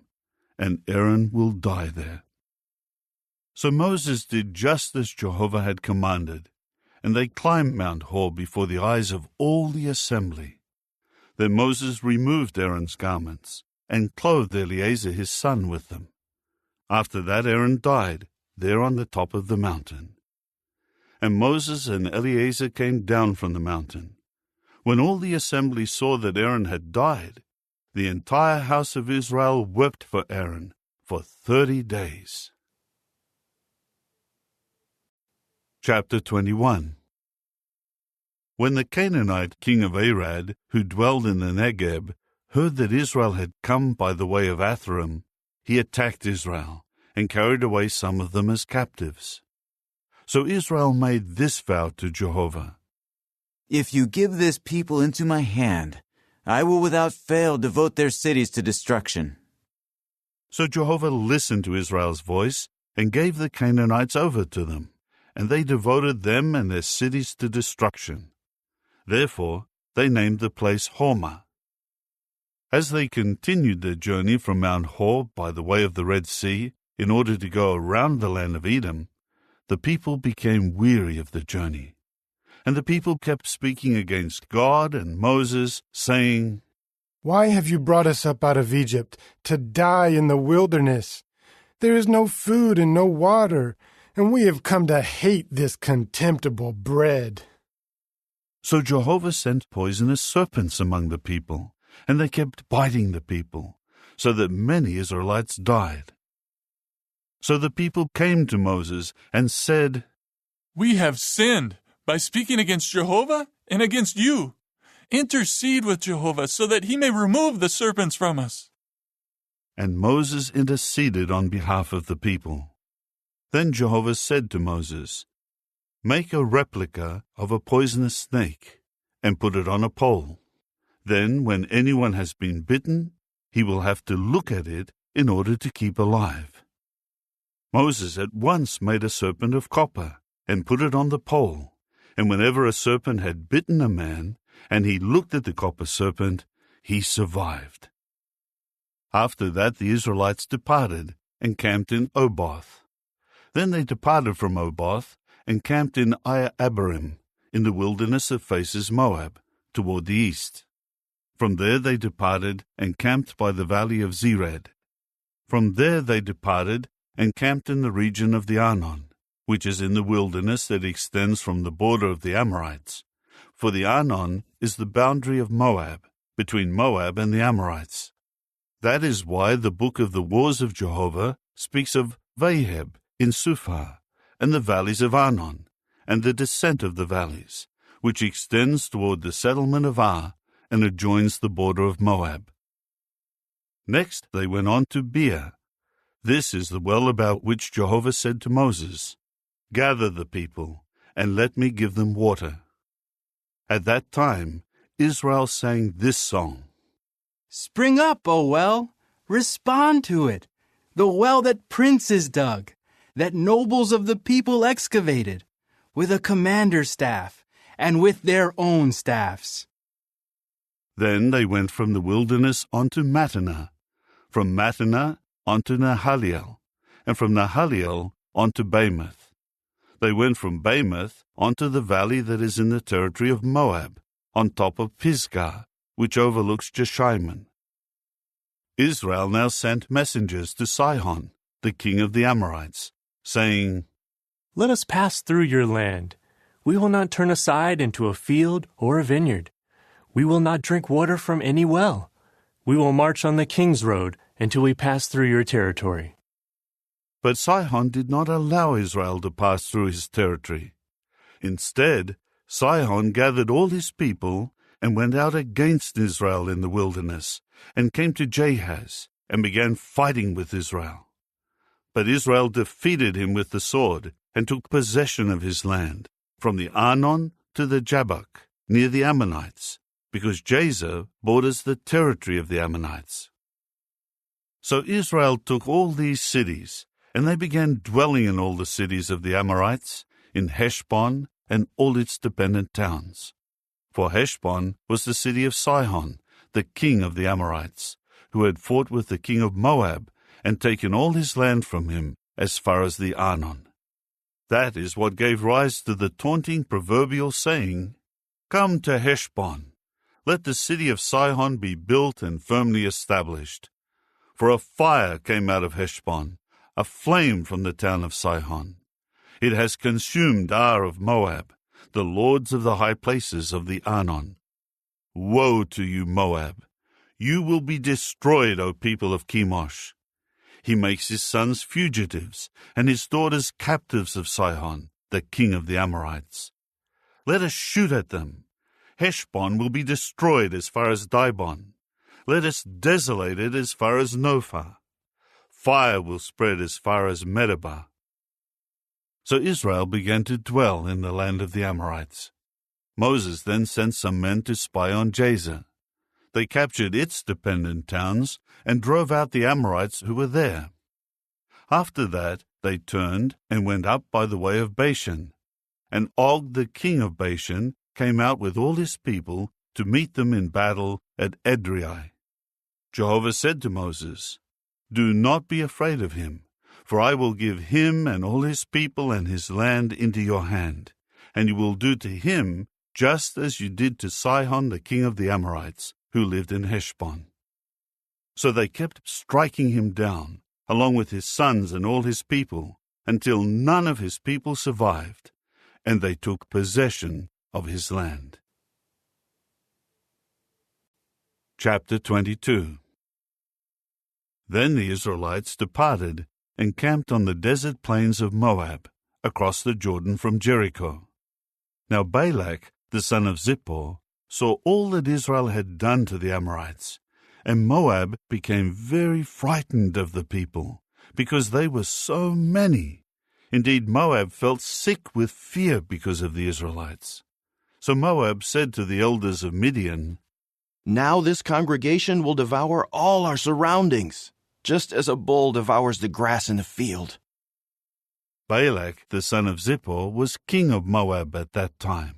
S1: and Aaron will die there." So Moses did just as Jehovah had commanded, and they climbed Mount Hor before the eyes of all the assembly. Then Moses removed Aaron's garments, and clothed Eleazar his son with them. After that Aaron died there on the top of the mountain. And Moses and Eleazar came down from the mountain. When all the assembly saw that Aaron had died, the entire house of Israel wept for Aaron for 30 days. Chapter 21. When the Canaanite king of Arad, who dwelled in the Negeb, heard that Israel had come by the way of Atharim, he attacked Israel and carried away some of them as captives. So Israel made this vow to Jehovah:
S5: "If you give this people into my hand, I will without fail devote their cities to destruction."
S1: So Jehovah listened to Israel's voice and gave the Canaanites over to them, and they devoted them and their cities to destruction. Therefore they named the place Hormah. As they continued their journey from Mount Hor by the way of the Red Sea, in order to go around the land of Edom, the people became weary of the journey. And the people kept speaking against God and Moses, saying,
S20: "Why have you brought us up out of Egypt to die in the wilderness? There is no food and no water, and we have come to hate this contemptible bread."
S1: So Jehovah sent poisonous serpents among the people, and they kept biting the people, so that many Israelites died. So the people came to Moses and said,
S21: "We have sinned by speaking against Jehovah and against you.
S19: Intercede with Jehovah so that he may remove the serpents from us.
S1: And Moses interceded on behalf of the people. Then Jehovah said to Moses, Make a replica of a poisonous snake and put it on a pole. Then, when anyone has been bitten, he will have to look at it in order to keep alive. Moses at once made a serpent of copper and put it on the pole, and whenever a serpent had bitten a man, and he looked at the copper serpent, he survived. After that the Israelites departed and camped in Oboth. Then they departed from Oboth and camped in Abarim, in the wilderness that faces Moab, toward the east. From there they departed and camped by the valley of Zered. From there they departed and camped in the region of the Arnon, which is in the wilderness that extends from the border of the Amorites. For the Arnon is the boundary of Moab, between Moab and the Amorites. That is why the book of the Wars of Jehovah speaks of Vaheb in Suphah, and the valleys of Arnon, and the descent of the valleys, which extends toward the settlement of Ar, and adjoins the border of Moab. Next they went on to Beer. This is the well about which Jehovah said to Moses, Gather the people, and let me give them water. At that time Israel sang this song.
S12: Spring up, O well, respond to it, the well that princes dug, that nobles of the people excavated, with a commander's staff, and with their own staffs.
S1: Then they went from the wilderness on to Mattanah, from Mattanah on to Nahaliel, and from Nahaliel on to Bamoth. They went from Bamoth on to the valley that is in the territory of Moab, on top of Pisgah, which overlooks Jeshimon. Israel now sent messengers to Sihon, the king of the Amorites, saying,
S21: Let us pass through your land. We will not turn aside into a field or a vineyard. We will not drink water from any well. We will march on the king's road until we pass through your territory.
S1: But Sihon did not allow Israel to pass through his territory. Instead, Sihon gathered all his people and went out against Israel in the wilderness, and came to Jahaz, and began fighting with Israel. But Israel defeated him with the sword, and took possession of his land, from the Arnon to the Jabbok, near the Ammonites, because Jazer borders the territory of the Ammonites. So Israel took all these cities, and they began dwelling in all the cities of the Amorites, in Heshbon and all its dependent towns. For Heshbon was the city of Sihon, the king of the Amorites, who had fought with the king of Moab, and taken all his land from him as far as the Arnon. That is what gave rise to the taunting proverbial saying, Come to Heshbon. Let the city of Sihon be built and firmly established. For a fire came out of Heshbon, a flame from the town of Sihon. It has consumed Ar of Moab, the lords of the high places of the Arnon. Woe to you, Moab! You will be destroyed, O people of Chemosh. He makes his sons fugitives, and his daughters captives of Sihon, the king of the Amorites. Let us shoot at them. Heshbon will be destroyed as far as Dibon. Let us desolate it as far as Nophah. Fire will spread as far as Medeba. So Israel began to dwell in the land of the Amorites. Moses then sent some men to spy on Jazer. They captured its dependent towns and drove out the Amorites who were there. After that they turned and went up by the way of Bashan. And Og the king of Bashan came out with all his people to meet them in battle at Edrei. Jehovah said to Moses, Do not be afraid of him, for I will give him and all his people and his land into your hand, and you will do to him just as you did to Sihon the king of the Amorites, who lived in Heshbon. So they kept striking him down, along with his sons and all his people, until none of his people survived, and they took possession of his land. Chapter 22. Then the Israelites departed and camped on the desert plains of Moab, across the Jordan from Jericho. Now Balak, the son of Zippor, saw all that Israel had done to the Amorites, and Moab became very frightened of the people, because they were so many. Indeed, Moab felt sick with fear because of the Israelites. So Moab said to the elders of Midian,
S3: "Now this congregation will devour all our surroundings, just as a bull devours the grass in the field."
S1: Balak, the son of Zippor, was king of Moab at that time.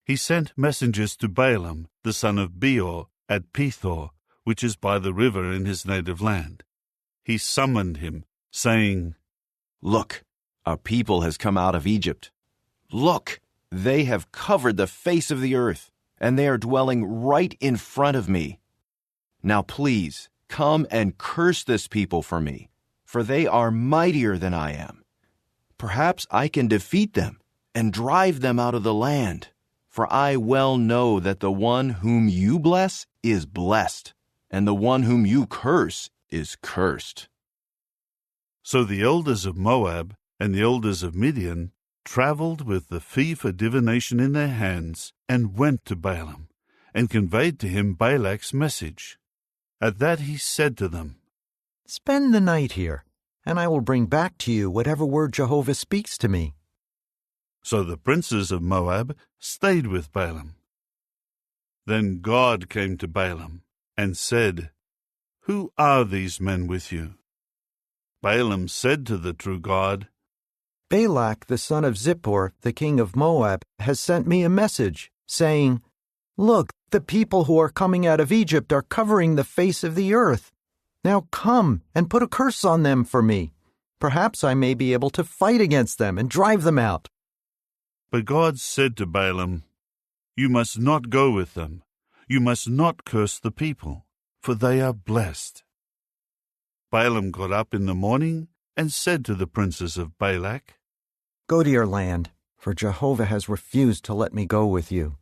S1: He sent messengers to Balaam, the son of Beor, at Pethor, which is by the river in his native land. He summoned him, saying,
S3: "Look, our people has come out of Egypt. Look, they have covered the face of the earth, and they are dwelling right in front of me. Now please, come and curse this people for me, for they are mightier than I am. Perhaps I can defeat them and drive them out of the land, for I well know that the one whom you bless is blessed, and the one whom you curse is cursed."
S1: So the elders of Moab and the elders of Midian traveled with the fee for divination in their hands and went to Balaam and conveyed to him Balak's message. At that he said to them,
S22: "Spend the night here, and I will bring back to you whatever word Jehovah speaks to me."
S1: So the princes of Moab stayed with Balaam. Then God came to Balaam and said, "Who are these men with you?" Balaam said to the true God,
S22: "Balak, the son of Zippor, the king of Moab, has sent me a message, saying, 'Look, the people who are coming out of Egypt are covering the face of the earth. Now come and put a curse on them for me. Perhaps I may be able to fight against them and drive them out.'"
S1: But God said to Balaam, "You must not go with them. You must not curse the people, for they are blessed." Balaam got up in the morning and said to the princes of Balak,
S22: "Go to your land, for Jehovah has refused to let me go with you."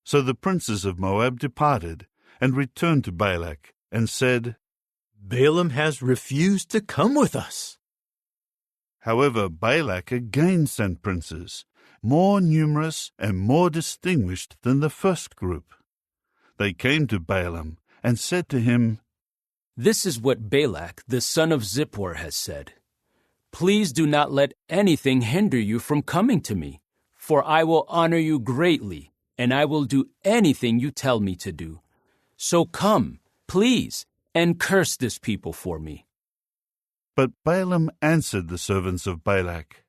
S1: So the princes of Moab departed and returned to Balak and said,
S23: "Balaam has refused to come with us."
S1: However, Balak again sent princes, more numerous and more distinguished than the first group. They came to Balaam and said to him,
S24: "This is what Balak, the son of Zippor, has said. Please do not let anything hinder you from coming to me, for I will honor you greatly, and I will do anything you tell me to do. So come, please, and curse this people for me."
S1: But Balaam answered the servants of Balak,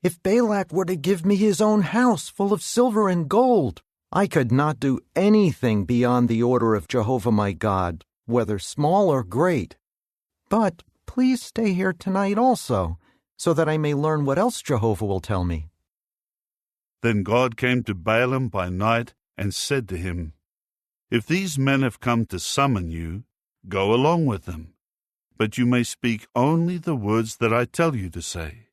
S22: "If Balak were to give me his own house full of silver and gold, I could not do anything beyond the order of Jehovah my God, whether small or great. But please stay here tonight also, so that I may learn what else Jehovah will tell me."
S1: Then God came to Balaam by night and said to him, "If these men have come to summon you, go along with them, but you may speak only the words that I tell you to say."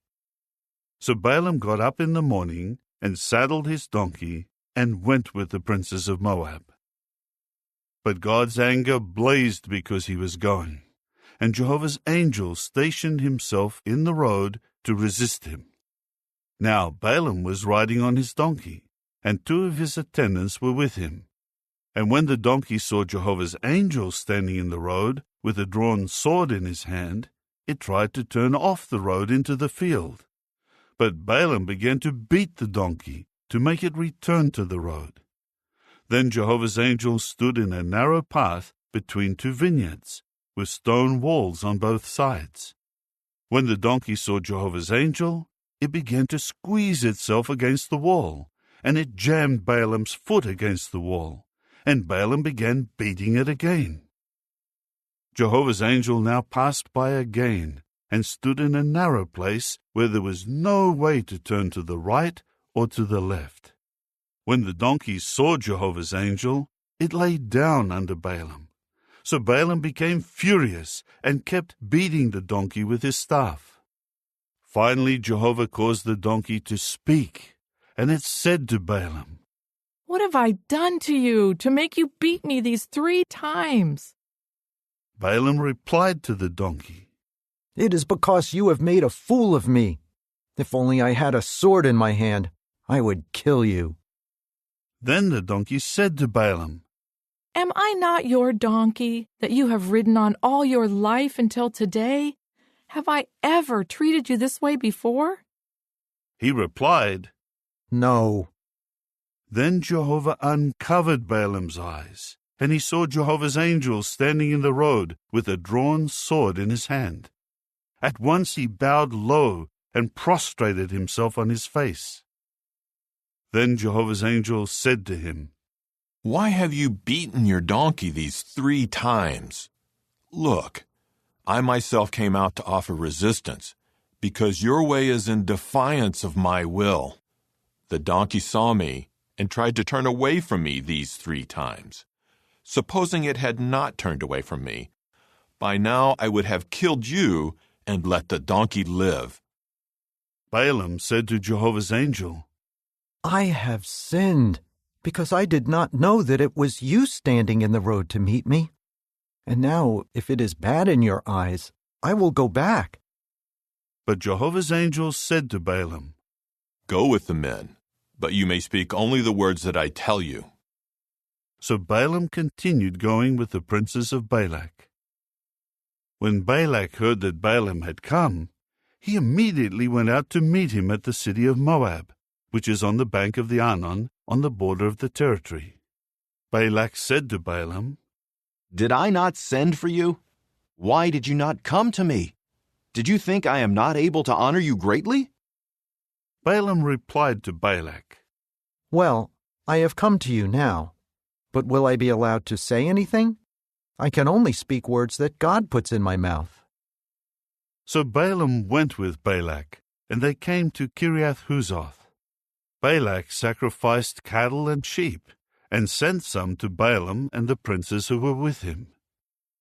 S1: So Balaam got up in the morning and saddled his donkey and went with the princes of Moab. But God's anger blazed because he was going, and Jehovah's angel stationed himself in the road to resist him. Now Balaam was riding on his donkey, and two of his attendants were with him. And when the donkey saw Jehovah's angel standing in the road with a drawn sword in his hand, it tried to turn off the road into the field. But Balaam began to beat the donkey to make it return to the road. Then Jehovah's angel stood in a narrow path between two vineyards, with stone walls on both sides. When the donkey saw Jehovah's angel, it began to squeeze itself against the wall, and it jammed Balaam's foot against the wall, and Balaam began beating it again. Jehovah's angel now passed by again, and stood in a narrow place where there was no way to turn to the right or to the left. When the donkey saw Jehovah's angel, it lay down under Balaam. So Balaam became furious and kept beating the donkey with his staff. Finally Jehovah caused the donkey to speak, and it said to Balaam,
S25: "What have I done to you to make you beat me these 3 times?"
S1: Balaam replied to the donkey,
S22: "It is because you have made a fool of me. If only I had a sword in my hand, I would kill you."
S1: Then the donkey said to Balaam,
S25: Am I not your donkey that you have ridden on all your life until today? Have I ever treated you this way before?
S1: He replied,
S22: No.
S1: Then Jehovah uncovered Balaam's eyes, and he saw Jehovah's angel standing in the road with a drawn sword in his hand. At once he bowed low and prostrated himself on his face. Then Jehovah's angel said to him,
S4: Why have you beaten your donkey these 3 times? Look, I myself came out to offer resistance, because your way is in defiance of my will. The donkey saw me and tried to turn away from me these 3 times. Supposing it had not turned away from me, by now I would have killed you and let the donkey live.
S1: Balaam said to Jehovah's angel,
S22: I have sinned, because I did not know that it was you standing in the road to meet me. And now, if it is bad in your eyes, I will go back.
S1: But Jehovah's angel said to Balaam,
S4: Go with the men, but you may speak only the words that I tell you.
S1: So Balaam continued going with the princes of Balak. When Balak heard that Balaam had come, he immediately went out to meet him at the city of Moab, which is on the bank of the Arnon, on the border of the territory. Balak said to Balaam,
S3: Did I not send for you? Why did you not come to me? Did you think I am not able to honor you greatly?
S1: Balaam replied to Balak,
S22: Well, I have come to you now, but will I be allowed to say anything? I can only speak words that God puts in my mouth.
S1: So Balaam went with Balak, and they came to Kiriath-Huzoth. Balak sacrificed cattle and sheep, and sent some to Balaam and the princes who were with him.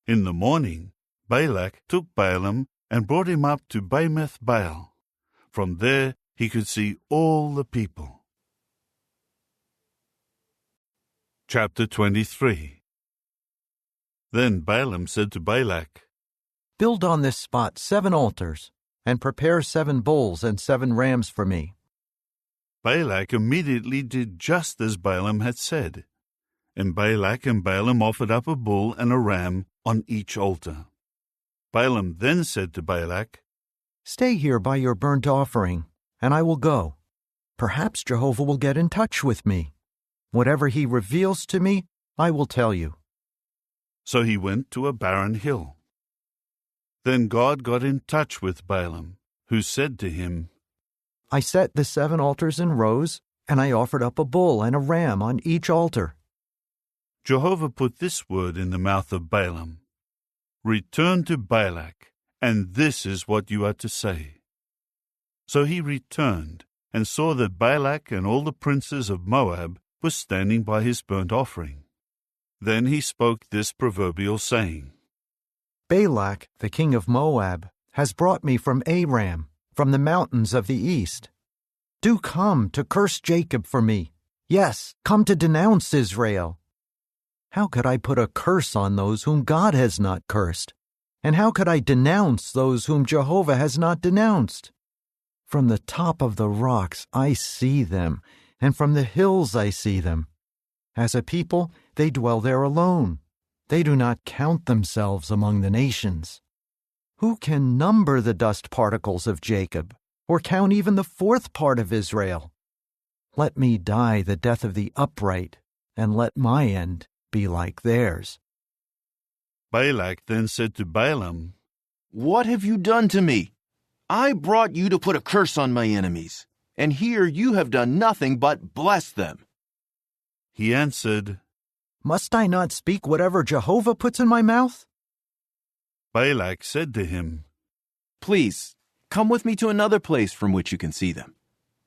S1: In the morning, Balak took Balaam and brought him up to Bamoth Baal. From there he could see all the people. Chapter 23. Then Balaam said to Balak,
S22: Build on this spot 7 altars, and prepare 7 bulls and 7 rams for me.
S1: Balak immediately did just as Balaam had said, and Balak and Balaam offered up a bull and a ram on each altar. Balaam then said to Balak,
S22: Stay here by your burnt offering, and I will go. Perhaps Jehovah will get in touch with me. Whatever he reveals to me, I will tell you.
S1: So he went to a barren hill. Then God got in touch with Balaam, who said to him,
S22: I set the 7 altars in rows, and I offered up a bull and a ram on each altar.
S1: Jehovah put this word in the mouth of Balaam, Return to Balak, and this is what you are to say. So he returned, and saw that Balak and all the princes of Moab were standing by his burnt offering. Then he spoke this proverbial saying,
S22: Balak, the king of Moab, has brought me from Aram, from the mountains of the east. Do come to curse Jacob for me. Yes, come to denounce Israel. How could I put a curse on those whom God has not cursed? And how could I denounce those whom Jehovah has not denounced? From the top of the rocks I see them, and from the hills I see them. As a people, they dwell there alone. They do not count themselves among the nations. Who can number the dust particles of Jacob, or count even the 4th part of Israel? Let me die the death of the upright, and let my end be like theirs.
S1: Balak then said to Balaam,
S3: What have you done to me? I brought you to put a curse on my enemies, and here you have done nothing but bless them.
S1: He answered,
S22: Must I not speak whatever Jehovah puts in my mouth?
S1: Balak said to him,
S3: Please, come with me to another place from which you can see them.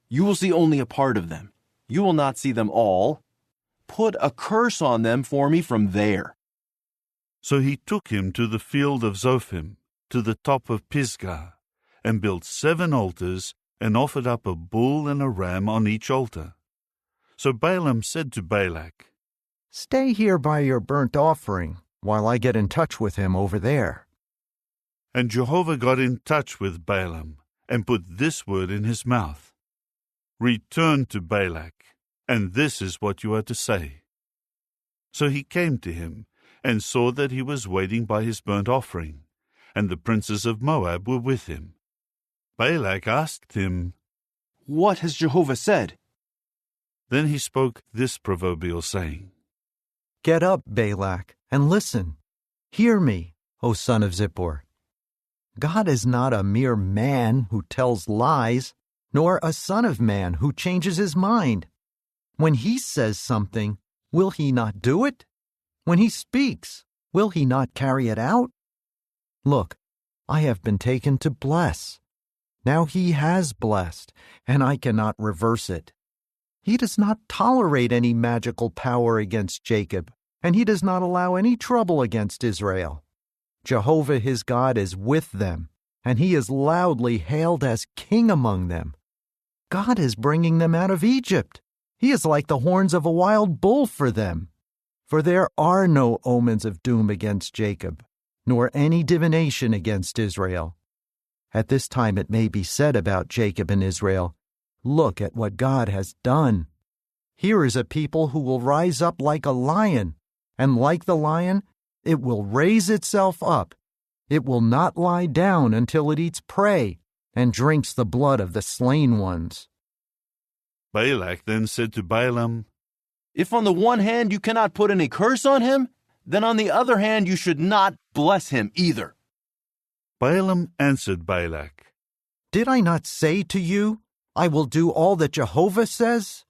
S3: You will see only a part of them. You will not see them all. Put a curse on them for me from there.
S1: So he took him to the field of Zophim, to the top of Pisgah, and built 7 altars, and offered up a bull and a ram on each altar. So Balaam said to Balak,
S22: Stay here by your burnt offering, while I get in touch with him over there.
S1: And Jehovah got in touch with Balaam, and put this word in his mouth, Return to Balak, and this is what you are to say." So he came to him, and saw that he was waiting by his burnt offering, and the princes of Moab were with him. Balak asked him,
S3: "What has Jehovah said?"
S1: Then he spoke this proverbial saying,
S22: "Get up, Balak, and listen. Hear me, O son of Zippor. God is not a mere man who tells lies, nor a son of man who changes his mind. When he says something, will he not do it? When he speaks, will he not carry it out? Look, I have been taken to bless. Now he has blessed, and I cannot reverse it. He does not tolerate any magical power against Jacob, and he does not allow any trouble against Israel. Jehovah his God is with them, and he is loudly hailed as king among them. God is bringing them out of Egypt. He is like the horns of a wild bull for them. For there are no omens of doom against Jacob, nor any divination against Israel. At this time it may be said about Jacob and Israel, look at what God has done. Here is a people who will rise up like a lion, and like the lion, it will raise itself up. It will not lie down until it eats prey and drinks the blood of the slain ones."
S1: Balak then said to Balaam,
S3: "If on the one hand you cannot put any curse on him, then on the other hand you should not bless him either."
S1: Balaam answered Balak,
S22: "Did I not say to you, I will do all that Jehovah says?"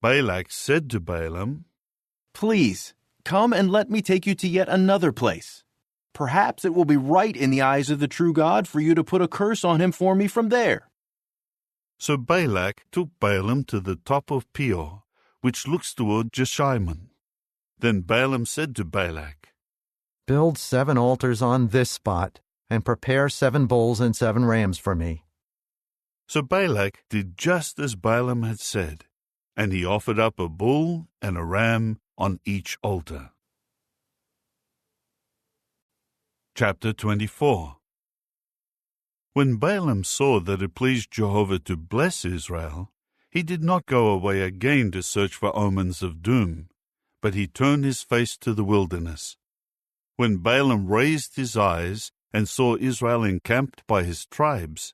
S1: Balak said to Balaam,
S3: "Please, come and let me take you to yet another place. Perhaps it will be right in the eyes of the true God for you to put a curse on him for me from there."
S1: So Balak took Balaam to the top of Peor, which looks toward Jeshimon. Then Balaam said to Balak,
S22: "Build 7 altars on this spot, and prepare 7 bulls and 7 rams for me."
S1: So Balak did just as Balaam had said, and he offered up a bull and a ram on each altar. Chapter 24. When Balaam saw that it pleased Jehovah to bless Israel, he did not go away again to search for omens of doom, but he turned his face to the wilderness. When Balaam raised his eyes and saw Israel encamped by his tribes,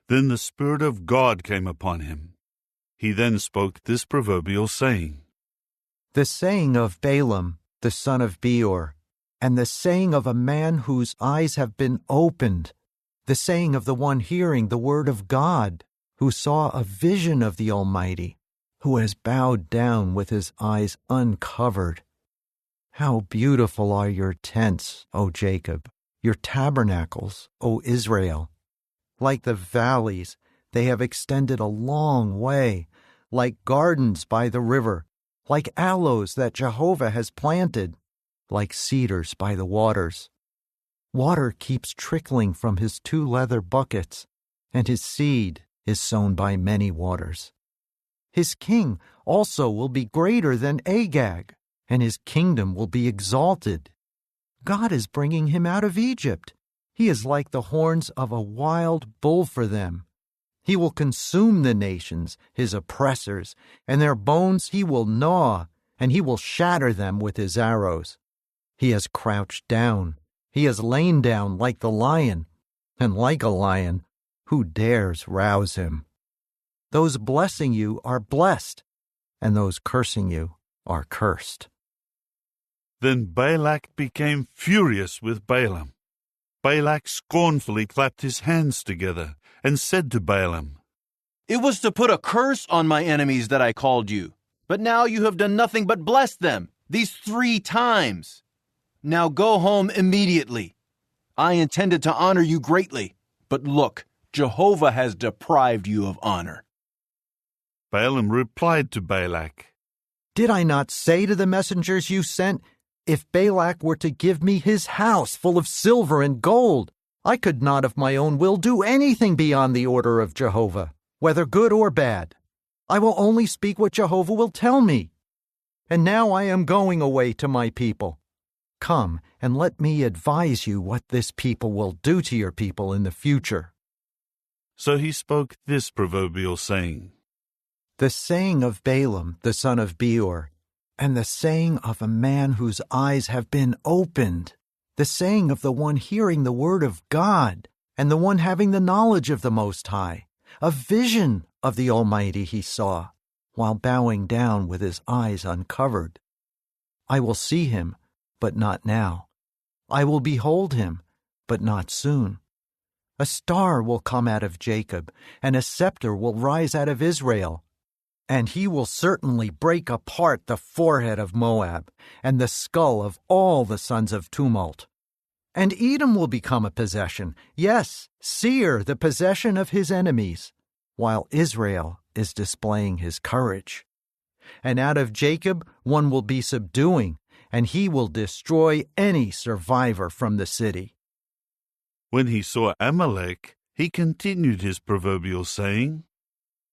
S1: then the Spirit of God came upon him. He then spoke this proverbial saying,
S22: "The saying of Balaam, the son of Beor, and the saying of a man whose eyes have been opened, the saying of the one hearing the word of God, who saw a vision of the Almighty, who has bowed down with his eyes uncovered. How beautiful are your tents, O Jacob, your tabernacles, O Israel. Like the valleys, they have extended a long way, like gardens by the river, like aloes that Jehovah has planted, like cedars by the waters. Water keeps trickling from his 2 leather buckets, and his seed is sown by many waters. His king also will be greater than Agag, and his kingdom will be exalted. God is bringing him out of Egypt. He is like the horns of a wild bull for them. He will consume the nations, his oppressors, and their bones he will gnaw, and he will shatter them with his arrows. He has crouched down. He has lain down like the lion, and like a lion, who dares rouse him? Those blessing you are blessed, and those cursing you are cursed."
S1: Then Balak became furious with Balaam. Balak scornfully clapped his hands together and said to Balaam,
S3: "It was to put a curse on my enemies that I called you, but now you have done nothing but bless them these 3 times. Now go home immediately. I intended to honor you greatly, but look, Jehovah has deprived you of honor."
S1: Balaam replied to Balak,
S22: "Did I not say to the messengers you sent, if Balak were to give me his house full of silver and gold, I could not of my own will do anything beyond the order of Jehovah, whether good or bad. I will only speak what Jehovah will tell me. And now I am going away to my people. Come and let me advise you what this people will do to your people in the future."
S1: So he spoke this proverbial saying,
S22: the saying of Balaam the son of Beor, and the saying of a man whose eyes have been opened, the saying of the one hearing the word of God, and the one having the knowledge of the Most High, a vision of the Almighty he saw, while bowing down with his eyes uncovered. I will see him, but not now. I will behold him, but not soon. A star will come out of Jacob, and a scepter will rise out of Israel. And he will certainly break apart the forehead of Moab, and the skull of all the sons of tumult. And Edom will become a possession, yes, Seir the possession of his enemies, while Israel is displaying his courage. And out of Jacob one will be subduing, and he will destroy any survivor from the city.
S1: When he saw Amalek, he continued his proverbial saying,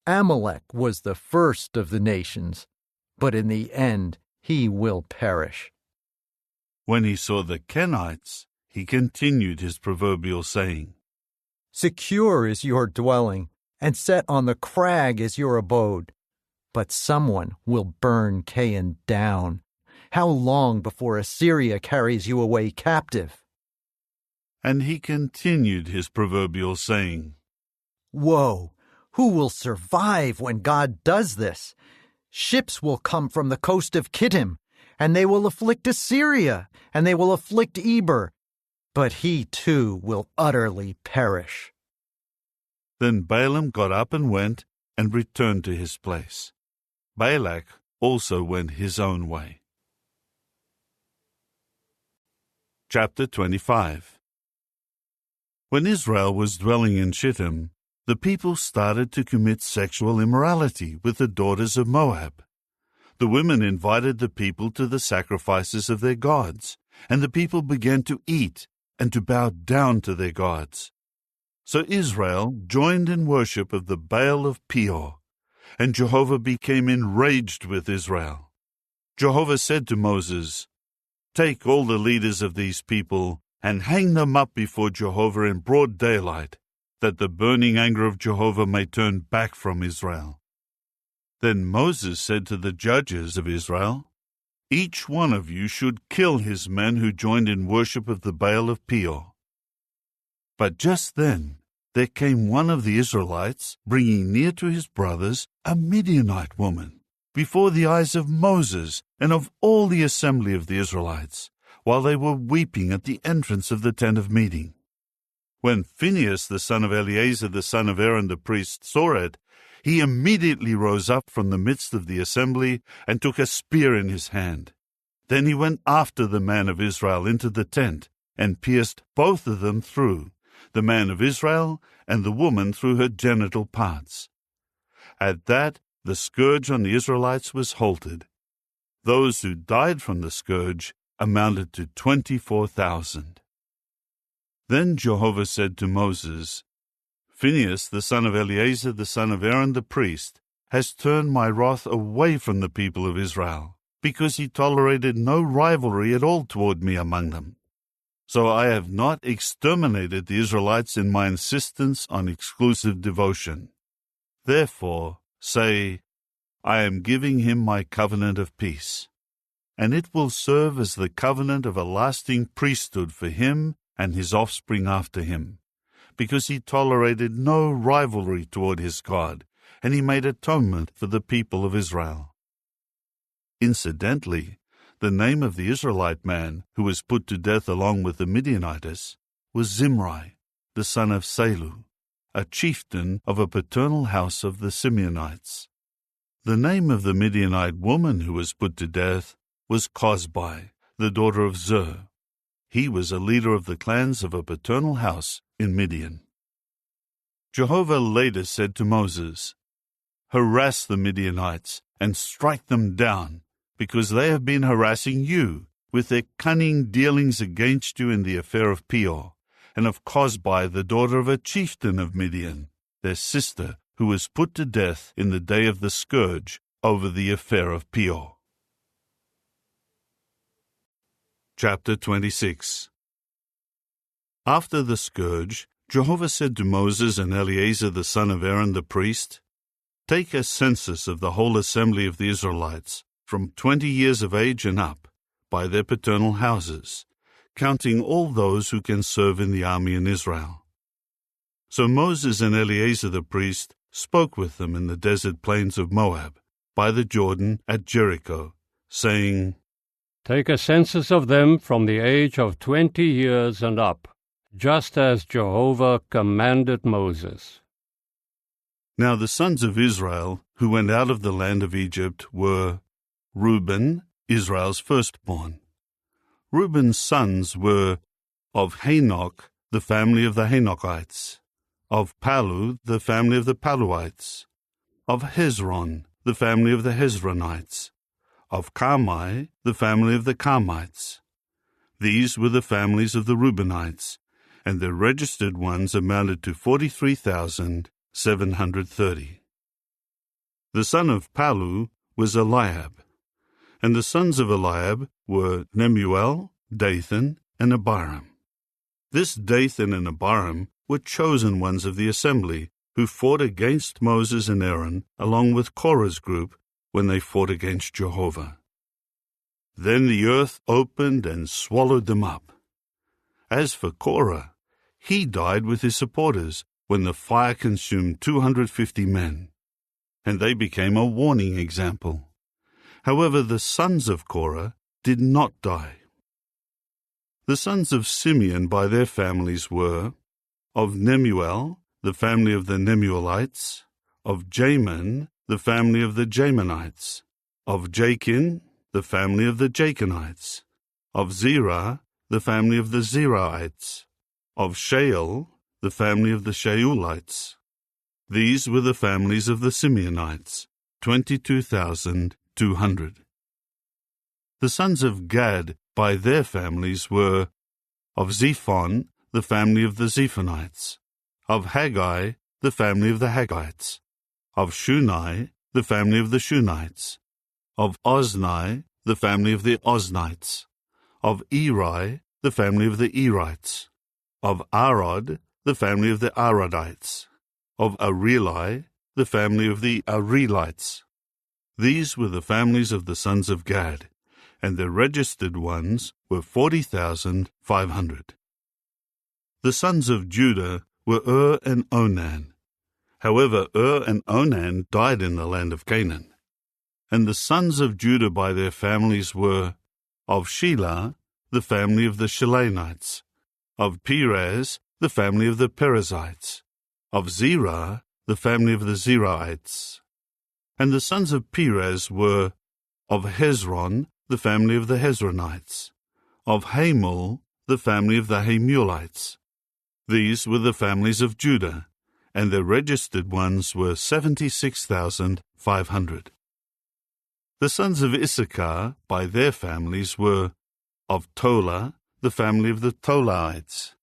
S22: Amalek was the first of the nations, but in the end he will perish.
S1: When he saw the Kenites, he continued his proverbial saying,
S22: Secure is your dwelling, and set on the crag is your abode. But someone will burn Cain down. How long before Assyria carries you away captive?
S1: And he continued his proverbial saying,
S22: Woe! Who will survive when God does this? Ships will come from the coast of Kittim, and they will afflict Assyria, and they will afflict Eber, but he too will utterly perish.
S1: Then Balaam got up and went, and returned to his place. Balak also went his own way. Chapter 25. When Israel was dwelling in Shittim, the people started to commit sexual immorality with the daughters of Moab. The women invited the people to the sacrifices of their gods, and the people began to eat and to bow down to their gods. So Israel joined in worship of the Baal of Peor, and Jehovah became enraged with Israel. Jehovah said to Moses, Take all the leaders of these people and hang them up before Jehovah in broad daylight, that the burning anger of Jehovah may turn back from Israel. Then Moses said to the judges of Israel, Each one of you should kill his men who joined in worship of the Baal of Peor. But just then there came one of the Israelites, bringing near to his brothers a Midianite woman, before the eyes of Moses and of all the assembly of the Israelites, while they were weeping at the entrance of the tent of meeting. When Phinehas the son of Eleazar the son of Aaron the priest saw it, he immediately rose up from the midst of the assembly and took a spear in his hand. Then he went after the man of Israel into the tent and pierced both of them through, the man of Israel and the woman through her genital parts. At that the scourge on the Israelites was halted. Those who died from the scourge amounted to 24,000. Then Jehovah said to Moses, Phinehas the son of Eleazar the son of Aaron the priest has turned my wrath away from the people of Israel, because he tolerated no rivalry at all toward me among them. So I have not exterminated the Israelites in my insistence on exclusive devotion. Therefore say, I am giving him my covenant of peace, and it will serve as the covenant of a lasting priesthood for him and his offspring after him, because he tolerated no rivalry toward his God, and he made atonement for the people of Israel. Incidentally, the name of the Israelite man who was put to death along with the Midianites was Zimri, the son of Salu, a chieftain of a paternal house of the Simeonites. The name of the Midianite woman who was put to death was Cozbi, the daughter of Zur. He was a leader of the clans of a paternal house in Midian. Jehovah later said to Moses, Harass the Midianites and strike them down, because they have been harassing you with their cunning dealings against you in the affair of Peor, and of Cozbi, the daughter of a chieftain of Midian, their sister, who was put to death in the day of the scourge over the affair of Peor. Chapter 26. After the scourge, Jehovah said to Moses and Eleazar the son of Aaron the priest, Take a census of the whole assembly of the Israelites, from 20 years of age and up, by their paternal houses, counting all those who can serve in the army in Israel. So Moses and Eleazar the priest spoke with them in the desert plains of Moab, by the Jordan at Jericho, saying,
S8: Take a census of them from the age of 20 years and up, just as Jehovah commanded Moses.
S1: Now the sons of Israel who went out of the land of Egypt were Reuben, Israel's firstborn. Reuben's sons were of Hanok, the family of the Hanokites, of Palu, the family of the Paluites, of Hezron, the family of the Hezronites, of Carmi, the family of the Carmites. These were the families of the Reubenites, and the registered ones amounted to 43,730. The son of Palu was Eliab, and the sons of Eliab were Nemuel, Dathan, and Abiram. This Dathan and Abiram were chosen ones of the assembly, who fought against Moses and Aaron, along with Korah's group, when they fought against Jehovah. Then the earth opened and swallowed them up. As for Korah, he died with his supporters when the fire consumed 250 men, and they became a warning example. However, the sons of Korah did not die. The sons of Simeon by their families were of Nemuel, the family of the Nemuelites, of Jamin, the family of the Jaminites, of Jachin, the family of the Jachinites, of Zerah, the family of the Zerahites, of Shael, the family of the Shaeulites. These were the families of the Simeonites, 22,200. The sons of Gad by their families were of Zephon, the family of the Zephonites, of Haggai, the family of the Haggites, of Shunai, the family of the Shunites, of Ozni, the family of the Oznites, of Eri, the family of the Erites, of Arod, the family of the Arodites, of Areli, the family of the Arelites. These were the families of the sons of Gad, and the registered ones were 40,500. The sons of Judah were and Onan. However, and Onan died in the land of Canaan. And the sons of Judah by their families were of Shelah, the family of the Shelanites, of Perez, the family of the Perizzites, of Zerah, the family of the Zerahites. And the sons of Perez were of Hezron, the family of the Hezronites, of Hamul, the family of the Hamulites. These were the families of Judah, and the registered ones were 76,500. The sons of Issachar by their families were of Tola, the family of the Tolaites,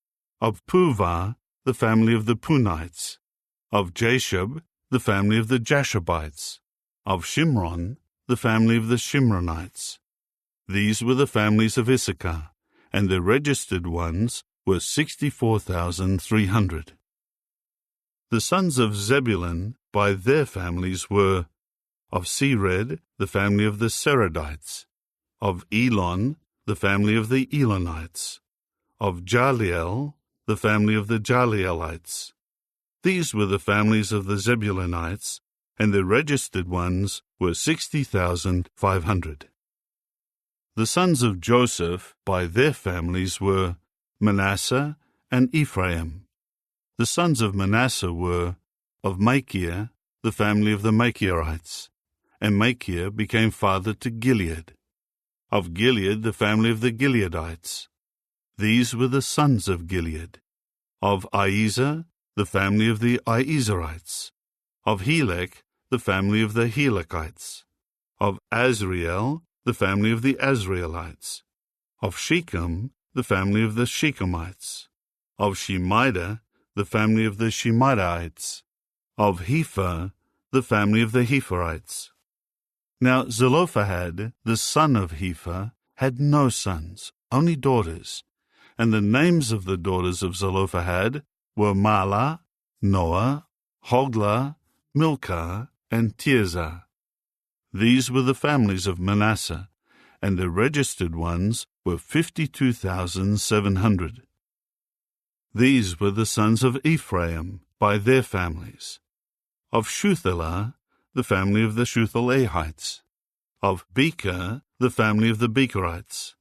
S1: of Puvah, the family of the Punites, of Jashub, the family of the Jashubites, of Shimron, the family of the Shimronites. These were the families of Issachar, and the registered ones were 64,300. The sons of Zebulun by their families were of Sered, the family of the Seredites, of Elon, the family of the Elonites, of Jaliel, the family of the Jalielites. These were the families of the Zebulunites, and the registered ones were 60,500. The sons of Joseph by their families were Manasseh and Ephraim. The sons of Manasseh were of Machir, the family of the Machirites, and Machir became father to Gilead. Of Gilead, the family of the Gileadites. These were the sons of Gilead. Of Iezer, the family of the Iezerites. Of Helek, the family of the Helekites. Of Azriel, the family of the Azraelites. Of Shechem, the family of the Shechemites. Of Shemida, the family of the Shemidaites. Of Hepher, the family of the Hepherites. Now Zelophehad, the son of Hepher, had no sons, only daughters, and the names of the daughters of Zelophehad were Mahlah, Noah, Hoglah, Milcah, and Tirzah. These were the families of Manasseh, and the registered ones were 52,700. These were the sons of Ephraim by their families. Of Shuthelah, the family of the Shuthelahites. Of Becher, the family of the Becherites.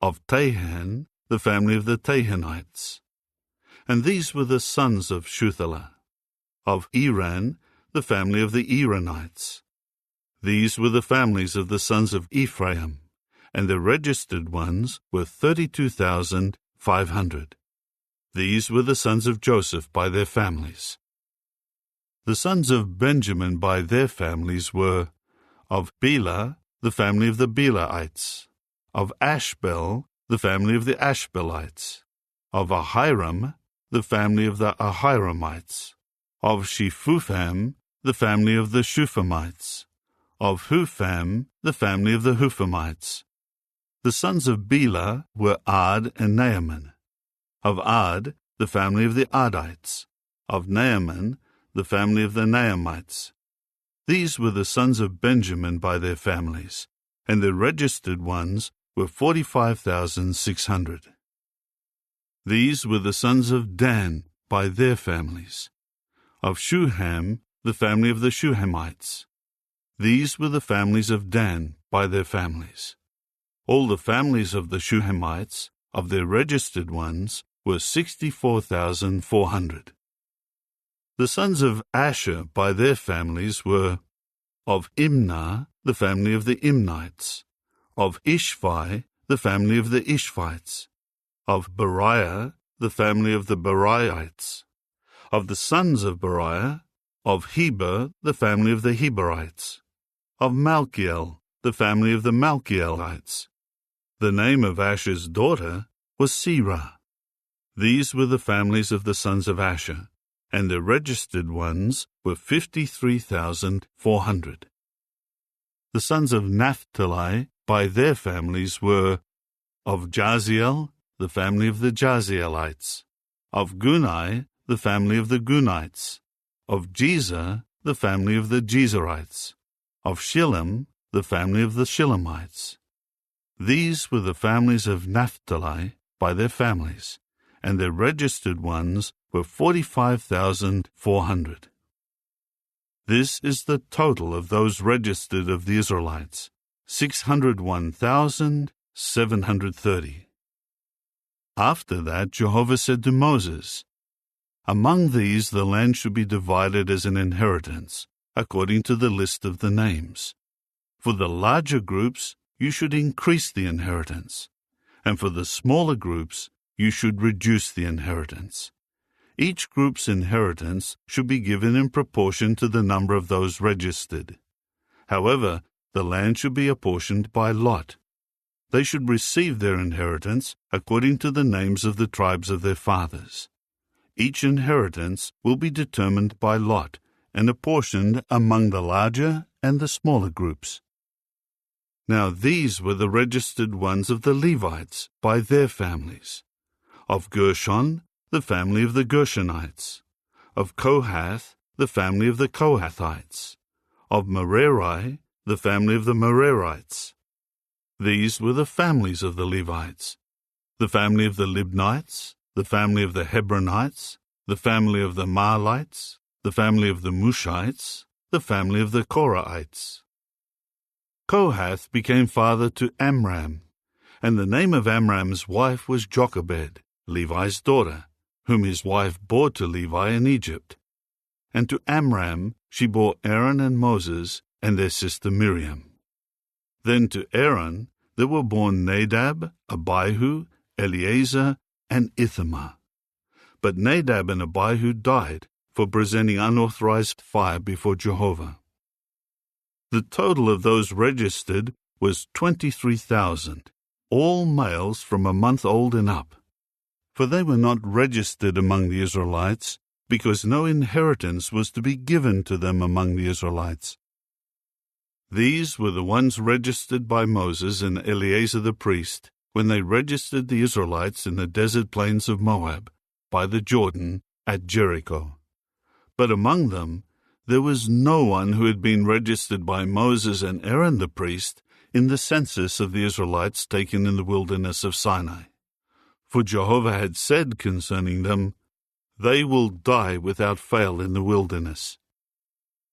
S1: Of Tahan, the family of the Tahanites. And these were the sons of Shuthelah. Of Eran, the family of the Eranites. These were the families of the sons of Ephraim, and the registered ones were 32,500. These were the sons of Joseph by their families. The sons of Benjamin by their families were of Bela, the family of the Belaites, of Ashbel, the family of the Ashbelites, of Ahiram, the family of the Ahiramites, of Shephupham, the family of the Shuphamites, of Hupham, the family of the Huphamites. The sons of Bela were Ard and Naaman. Of Ard, the family of the Ardites. Of Naaman, the family of the Naamites. These were the sons of Benjamin by their families, and the registered ones were 45,600. These were the sons of Dan by their families. Of Shuham, the family of the Shuhamites. These were the families of Dan by their families. All the families of the Shuhamites, of their registered ones, were 64,400. The sons of Asher by their families were of Imnah, the family of the Imnites, of Ishvi, the family of the Ishvites, of Beriah, the family of the Beriites, of the sons of Beriah, of Heber, the family of the Heberites, of Malchiel, the family of the Malchielites. The name of Asher's daughter was Serah. These were the families of the sons of Asher, and the registered ones were 53,400. The sons of Naphtali by their families were of Jaziel, the family of the Jazielites, of Gunai, the family of the Gunites, of Jezer, the family of the Jezerites, of Shillem, the family of the Shillemites. These were the families of Naphtali by their families, and their registered ones were 45,400. This is the total of those registered of the Israelites, 601,730. After that Jehovah said to Moses, "Among these the land should be divided as an inheritance, according to the list of the names. For the larger groups you should increase the inheritance, and for the smaller groups you should reduce the inheritance. Each group's inheritance should be given in proportion to the number of those registered. However, the land should be apportioned by lot. They should receive their inheritance according to the names of the tribes of their fathers. Each inheritance will be determined by lot and apportioned among the larger and the smaller groups." Now these were the registered ones of the Levites by their families. Of Gershon, the family of the Gershonites. Of Kohath, the family of the Kohathites. Of Merari, the family of the Merarites. These were the families of the Levites. The family of the Libnites, the family of the Hebronites, the family of the Mahlites, the family of the Mushites, the family of the Korahites. Kohath became father to Amram, and the name of Amram's wife was Jochebed, Levi's daughter, whom his wife bore to Levi in Egypt. And to Amram she bore Aaron and Moses and their sister Miriam. Then to Aaron there were born Nadab, Abihu, Eleazar, and Ithamar. But Nadab and Abihu died for presenting unauthorized fire before Jehovah. The total of those registered was 23,000, all males from a month old and up. For they were not registered among the Israelites, because no inheritance was to be given to them among the Israelites. These were the ones registered by Moses and Eleazar the priest when they registered the Israelites in the desert plains of Moab, by the Jordan, at Jericho. But among them There was no one who had been registered by Moses and Aaron the priest in the census of the Israelites taken in the wilderness of Sinai. For Jehovah had said concerning them, "They will die without fail in the wilderness."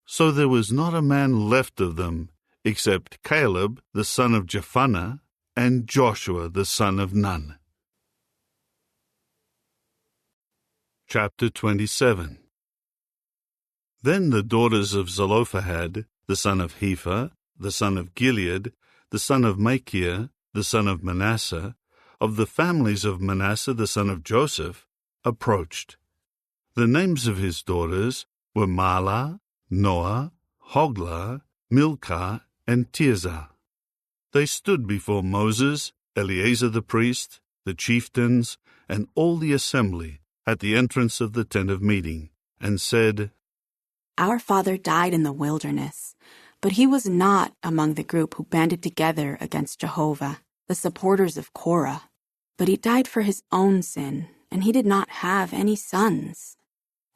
S1: So there was not a man left of them, except Caleb the son of Jephunneh and Joshua the son of Nun. Chapter 27. Then the daughters of Zelophehad, the son of Hepher, the son of Gilead, the son of Machir, the son of Manasseh, of the families of Manasseh the son of Joseph, approached. The names of his daughters were Mahlah, Noah, Hoglah, Milcah, and Tirzah. They stood before Moses, Eleazar the priest, the chieftains, and all the assembly at the entrance of the tent of meeting, and said,
S9: "Our father died in the wilderness, but he was not among the group who banded together against Jehovah, the supporters of Korah. But he died for his own sin, and he did not have any sons.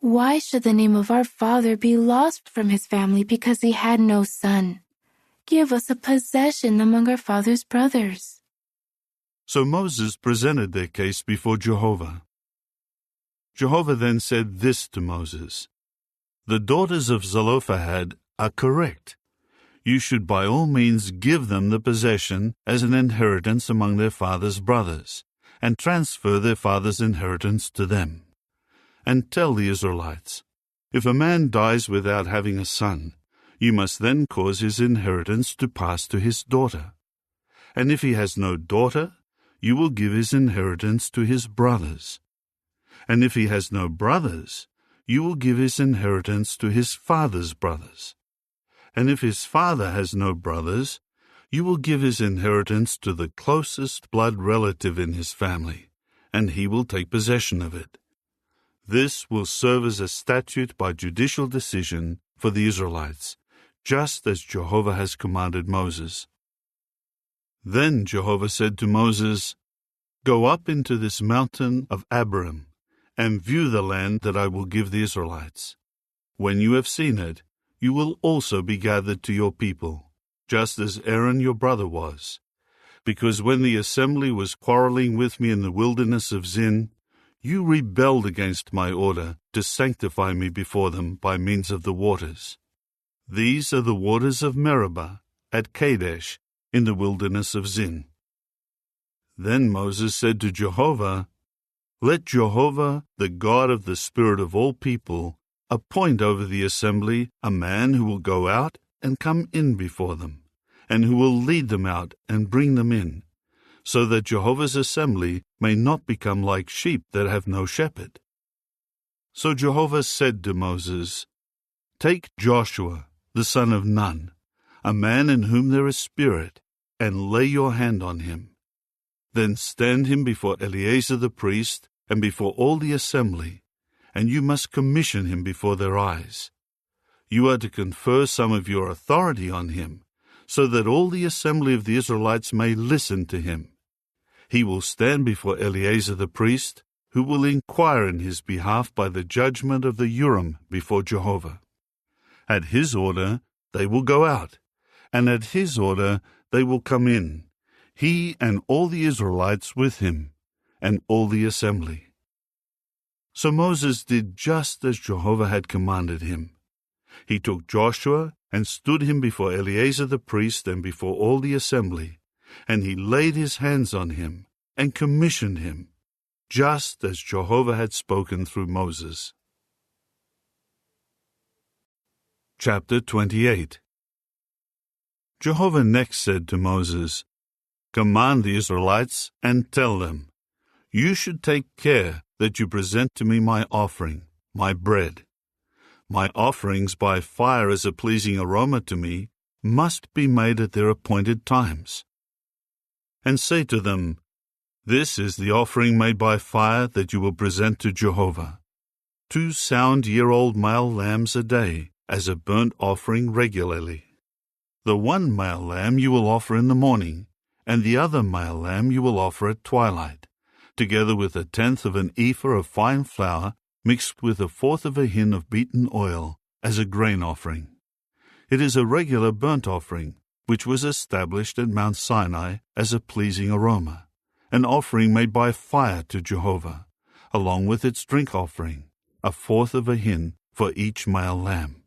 S10: Why should the name of our father be lost from his family because he had no son? Give us a possession among our father's brothers."
S1: So Moses presented their case before Jehovah. Jehovah then said this to Moses, "The daughters of Zelophehad are correct. You should by all means give them the possession as an inheritance among their father's brothers, and transfer their father's inheritance to them. And tell the Israelites, if a man dies without having a son, you must then cause his inheritance to pass to his daughter. And if he has no daughter, you will give his inheritance to his brothers. And if he has no brothers, you will give his inheritance to his father's brothers. And if his father has no brothers, you will give his inheritance to the closest blood relative in his family, and he will take possession of it. This will serve as a statute by judicial decision for the Israelites, just as Jehovah has commanded Moses." Then Jehovah said to Moses, "Go up into this mountain of Abarim, and view the land that I will give the Israelites. When you have seen it, you will also be gathered to your people, just as Aaron your brother was. Because when the assembly was quarreling with me in the wilderness of Zin, you rebelled against my order to sanctify me before them by means of the waters. These are the waters of Meribah at Kadesh in the wilderness of Zin." Then Moses said to Jehovah, "Let Jehovah, the God of the spirit of all people, appoint over the assembly a man who will go out and come in before them, and who will lead them out and bring them in, so that Jehovah's assembly may not become like sheep that have no shepherd." So Jehovah said to Moses, "Take Joshua, the son of Nun, a man in whom there is spirit, and lay your hand on him. Then stand him before Eleazar the priest and before all the assembly, and you must commission him before their eyes. You are to confer some of your authority on him, so that all the assembly of the Israelites may listen to him. He will stand before Eleazar the priest, who will inquire in his behalf by the judgment of the Urim before Jehovah. At his order they will go out, and at his order they will come in, he and all the Israelites with him, and all the assembly." So Moses did just as Jehovah had commanded him. He took Joshua and stood him before Eleazar the priest and before all the assembly, and he laid his hands on him and commissioned him, just as Jehovah had spoken through Moses. Chapter 28. Jehovah next said to Moses, "Command the Israelites and tell them, you should take care that you present to me my offering, my bread. My offerings by fire as a pleasing aroma to me must be made at their appointed times. And say to them, this is the offering made by fire that you will present to Jehovah. 2 sound-year-old male lambs a day as a burnt offering regularly. The one male lamb you will offer in the morning, and the other male lamb you will offer at twilight, together with 1/10 of an ephah of fine flour mixed with 1/4 of a hin of beaten oil, as a grain offering. It is a regular burnt offering, which was established at Mount Sinai as a pleasing aroma, an offering made by fire to Jehovah, along with its drink offering, 1/4 of a hin for each male lamb.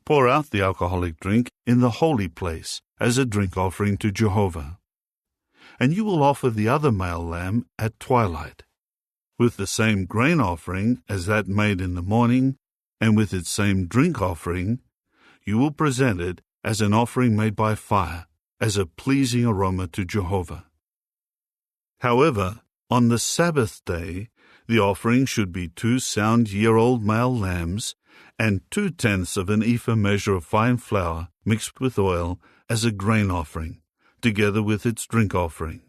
S1: Pour out the alcoholic drink in the holy place as a drink offering to Jehovah. And you will offer the other male lamb at twilight, with the same grain offering as that made in the morning, and with its same drink offering. You will present it as an offering made by fire, as a pleasing aroma to Jehovah. However, on the Sabbath day, the offering should be 2 sound year-old male lambs and 2/10 of an ephah measure of fine flour mixed with oil as a grain offering, together with its drink offering.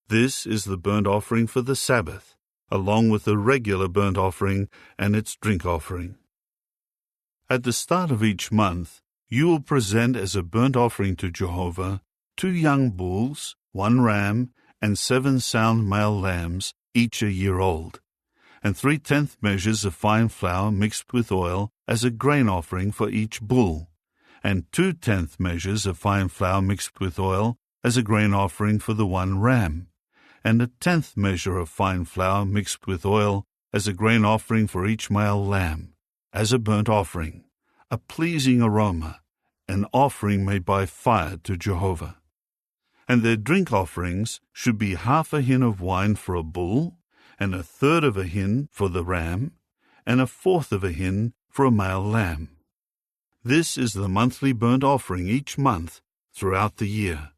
S1: This is the burnt offering for the Sabbath, along with the regular burnt offering and its drink offering. At the start of each month, you will present as a burnt offering to Jehovah 2 young bulls, 1 ram, and 7 sound male lambs, each a year old, and 3/10 measures of fine flour mixed with oil as a grain offering for each bull, and 2/10 measures of fine flour mixed with oil as a grain offering for the 1 ram, and 1/10 measure of fine flour mixed with oil as a grain offering for each male lamb, as a burnt offering, a pleasing aroma, an offering made by fire to Jehovah. And their drink offerings should be 1/2 a hin of wine for a bull, and 1/3 of a hin for the ram, and 1/4 of a hin for a male lamb. This is the monthly burnt offering each month throughout the year.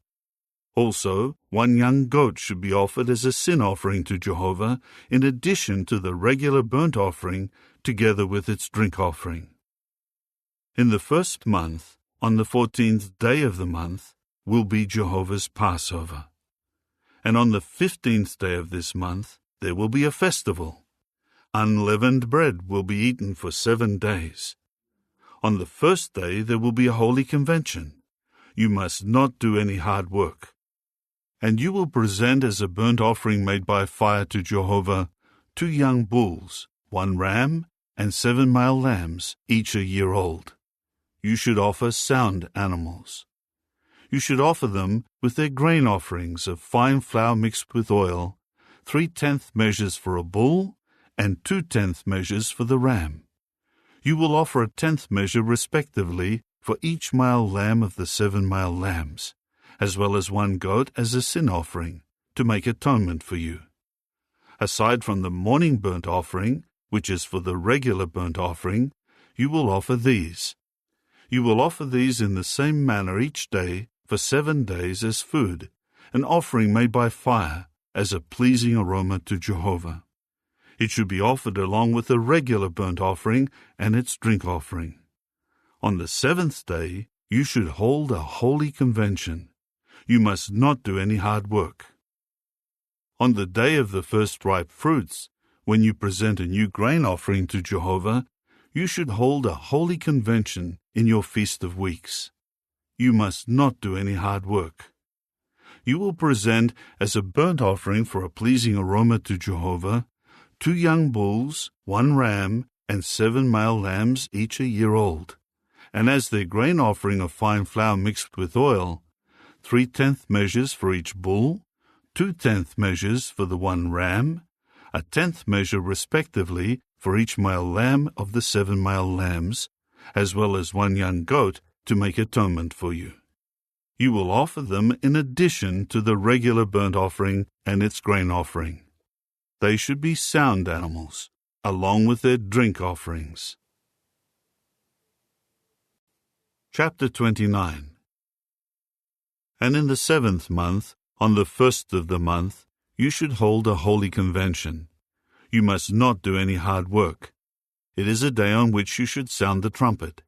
S1: Also, 1 young goat should be offered as a sin offering to Jehovah, in addition to the regular burnt offering, together with its drink offering. In the first month, on the 14th day of the month, will be Jehovah's Passover. And on the 15th day of this month, there will be a festival. Unleavened bread will be eaten for 7 days. On the first day there will be a holy convention. You must not do any hard work. And you will present as a burnt offering made by fire to Jehovah 2 young bulls, 1 ram, and 7 male lambs, each a year old. You should offer sound animals. You should offer them with their grain offerings of fine flour mixed with oil, 3/10 measures for a bull, and 2/10 measures for the ram. You will offer 1/10 measure respectively for each male lamb of the 7 male lambs, as well as 1 goat as a sin offering, to make atonement for you. Aside from the morning burnt offering, which is for the regular burnt offering, you will offer these. You will offer these in the same manner each day for 7 days as food, an offering made by fire, as a pleasing aroma to Jehovah. It should be offered along with the regular burnt offering and its drink offering. On the 7th day, you should hold a holy convention. You must not do any hard work. On the day of the first ripe fruits, when you present a new grain offering to Jehovah, you should hold a holy convention in your Feast of Weeks. You must not do any hard work. You will present as a burnt offering for a pleasing aroma to Jehovah 2 young bulls, 1 ram, and 7 male lambs, each a year old, and as their grain offering of fine flour mixed with oil, 3/10 measures for each bull, 2/10 measures for the 1 ram, 1/10 measure respectively for each male lamb of the 7 male lambs, as well as 1 young goat to make atonement for you. You will offer them in addition to the regular burnt offering and its grain offering. They should be sound animals, along with their drink offerings. Chapter 29. And in the 7th month, on the 1st of the month, you should hold a holy convention. You must not do any hard work. It is a day on which you should sound the trumpet.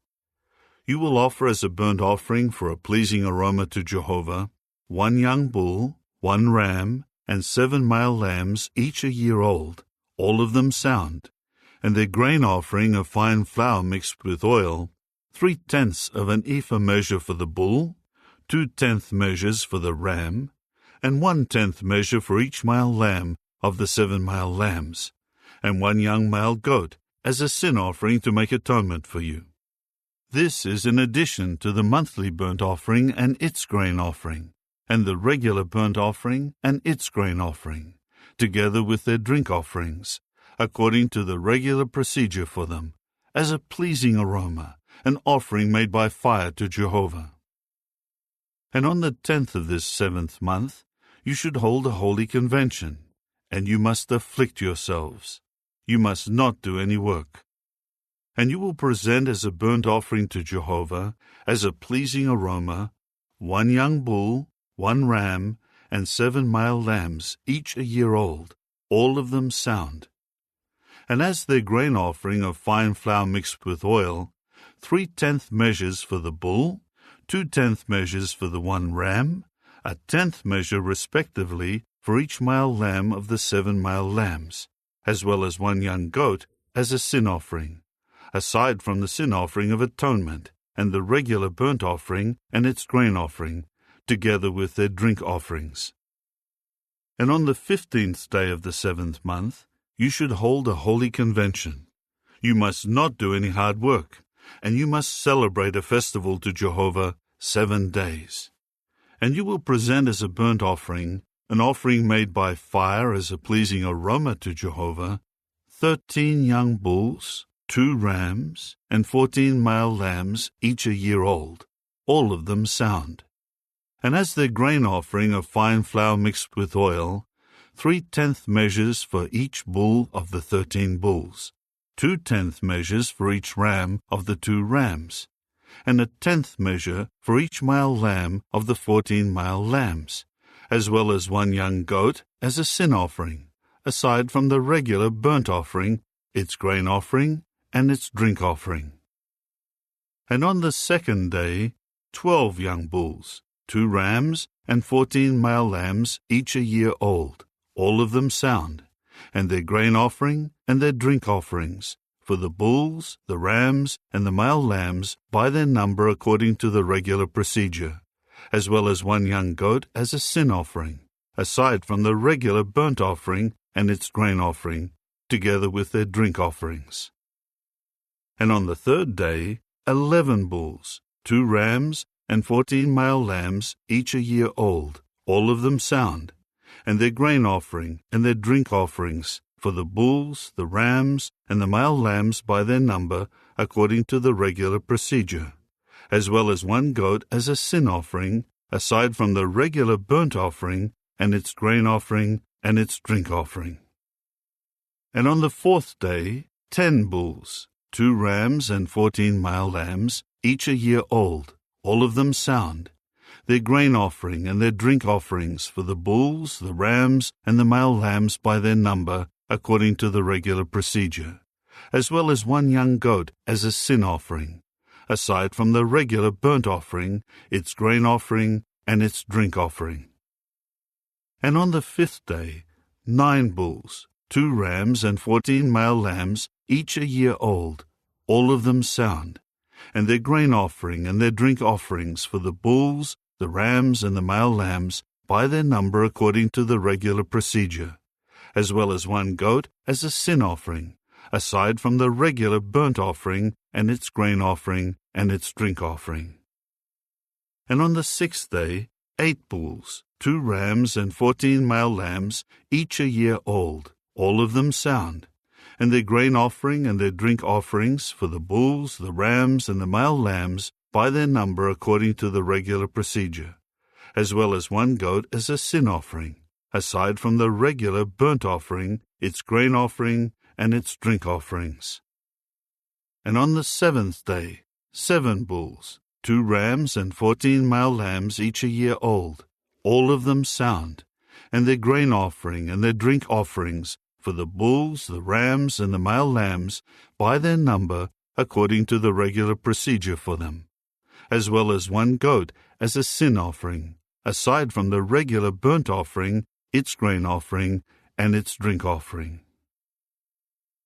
S1: You will offer as a burnt offering for a pleasing aroma to Jehovah 1 young bull, 1 ram, and 7 male lambs, each a year old, all of them sound, and their grain offering of fine flour mixed with oil, 3/10 of an ephah measure for the bull, 2/10 measures for the ram, and 1/10 measure for each male lamb of the 7 male lambs, and 1 young male goat as a sin offering to make atonement for you. This is in addition to the monthly burnt offering and its grain offering, and the regular burnt offering and its grain offering, together with their drink offerings, according to the regular procedure for them, as a pleasing aroma, an offering made by fire to Jehovah. And on the 10th of this 7th month, you should hold a holy convention, and you must afflict yourselves. You must not do any work. And you will present as a burnt offering to Jehovah, as a pleasing aroma, 1 young bull, 1 ram, and 7 male lambs, each a year old, all of them sound. And as their grain offering of fine flour mixed with oil, 3/10 measures for the bull, 2/10 measures for the 1 ram, a 10th measure respectively for each male lamb of the 7 male lambs, as well as 1 young goat as a sin offering, aside from the sin offering of atonement, and the regular burnt offering and its grain offering, together with their drink offerings. And on the 15th day of the 7th month, you should hold a holy convention. You must not do any hard work, and you must celebrate a festival to Jehovah 7 days. And you will present as a burnt offering, an offering made by fire as a pleasing aroma to Jehovah, 13 young bulls, 2 rams, and 14 male lambs, each a year old, all of them sound. And as their grain offering of fine flour mixed with oil, 3/10 measures for each bull of the 13 bulls, 2/10 measures for each ram of the 2 rams, and a 10th measure for each male lamb of the 14 male lambs, as well as 1 young goat as a sin offering, aside from the regular burnt offering, its grain offering, and its drink offering. And on the 2nd day, 12 young bulls, 2 rams, and 14 male lambs, each a year old, all of them sound, and their grain offering and their drink offerings, for the bulls, the rams, and the male lambs by their number according to the regular procedure, as well as 1 young goat as a sin offering, aside from the regular burnt offering and its grain offering, together with their drink offerings. And on the 3rd day, 11 bulls, 2 rams, and 14 male lambs, each a year old, all of them sound, and their grain offering and their drink offerings, for the bulls, the rams, and the male lambs by their number, according to the regular procedure, as well as 1 goat as a sin offering, aside from the regular burnt offering and its grain offering and its drink offering. And on the 4th day, 10 bulls, 2 rams, and 14 male lambs, each a year old, all of them sound, their grain offering and their drink offerings for the bulls, the rams, and the male lambs by their number, according to the regular procedure, as well as 1 young goat as a sin offering, aside from the regular burnt offering, its grain offering, and its drink offering. And on the 5th day, 9 bulls, 2 rams, and 14 male lambs, each a year old, all of them sound, and their grain offering and their drink offerings for the bulls, the rams, and the male lambs by their number according to the regular procedure, as well as 1 goat as a sin offering, aside from the regular burnt offering and its grain offering and its drink offering. And on the 6th day, 8 bulls, 2 rams, and 14 male lambs, each a year old, all of them sound, and their grain offering and their drink offerings for the bulls, the rams, and the male lambs by their number according to the regular procedure, as well as 1 goat as a sin offering, aside from the regular burnt offering, its grain offering, and its drink offerings. And on the 7th day, 7 bulls, 2 rams, and 14 male lambs, each a year old, all of them sound, and their grain offering and their drink offerings for the bulls, the rams, and the male lambs by their number according to the regular procedure for them, as well as 1 goat as a sin offering, aside from the regular burnt offering, its grain offering, and its drink offering.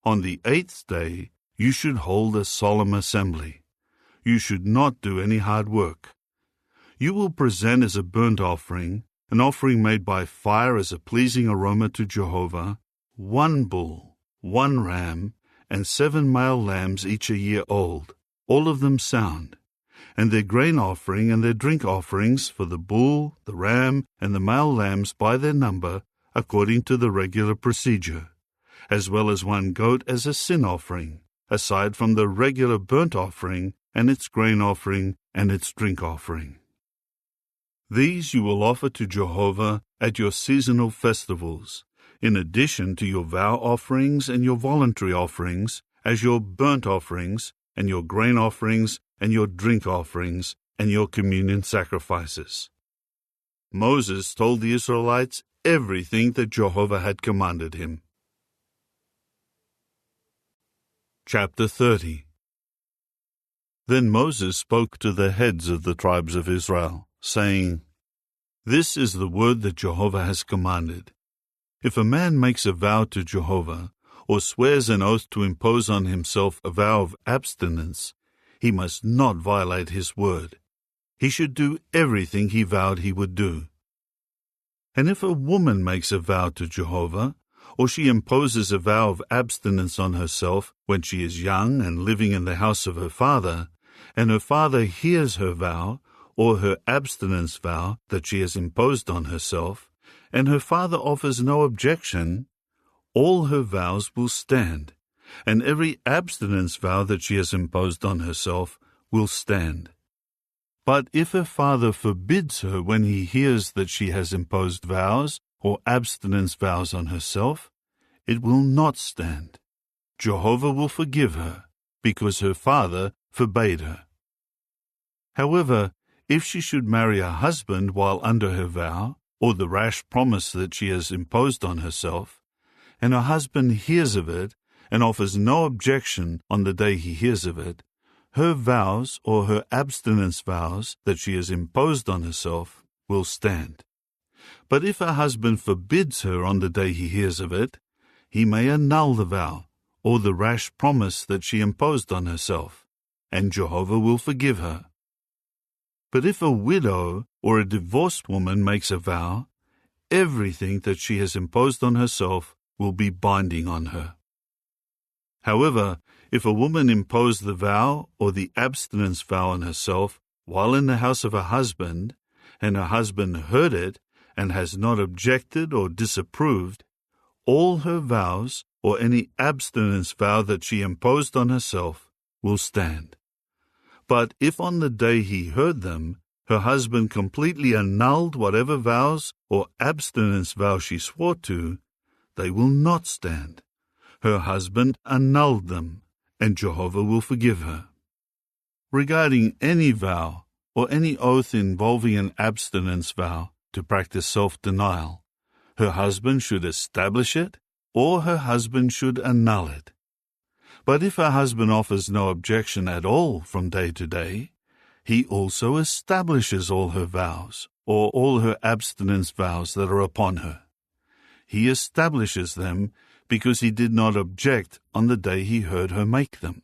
S1: On the 8th day, you should hold a solemn assembly. You should not do any hard work. You will present as a burnt offering, an offering made by fire as a pleasing aroma to Jehovah, 1 bull, 1 ram, and 7 male lambs each a year old, all of them sound, and their grain offering and their drink offerings for the bull, the ram, and the male lambs by their number, according to the regular procedure, as well as one goat as a sin offering, aside from the regular burnt offering and its grain offering and its drink offering. These you will offer to Jehovah at your seasonal festivals, in addition to your vow offerings and your voluntary offerings, as your burnt offerings and your grain offerings and your drink offerings and your communion sacrifices. Moses told the Israelites everything that Jehovah had commanded him. Chapter 30. Then Moses spoke to the heads of the tribes of Israel, saying, This is the word that Jehovah has commanded. If a man makes a vow to Jehovah, or swears an oath to impose on himself a vow of abstinence, he must not violate his word. He should do everything he vowed he would do. And if a woman makes a vow to Jehovah, or she imposes a vow of abstinence on herself when she is young and living in the house of her father, and her father hears her vow, or her abstinence vow that she has imposed on herself, and her father offers no objection, all her vows will stand, and every abstinence vow that she has imposed on herself will stand. But if her father forbids her when he hears that she has imposed vows or abstinence vows on herself, it will not stand. Jehovah will forgive her, because her father forbade her. However, if she should marry a husband while under her vow, or the rash promise that she has imposed on herself, and her husband hears of it and offers no objection on the day he hears of it, her vows or her abstinence vows that she has imposed on herself will stand. But if her husband forbids her on the day he hears of it, he may annul the vow or the rash promise that she imposed on herself, and Jehovah will forgive her. But if a widow or a divorced woman makes a vow, everything that she has imposed on herself will be binding on her. However, if a woman impose the vow or the abstinence vow on herself while in the house of her husband, and her husband heard it and has not objected or disapproved, all her vows or any abstinence vow that she imposed on herself will stand. But if on the day he heard them, her husband completely annulled whatever vows or abstinence vow she swore to, they will not stand. Her husband annulled them, and Jehovah will forgive her. Regarding any vow or any oath involving an abstinence vow to practice self-denial, her husband should establish it, or her husband should annul it. But if her husband offers no objection at all from day to day, he also establishes all her vows, or all her abstinence vows that are upon her. He establishes them because he did not object on the day he heard her make them.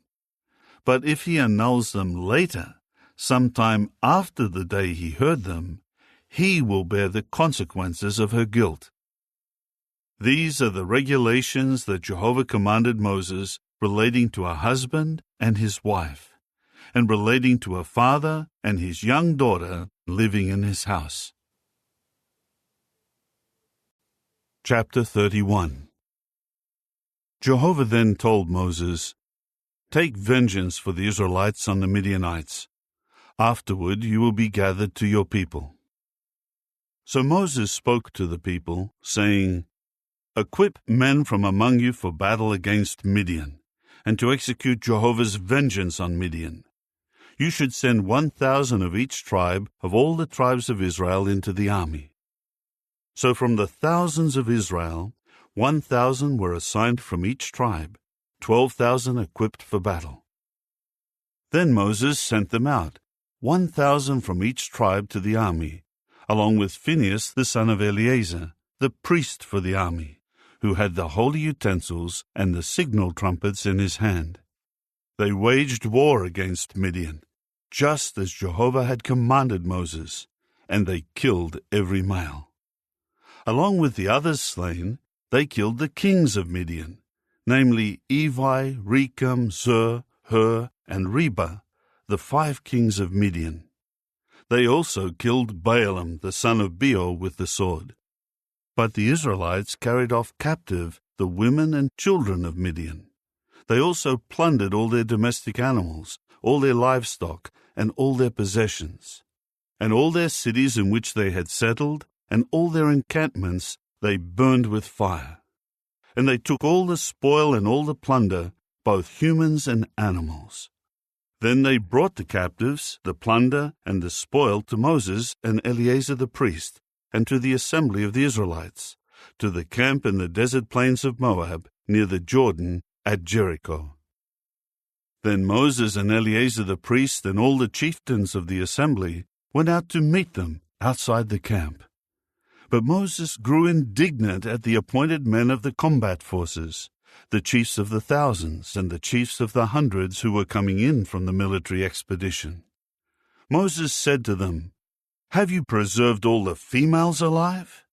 S1: But if he annuls them later, sometime after the day he heard them, he will bear the consequences of her guilt. These are the regulations that Jehovah commanded Moses relating to a husband and his wife, and relating to a father and his young daughter living in his house. Chapter 31. Jehovah then told Moses, Take vengeance for the Israelites on the Midianites. Afterward you will be gathered to your people. So Moses spoke to the people, saying, Equip men from among you for battle against Midian, and to execute Jehovah's vengeance on Midian. You should send 1,000 of each tribe of all the tribes of Israel into the army. So from the thousands of Israel, 1,000 were assigned from each tribe, 12,000 equipped for battle. Then Moses sent them out, 1,000 from each tribe to the army, along with Phinehas the son of Eleazar, the priest for the army, who had the holy utensils and the signal trumpets in his hand. They waged war against Midian, just as Jehovah had commanded Moses, and they killed every male. Along with the others slain, they killed the kings of Midian, namely Evi, Rekam, Zur, Hur, and Reba, the 5 kings of Midian. They also killed Balaam the son of Beor with the sword. But the Israelites carried off captive the women and children of Midian. They also plundered all their domestic animals, all their livestock, and all their possessions. And all their cities in which they had settled, and all their encampments they burned with fire. And they took all the spoil and all the plunder, both humans and animals. Then they brought the captives, the plunder, and the spoil to Moses and Eleazar the priest, and to the assembly of the Israelites, to the camp in the desert plains of Moab, near the Jordan, at Jericho. Then Moses and Eleazar the priest and all the chieftains of the assembly went out to meet them outside the camp. But Moses grew indignant at the appointed men of the combat forces, the chiefs of the thousands and the chiefs of the hundreds who were coming in from the military expedition. Moses said to them, "Have you preserved all the females alive?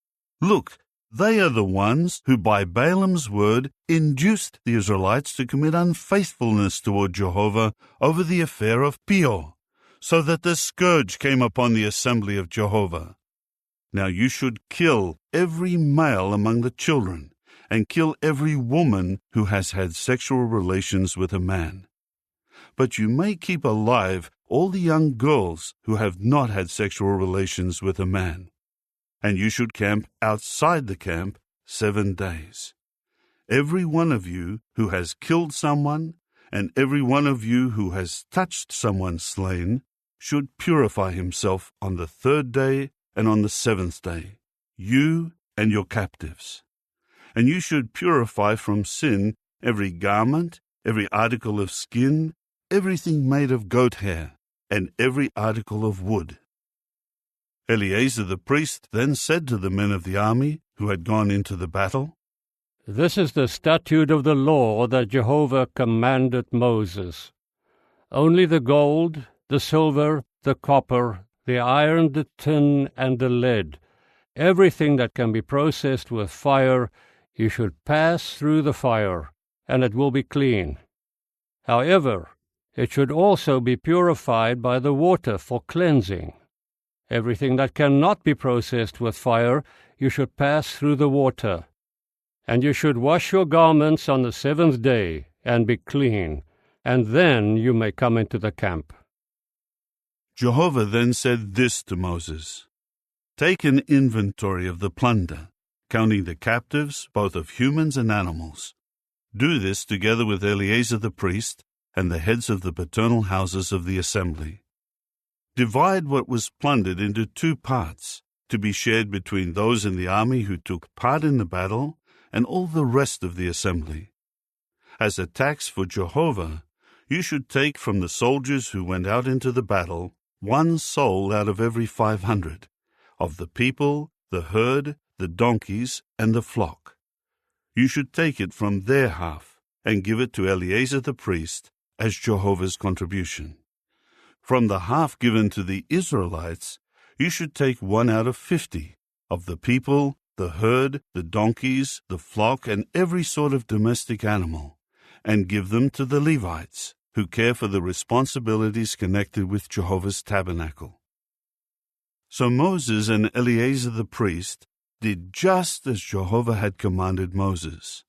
S1: Look, they are the ones who by Balaam's word induced the Israelites to commit unfaithfulness toward Jehovah over the affair of Peor, so that the scourge came upon the assembly of Jehovah. Now you should kill every male among the children, and kill every woman who has had sexual relations with a man. But you may keep alive all the young girls who have not had sexual relations with a man. And you should camp outside the camp 7 days. Every one of you who has killed someone, and every one of you who has touched someone slain, should purify himself on the 3rd day and on the 7th day, you and your captives. And you should purify from sin every garment, every article of skin, everything made of goat hair, and every article of wood." Eleazar the priest then said to the men of the army who had gone into the battle,
S8: "This is the statute of the law that Jehovah commanded Moses. Only the gold, the silver, the copper, the iron, the tin, and the lead, everything that can be processed with fire, you should pass through the fire, and it will be clean. However, it should also be purified by the water for cleansing. Everything that cannot be processed with fire, you should pass through the water. And you should wash your garments on the 7th day, and be clean, and then you may come into the camp."
S1: Jehovah then said this to Moses, "Take an inventory of the plunder, counting the captives, both of humans and animals. Do this together with Eleazar the priest and the heads of the paternal houses of the assembly. Divide what was plundered into 2 parts, to be shared between those in the army who took part in the battle and all the rest of the assembly. As a tax for Jehovah, you should take from the soldiers who went out into the battle 1 soul out of every 500, of the people, the herd, the donkeys, and the flock. You should take it from their half and give it to Eleazar the priest as Jehovah's contribution. From the half given to the Israelites, you should take 1 out of 50, of the people, the herd, the donkeys, the flock, and every sort of domestic animal, and give them to the Levites, who care for the responsibilities connected with Jehovah's tabernacle." So Moses and Eleazar the priest did just as Jehovah had commanded Moses.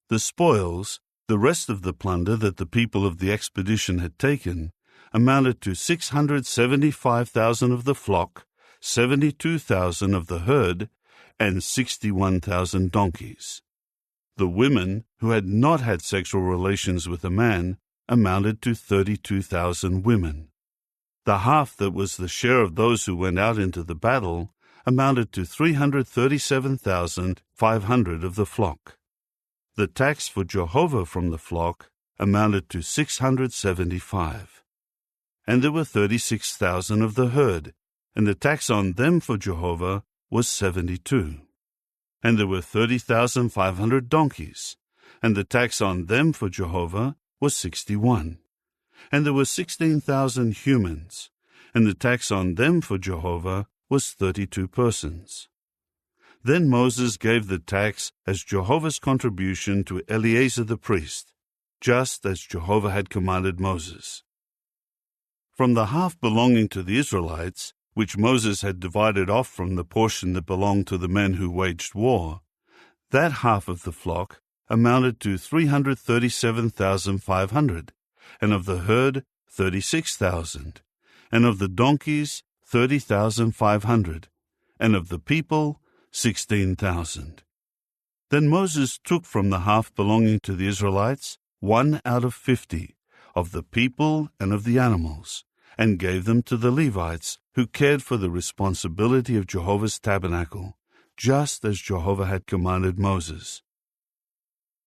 S1: The spoils, the rest of the plunder that the people of the expedition had taken, amounted to 675,000 of the flock, 72,000 of the herd, and 61,000 donkeys. The women who had not had sexual relations with a man amounted to 32,000 women. The half that was the share of those who went out into the battle amounted to 337,500 of the flock. The tax for Jehovah from the flock amounted to 675. And there were 36,000 of the herd, and the tax on them for Jehovah was 72. And there were 30,500 donkeys, and the tax on them for Jehovah was 61. And there were 16,000 humans, and the tax on them for Jehovah was 32 persons. Then Moses gave the tax as Jehovah's contribution to Eleazar the priest, just as Jehovah had commanded Moses. From the half belonging to the Israelites, which Moses had divided off from the portion that belonged to the men who waged war, that half of the flock amounted to 337,500, and of the herd 36,000, and of the donkeys 30,500, and of the people 16,000. Then Moses took from the half belonging to the Israelites 1 out of 50, of the people and of the animals, and gave them to the Levites, who cared for the responsibility of Jehovah's tabernacle, just as Jehovah had commanded Moses.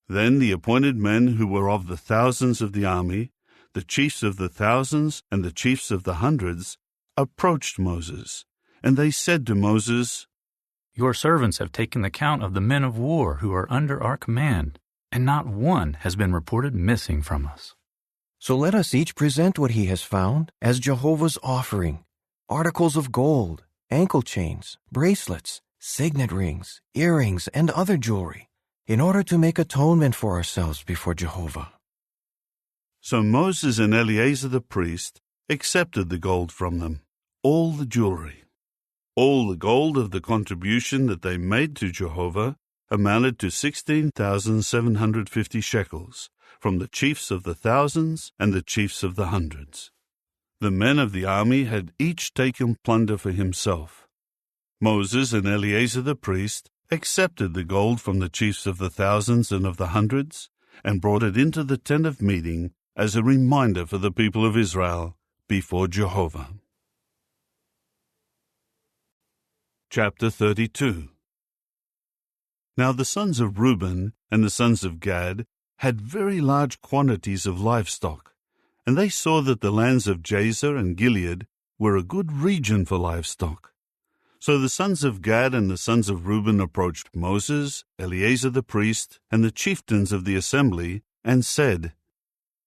S1: Then the appointed men who were of the thousands of the army, the chiefs of the thousands and the chiefs of the hundreds, approached Moses, and they said to Moses,
S7: "Your servants have taken the count of the men of war who are under our command, and not one has been reported missing from us.
S11: So let us each present what he has found as Jehovah's offering: articles of gold, ankle chains, bracelets, signet rings, earrings, and other jewelry, in order to make atonement for ourselves before Jehovah."
S1: So Moses and Eleazar the priest accepted the gold from them, all the jewelry. All the gold of the contribution that they made to Jehovah amounted to 16,750 shekels, from the chiefs of the thousands and the chiefs of the hundreds. The men of the army had each taken plunder for himself. Moses and Eleazar the priest accepted the gold from the chiefs of the thousands and of the hundreds, and brought it into the tent of meeting as a reminder for the people of Israel before Jehovah. Chapter 32. Now the sons of Reuben and the sons of Gad had very large quantities of livestock, and they saw that the lands of Jazer and Gilead were a good region for livestock. So the sons of Gad and the sons of Reuben approached Moses, Eleazar the priest, and the chieftains of the assembly, and said,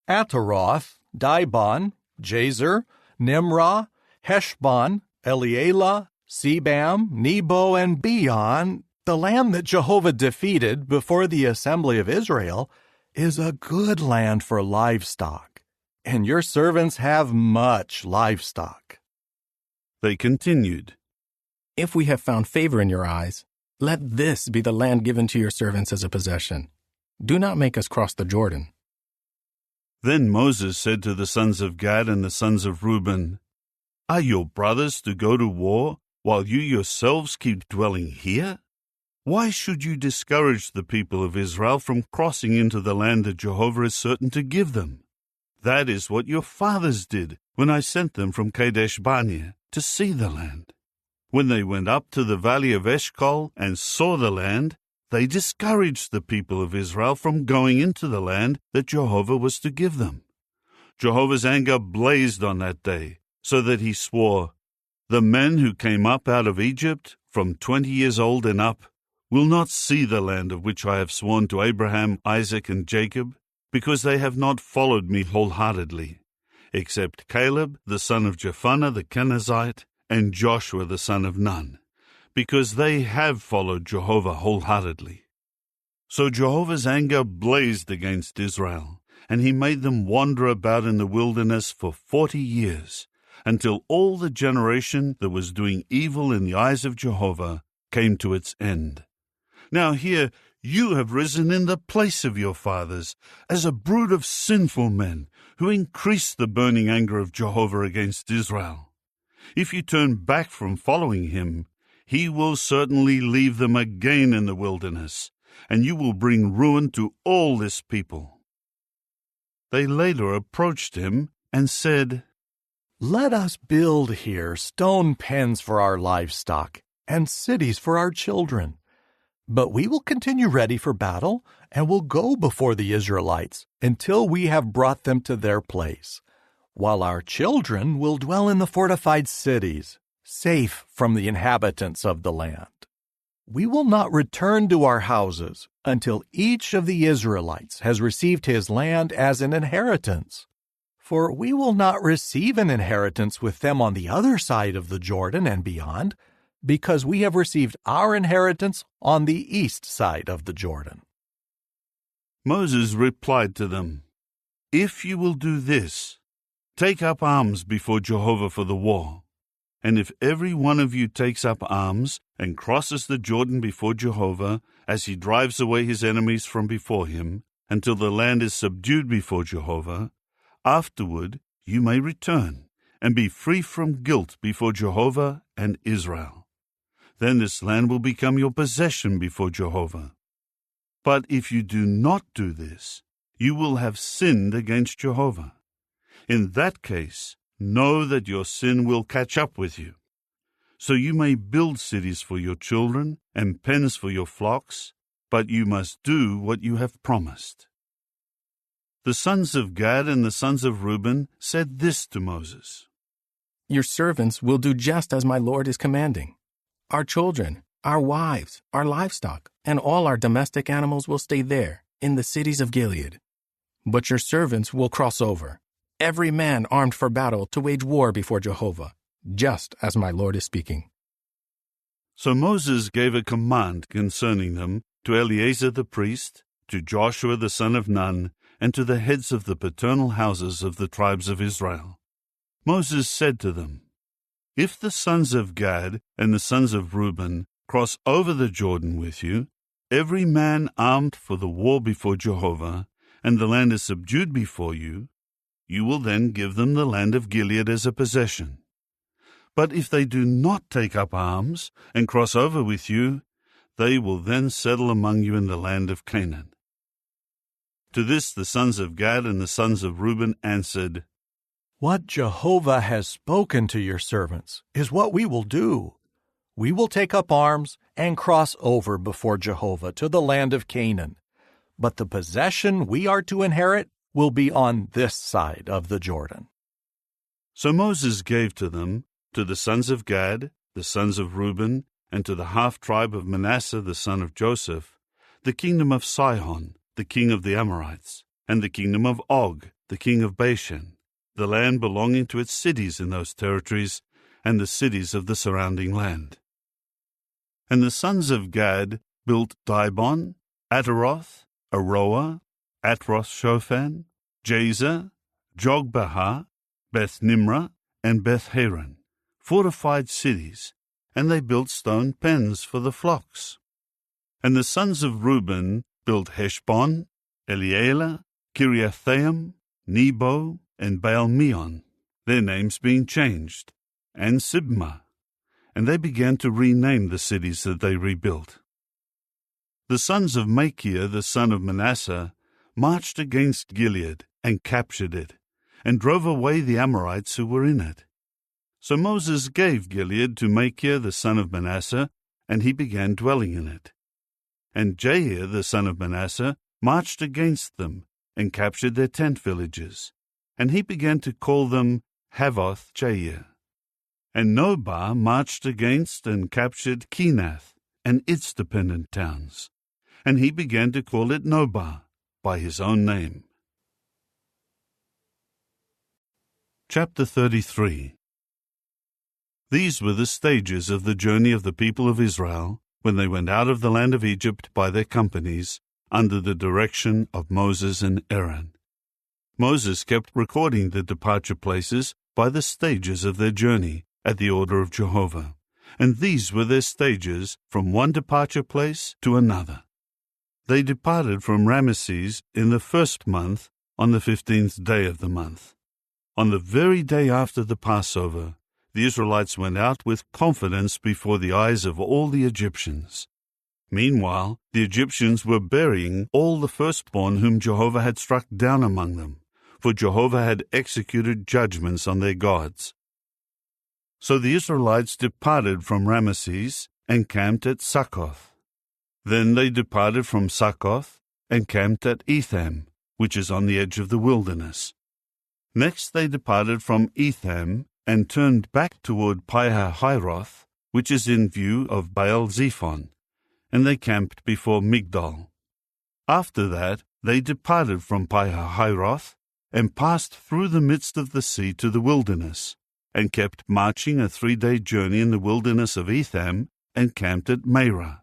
S13: Ataroth, Dibon, Jazer, Nimrah, Heshbon, Elealeh, Sebam, Nebo, and Beon, the land that Jehovah defeated before the assembly of Israel, is a good land for livestock, and your servants have much livestock.
S1: They continued,
S14: If we have found favor in your eyes, let this be the land given to your servants as a possession. Do not make us cross the Jordan.
S1: Then Moses said to the sons of Gad and the sons of Reuben, Are your brothers to go to war while you yourselves keep dwelling here? Why should you discourage the people of Israel from crossing into the land that Jehovah is certain to give them? That is what your fathers did when I sent them from Kadesh Barnea to see the land. When they went up to the valley of Eshcol and saw the land, they discouraged the people of Israel from going into the land that Jehovah was to give them. Jehovah's anger blazed on that day, so that he swore, The men who came up out of Egypt, from 20 years old and up, will not see the land of which I have sworn to Abraham, Isaac, and Jacob, because they have not followed me wholeheartedly, except Caleb the son of Jephunneh the Kenizzite, and Joshua the son of Nun, because they have followed Jehovah wholeheartedly. So Jehovah's anger blazed against Israel, and he made them wander about in the wilderness for 40 years, until all the generation that was doing evil in the eyes of Jehovah came to its end. Now here you have risen in the place of your fathers, as a brood of sinful men, who increased the burning anger of Jehovah against Israel. If you turn back from following him, he will certainly leave them again in the wilderness, and you will bring ruin to all this people. They later approached him and said,
S13: Let us build here stone pens for our livestock and cities for our children. But we will continue ready for battle and will go before the Israelites until we have brought them to their place, while our children will dwell in the fortified cities, safe from the inhabitants of the land. We will not return to our houses until each of the Israelites has received his land as an inheritance. For we will not receive an inheritance with them on the other side of the Jordan and beyond, because we have received our inheritance on the east side of the Jordan.
S1: Moses replied to them, If you will do this, Take up arms before Jehovah for the war. And if every one of you takes up arms and crosses the Jordan before Jehovah, as he drives away his enemies from before him, until the land is subdued before Jehovah, afterward you may return and be free from guilt before Jehovah and Israel. Then this land will become your possession before Jehovah. But if you do not do this, you will have sinned against Jehovah. In that case, know that your sin will catch up with you. So you may build cities for your children and pens for your flocks, but you must do what you have promised. The sons of Gad and the sons of Reuben said this to Moses:
S14: Your servants will do just as my Lord is commanding. Our children, our wives, our livestock, and all our domestic animals will stay there, in the cities of Gilead. But your servants will cross over, every man armed for battle to wage war before Jehovah, just as my Lord is speaking.
S1: So Moses gave a command concerning them to Eleazar the priest, to Joshua the son of Nun, and to the heads of the paternal houses of the tribes of Israel. Moses said to them, If the sons of Gad and the sons of Reuben cross over the Jordan with you, every man armed for the war before Jehovah, and the land is subdued before you, you will then give them the land of Gilead as a possession. But if they do not take up arms and cross over with you, they will then settle among you in the land of Canaan. To this the sons of Gad and the sons of Reuben answered,
S13: What Jehovah has spoken to your servants is what we will do. We will take up arms and cross over before Jehovah to the land of Canaan. But the possession we are to inherit will be on this side of the Jordan.
S1: So Moses gave to them, to the sons of Gad, the sons of Reuben, and to the half-tribe of Manasseh the son of Joseph, the kingdom of Sihon, the king of the Amorites, and the kingdom of Og, the king of Bashan, the land belonging to its cities in those territories, and the cities of the surrounding land. And the sons of Gad built Dibon, Ataroth, Aroah, Atroth-Shophan, Jazer, Jogbehah, Beth-Nimrah, and Beth-Haran, fortified cities, and they built stone pens for the flocks. And the sons of Reuben built Heshbon, Elealeh, Kiriathaim, Nebo, and Baal-Meon, their names being changed, and Sibmah, and they began to rename the cities that they rebuilt. The sons of Machir, the son of Manasseh, marched against Gilead and captured it, and drove away the Amorites who were in it. So Moses gave Gilead to Machir, the son of Manasseh, and he began dwelling in it. And Jair, the son of Manasseh, marched against them, and captured their tent villages, and he began to call them Havoth-Jair. And Nobah marched against and captured Kenath and its dependent towns, and he began to call it Nobah by his own name. Chapter 33. These were the stages of the journey of the people of Israel when they went out of the land of Egypt by their companies, under the direction of Moses and Aaron. Moses kept recording the departure places by the stages of their journey, at the order of Jehovah, and these were their stages from one departure place to another. They departed from Ramesses in the 1st month, on the 15th day of the month. On the very day after the Passover, the Israelites went out with confidence before the eyes of all the Egyptians. Meanwhile, the Egyptians were burying all the firstborn whom Jehovah had struck down among them, for Jehovah had executed judgments on their gods. So the Israelites departed from Ramesses and camped at Succoth. Then they departed from Succoth and camped at Etham, which is on the edge of the wilderness. Next they departed from Etham and turned back toward Pi-hahiroth, which is in view of Baal-zephon, and they camped before Migdol. After that they departed from Pi-hahiroth and passed through the midst of the sea to the wilderness, and kept marching a 3-day journey in the wilderness of Etham, and camped at Meirah.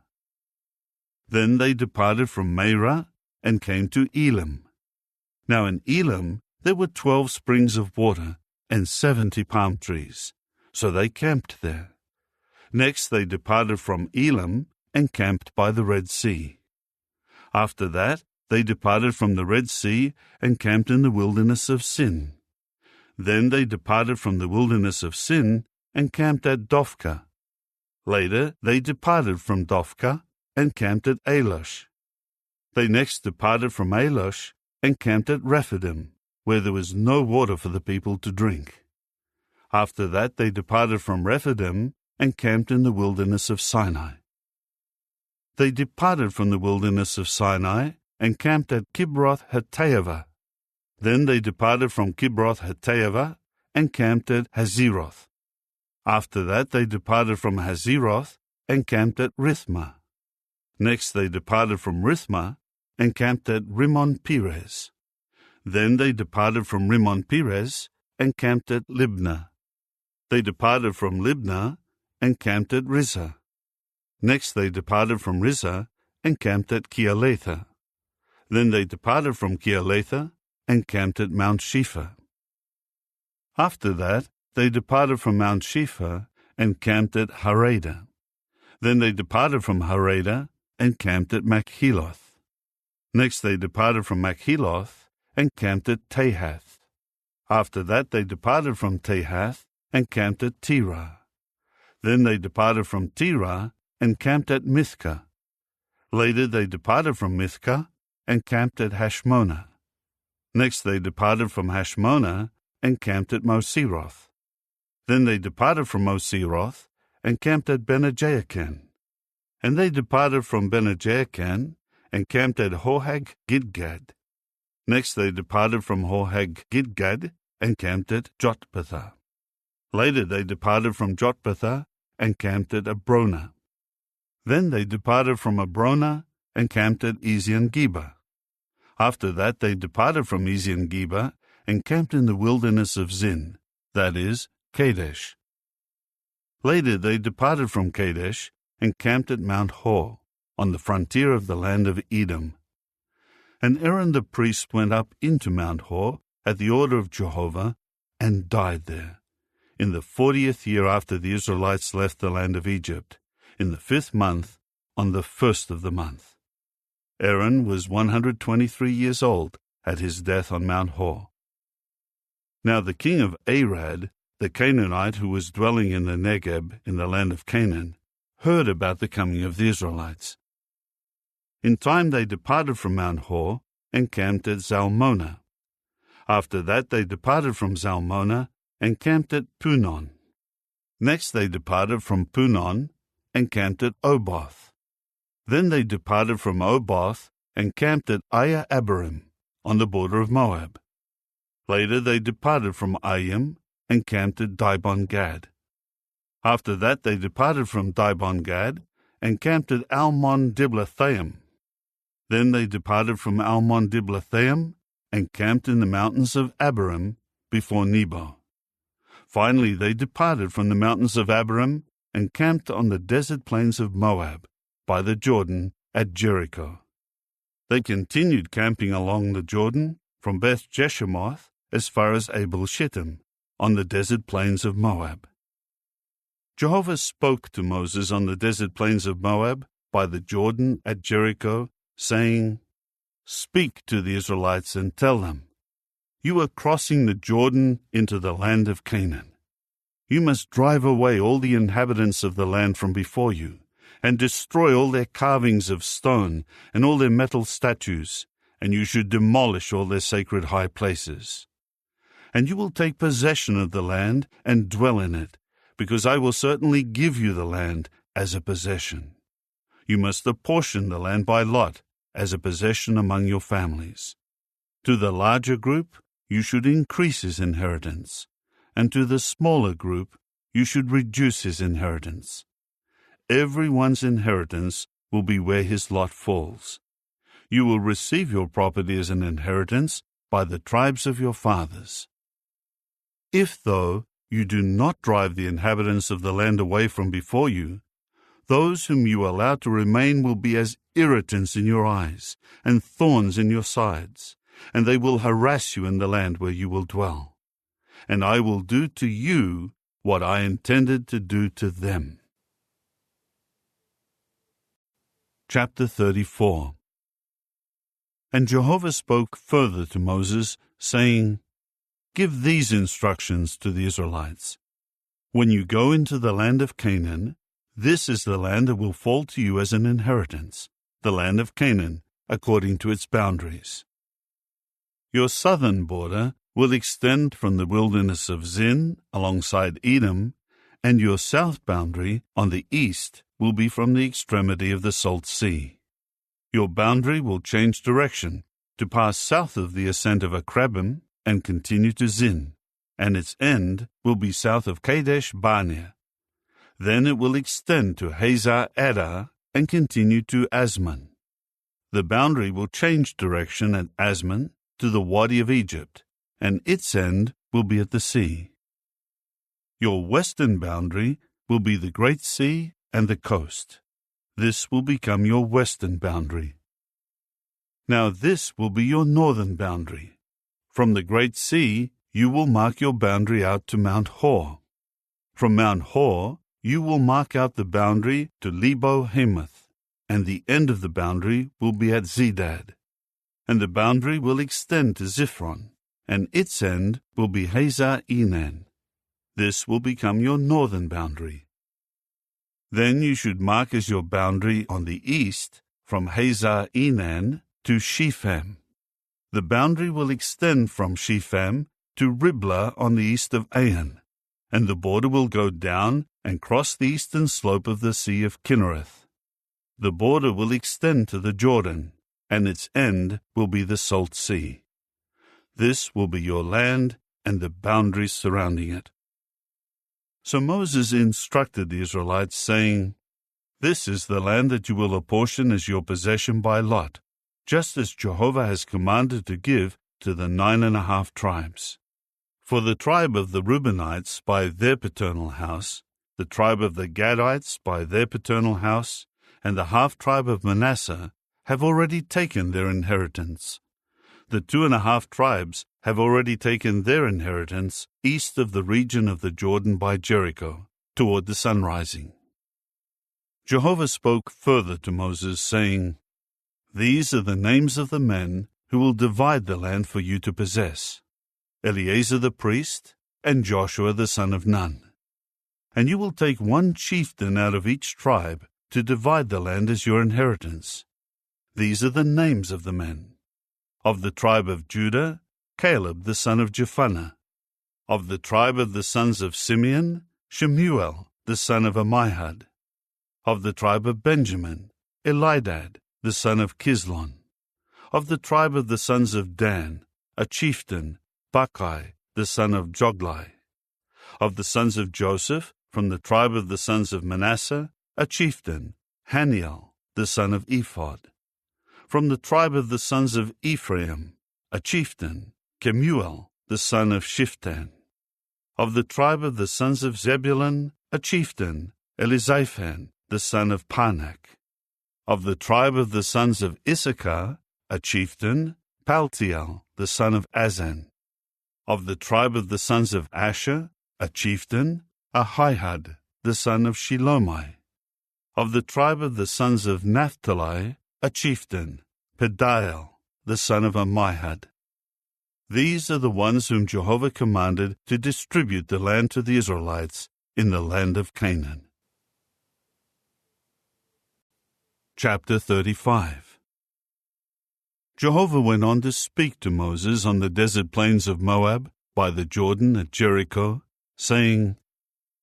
S1: Then they departed from Meirah, and came to Elim. Now in Elim there were 12 springs of water, and 70 palm trees. So they camped there. Next they departed from Elim and camped by the Red Sea. After that they departed from the Red Sea and camped in the wilderness of Sin. Then they departed from the wilderness of Sin and camped at Dophkah. Later they departed from Dophkah and camped at Alosh. They next departed from Alosh and camped at Rephidim, where there was no water for the people to drink. After that they departed from Rephidim and camped in the wilderness of Sinai. They departed from the wilderness of Sinai and camped at Kibroth-Hattaavah. Then they departed from Kibroth-Hattaavah and camped at Hazeroth. After that they departed from Hazeroth and camped at Rithmah. Next they departed from Rithmah and camped at Rimmon-Perez. Then they departed from Rimmon-Perez and camped at Libnah. They departed from Libnah and camped at Rizah. Next they departed from Rizah and camped at Kealatha. Then they departed from Kealatha and camped at Mount Shepha. After that they departed from Mount Shepha and camped at Harada. Then they departed from Harada and camped at Makheloth. Next they departed from Makheloth and camped at Tahath. After that they departed from Tahath and camped at Terah. Then they departed from Terah and camped at Mithkah. Later they departed from Mithkah and camped at Hashmonah. Next they departed from Hashmonah and camped at Moseroth. Then they departed from Moseroth and camped at Bene-Jaakan. And they departed from Bene-Jaakan and camped at Horhag-Gidgad. Next they departed from Horhag-Gidgad and camped at Jotbathah. Later they departed from Jotbathah and camped at Abrona. Then they departed from Abrona and camped at Ezion-Geber. After that they departed from Ezion-Geber and camped in the wilderness of Zin, that is, Kadesh. Later they departed from Kadesh and camped at Mount Hor, on the frontier of the land of Edom. And Aaron the priest went up into Mount Hor at the order of Jehovah and died there, in the 40th year after the Israelites left the land of Egypt, in the 5th month, on the 1st of the month. Aaron was 123 years old at his death on Mount Hor. Now the king of Arad, the Canaanite who was dwelling in the Negeb in the land of Canaan, heard about the coming of the Israelites. In time they departed from Mount Hor and camped at Zalmonah. After that they departed from Zalmonah and camped at Punon. Next they departed from Punon and camped at Oboth. Then they departed from Oboth and camped at Aya-Abarim, on the border of Moab. Later they departed from Ayim and camped at Dibon-Gad. After that they departed from Dibon-Gad and camped at Almon-Diblathaim. Then they departed from Almon-Diblathaim and camped in the mountains of Abarim before Nebo. Finally they departed from the mountains of Abarim and camped on the desert plains of Moab, by the Jordan, at Jericho. They continued camping along the Jordan from Beth Jeshemoth as far as Abel-Shittim, on the desert plains of Moab. Jehovah spoke to Moses on the desert plains of Moab by the Jordan at Jericho, saying, "Speak to the Israelites and tell them, you are crossing the Jordan into the land of Canaan. You must drive away all the inhabitants of the land from before you, and destroy all their carvings of stone and all their metal statues, and you should demolish all their sacred high places. And you will take possession of the land and dwell in it, because I will certainly give you the land as a possession. You must apportion the land by lot as a possession among your families. To the larger group you should increase his inheritance, and to the smaller group you should reduce his inheritance. Everyone's inheritance will be where his lot falls. You will receive your property as an inheritance by the tribes of your fathers. If, though, you do not drive the inhabitants of the land away from before you, those whom you allow to remain will be as irritants in your eyes and thorns in your sides, and they will harass you in the land where you will dwell. and I will do to you what I intended to do to them. Chapter 34. And Jehovah spoke further to Moses, saying, Give these instructions to the Israelites. When you go into the land of Canaan, this is the land that will fall to you as an inheritance, the land of Canaan, according to its boundaries. Your southern border will extend from the wilderness of Zin alongside Edom, and your south boundary on the east will be from the extremity of the Salt Sea. Your boundary will change direction to pass south of the ascent of Akrabim and continue to Zin, and its end will be south of Kadesh Barnea. Then it will extend to Hazar Adar and continue to Asman. The boundary will change direction at Asman to the Wadi of Egypt, and its end will be at the sea. Your western boundary will be the Great Sea and the coast. This will become your western boundary. Now this will be your northern boundary. From the Great Sea you will mark your boundary out to Mount Hor. From Mount Hor you will mark out the boundary to Lebo Hamath, and the end of the boundary will be at Zedad. And the boundary will extend to Ziphron, and its end will be Hazar Enan. This will become your northern boundary. Then you should mark as your boundary on the east from Hazar Enan to Shepham. The boundary will extend from Shepham to Riblah on the east of Ain, and the border will go down and cross the eastern slope of the Sea of Kinnereth. The border will extend to the Jordan, and its end will be the Salt Sea. This will be your land and the boundaries surrounding it. So Moses instructed the Israelites, saying, This is the land that you will apportion as your possession by lot, just as Jehovah has commanded to give to the 9.5 tribes. For the tribe of the Reubenites by their paternal house, the tribe of the Gadites by their paternal house, and the half-tribe of Manasseh have already taken their inheritance. The 2.5 tribes have already taken their inheritance east of the region of the Jordan by Jericho, toward the sunrising. Jehovah spoke further to Moses, saying, These are the names of the men who will divide the land for you to possess: Eleazar the priest, and Joshua the son of Nun. And you will take one chieftain out of each tribe to divide the land as your inheritance. These are the names of the men. Of the tribe of Judah, Caleb the son of Jephunneh. Of the tribe of the sons of Simeon, Shemuel the son of Ammihud. Of the tribe of Benjamin, Elidad the son of Kislon. Of the tribe of the sons of Dan, a chieftain, Bacchai the son of Joglai. Of the sons of Joseph, from the tribe of the sons of Manasseh, a chieftain, Haniel the son of Ephod. From the tribe of the sons of Ephraim, a chieftain, Kemuel the son of Shiftan. Of the tribe of the sons of Zebulun, a chieftain, Elizaphan the son of Panak. Of the tribe of the sons of Issachar, a chieftain, Paltiel the son of Azan. Of the tribe of the sons of Asher, a chieftain, Ahihud the son of Shilomai. Of the tribe of the sons of Naphtali, a chieftain, Pediel the son of Ammihud. These are the ones whom Jehovah commanded to distribute the land to the Israelites in the land of Canaan. Chapter 35. Jehovah went on to speak to Moses on the desert plains of Moab, by the Jordan at Jericho, saying,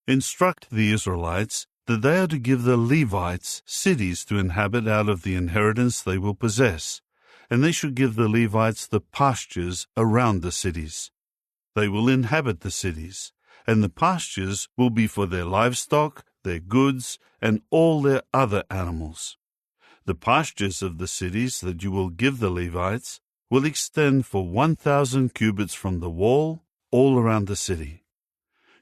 S1: Instruct the Israelites that they are to give the Levites cities to inhabit out of the inheritance they will possess, and they should give the Levites the pastures around the cities. They will inhabit the cities, and the pastures will be for their livestock, their goods, and all their other animals. The pastures of the cities that you will give the Levites will extend for 1,000 cubits from the wall all around the city.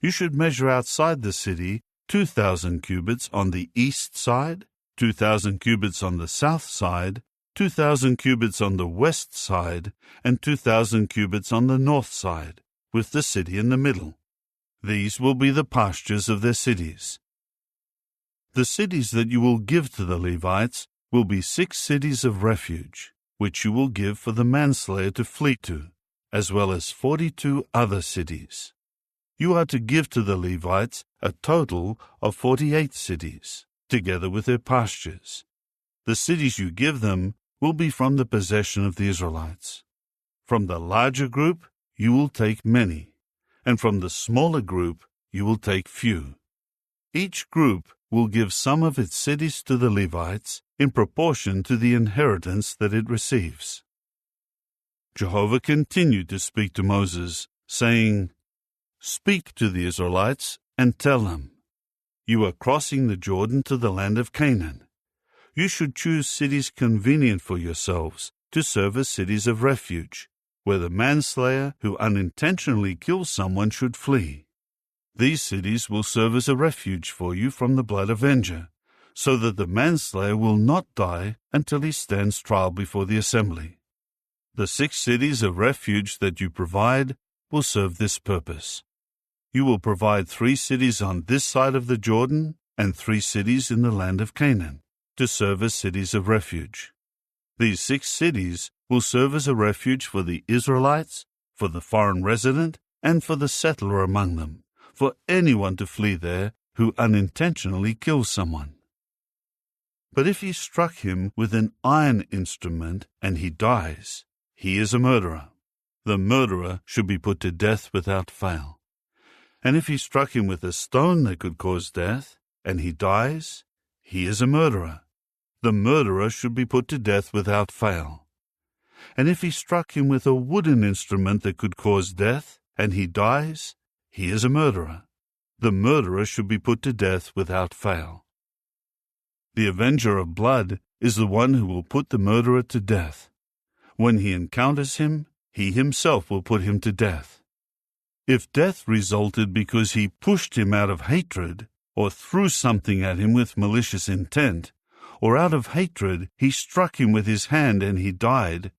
S1: You should measure outside the city 2,000 cubits on the east side, 2,000 cubits on the south side, 2,000 cubits on the west side, and 2,000 cubits on the north side, with the city in the middle. These will be the pastures of their cities. The cities that you will give to the Levites will be 6 cities of refuge, which you will give for the manslayer to flee to, as well as 42 other cities. You are to give to the Levites a total of 48 cities, together with their pastures. The cities you give them will be from the possession of the Israelites. From the larger group you will take many, and from the smaller group you will take few. Each group will give some of its cities to the Levites in proportion to the inheritance that it receives. Jehovah continued to speak to Moses, saying, "Speak to the Israelites and tell them, you are crossing the Jordan to the land of Canaan. You should choose cities convenient for yourselves to serve as cities of refuge, where the manslayer who unintentionally kills someone should flee. These cities will serve as a refuge for you from the blood avenger, so that the manslayer will not die until he stands trial before the assembly. The 6 cities of refuge that you provide will serve this purpose. You will provide 3 cities on this side of the Jordan and 3 cities in the land of Canaan, to serve as cities of refuge. These 6 cities will serve as a refuge for the Israelites, for the foreign resident, and for the settler among them, for anyone to flee there who unintentionally kills someone. But if he struck him with an iron instrument and he dies, he is a murderer. The murderer should be put to death without fail. And if he struck him with a stone that could cause death, and he dies, he is a murderer. The murderer should be put to death without fail. And if he struck him with a wooden instrument that could cause death, and he dies, he is a murderer. The murderer should be put to death without fail. The avenger of blood is the one who will put the murderer to death. When he encounters him, he himself will put him to death. If death resulted because he pushed him out of hatred, or threw something at him with malicious intent, or out of hatred he struck him with his hand and he died,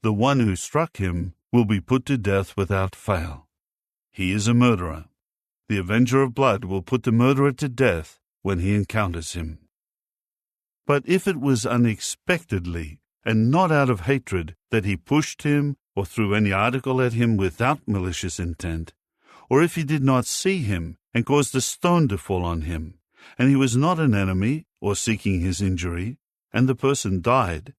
S1: the one who struck him will be put to death without fail. He is a murderer. The avenger of blood will put the murderer to death when he encounters him. But if it was unexpectedly, and not out of hatred, that he pushed him or threw any article at him without malicious intent, or if he did not see him and caused a stone to fall on him, and he was not an enemy or seeking his injury, and the person died,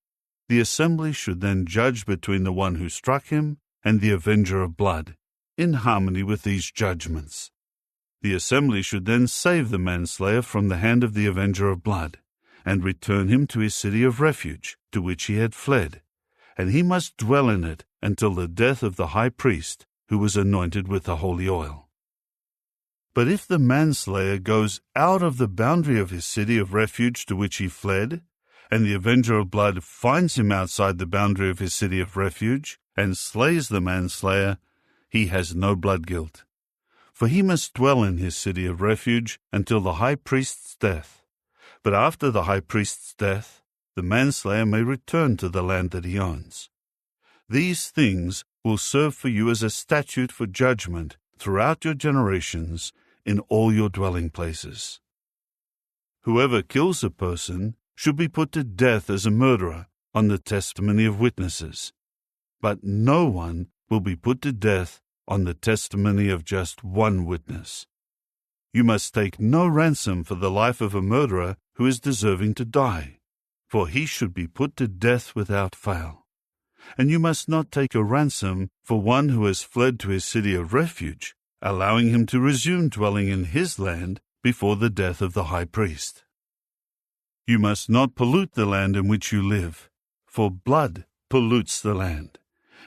S1: the assembly should then judge between the one who struck him and the avenger of blood, in harmony with these judgments. The assembly should then save the manslayer from the hand of the avenger of blood, and return him to his city of refuge, to which he had fled, and he must dwell in it until the death of the high priest, who was anointed with the holy oil. But if the manslayer goes out of the boundary of his city of refuge to which he fled, and the avenger of blood finds him outside the boundary of his city of refuge, and slays the manslayer, he has no blood guilt. For he must dwell in his city of refuge until the high priest's death. But after the high priest's death, the manslayer may return to the land that he owns. These things will serve for you as a statute for judgment throughout your generations in all your dwelling places. Whoever kills a person should be put to death as a murderer on the testimony of witnesses, but no one will be put to death on the testimony of just one witness. You must take no ransom for the life of a murderer who is deserving to die, for he should be put to death without fail. And you must not take a ransom for one who has fled to his city of refuge, allowing him to resume dwelling in his land before the death of the high priest. You must not pollute the land in which you live, for blood pollutes the land,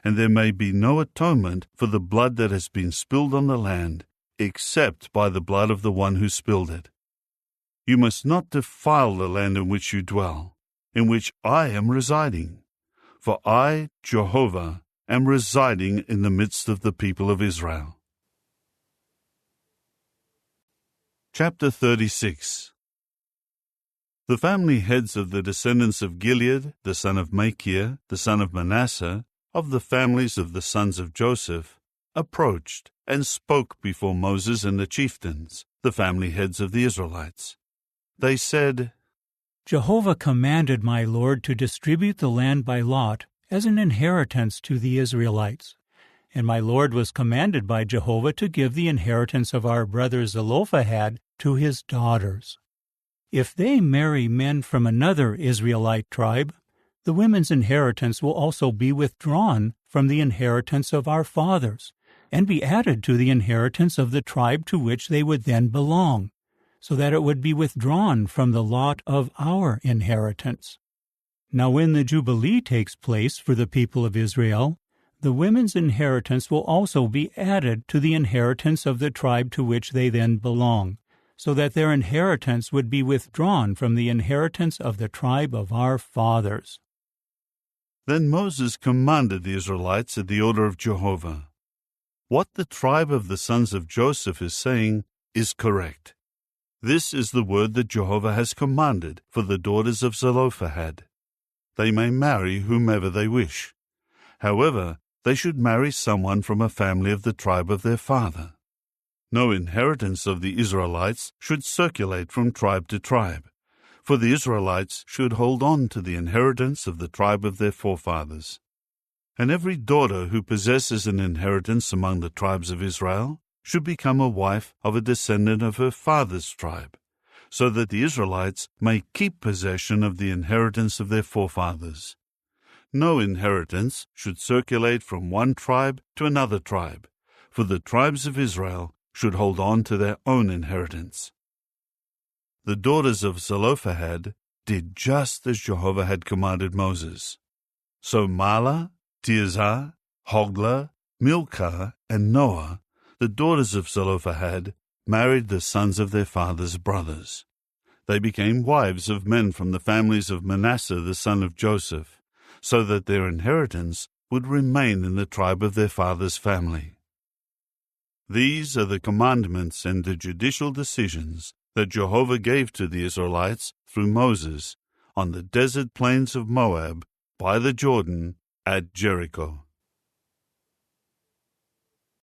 S1: and there may be no atonement for the blood that has been spilled on the land, except by the blood of the one who spilled it. You must not defile the land in which you dwell, in which I am residing, for I, Jehovah, am residing in the midst of the people of Israel. Chapter 36. The family heads of the descendants of Gilead, the son of Machir, the son of Manasseh, of the families of the sons of Joseph, approached and spoke before Moses and the chieftains, the family heads of the Israelites. They said,
S2: Jehovah commanded my Lord to distribute the land by lot as an inheritance to the Israelites. And my Lord was commanded by Jehovah to give the inheritance of our brother Zelophehad to his daughters. If they marry men from another Israelite tribe, the women's inheritance will also be withdrawn from the inheritance of our fathers, and be added to the inheritance of the tribe to which they would then belong, so that it would be withdrawn from the lot of our inheritance. Now when the Jubilee takes place for the people of Israel, the women's inheritance will also be added to the inheritance of the tribe to which they then belong, so that their inheritance would be withdrawn from the inheritance of the tribe of our fathers.
S1: Then Moses commanded the Israelites at the order of Jehovah. What the tribe of the sons of Joseph is saying is correct. This is the word that Jehovah has commanded for the daughters of Zelophehad. They may marry whomever they wish. However, they should marry someone from a family of the tribe of their father. No inheritance of the Israelites should circulate from tribe to tribe, for the Israelites should hold on to the inheritance of the tribe of their forefathers. And every daughter who possesses an inheritance among the tribes of Israel should become a wife of a descendant of her father's tribe, so that the Israelites may keep possession of the inheritance of their forefathers. No inheritance should circulate from one tribe to another tribe, for the tribes of Israel should hold on to their own inheritance. The daughters of Zelophehad did just as Jehovah had commanded Moses. So Mahlah, Tirzah, Hoglah, Milcah, and Noah, the daughters of Zelophehad, married the sons of their father's brothers. They became wives of men from the families of Manasseh the son of Joseph, so that their inheritance would remain in the tribe of their father's family. These are the commandments and the judicial decisions that Jehovah gave to the Israelites through Moses on the desert plains of Moab by the Jordan at Jericho.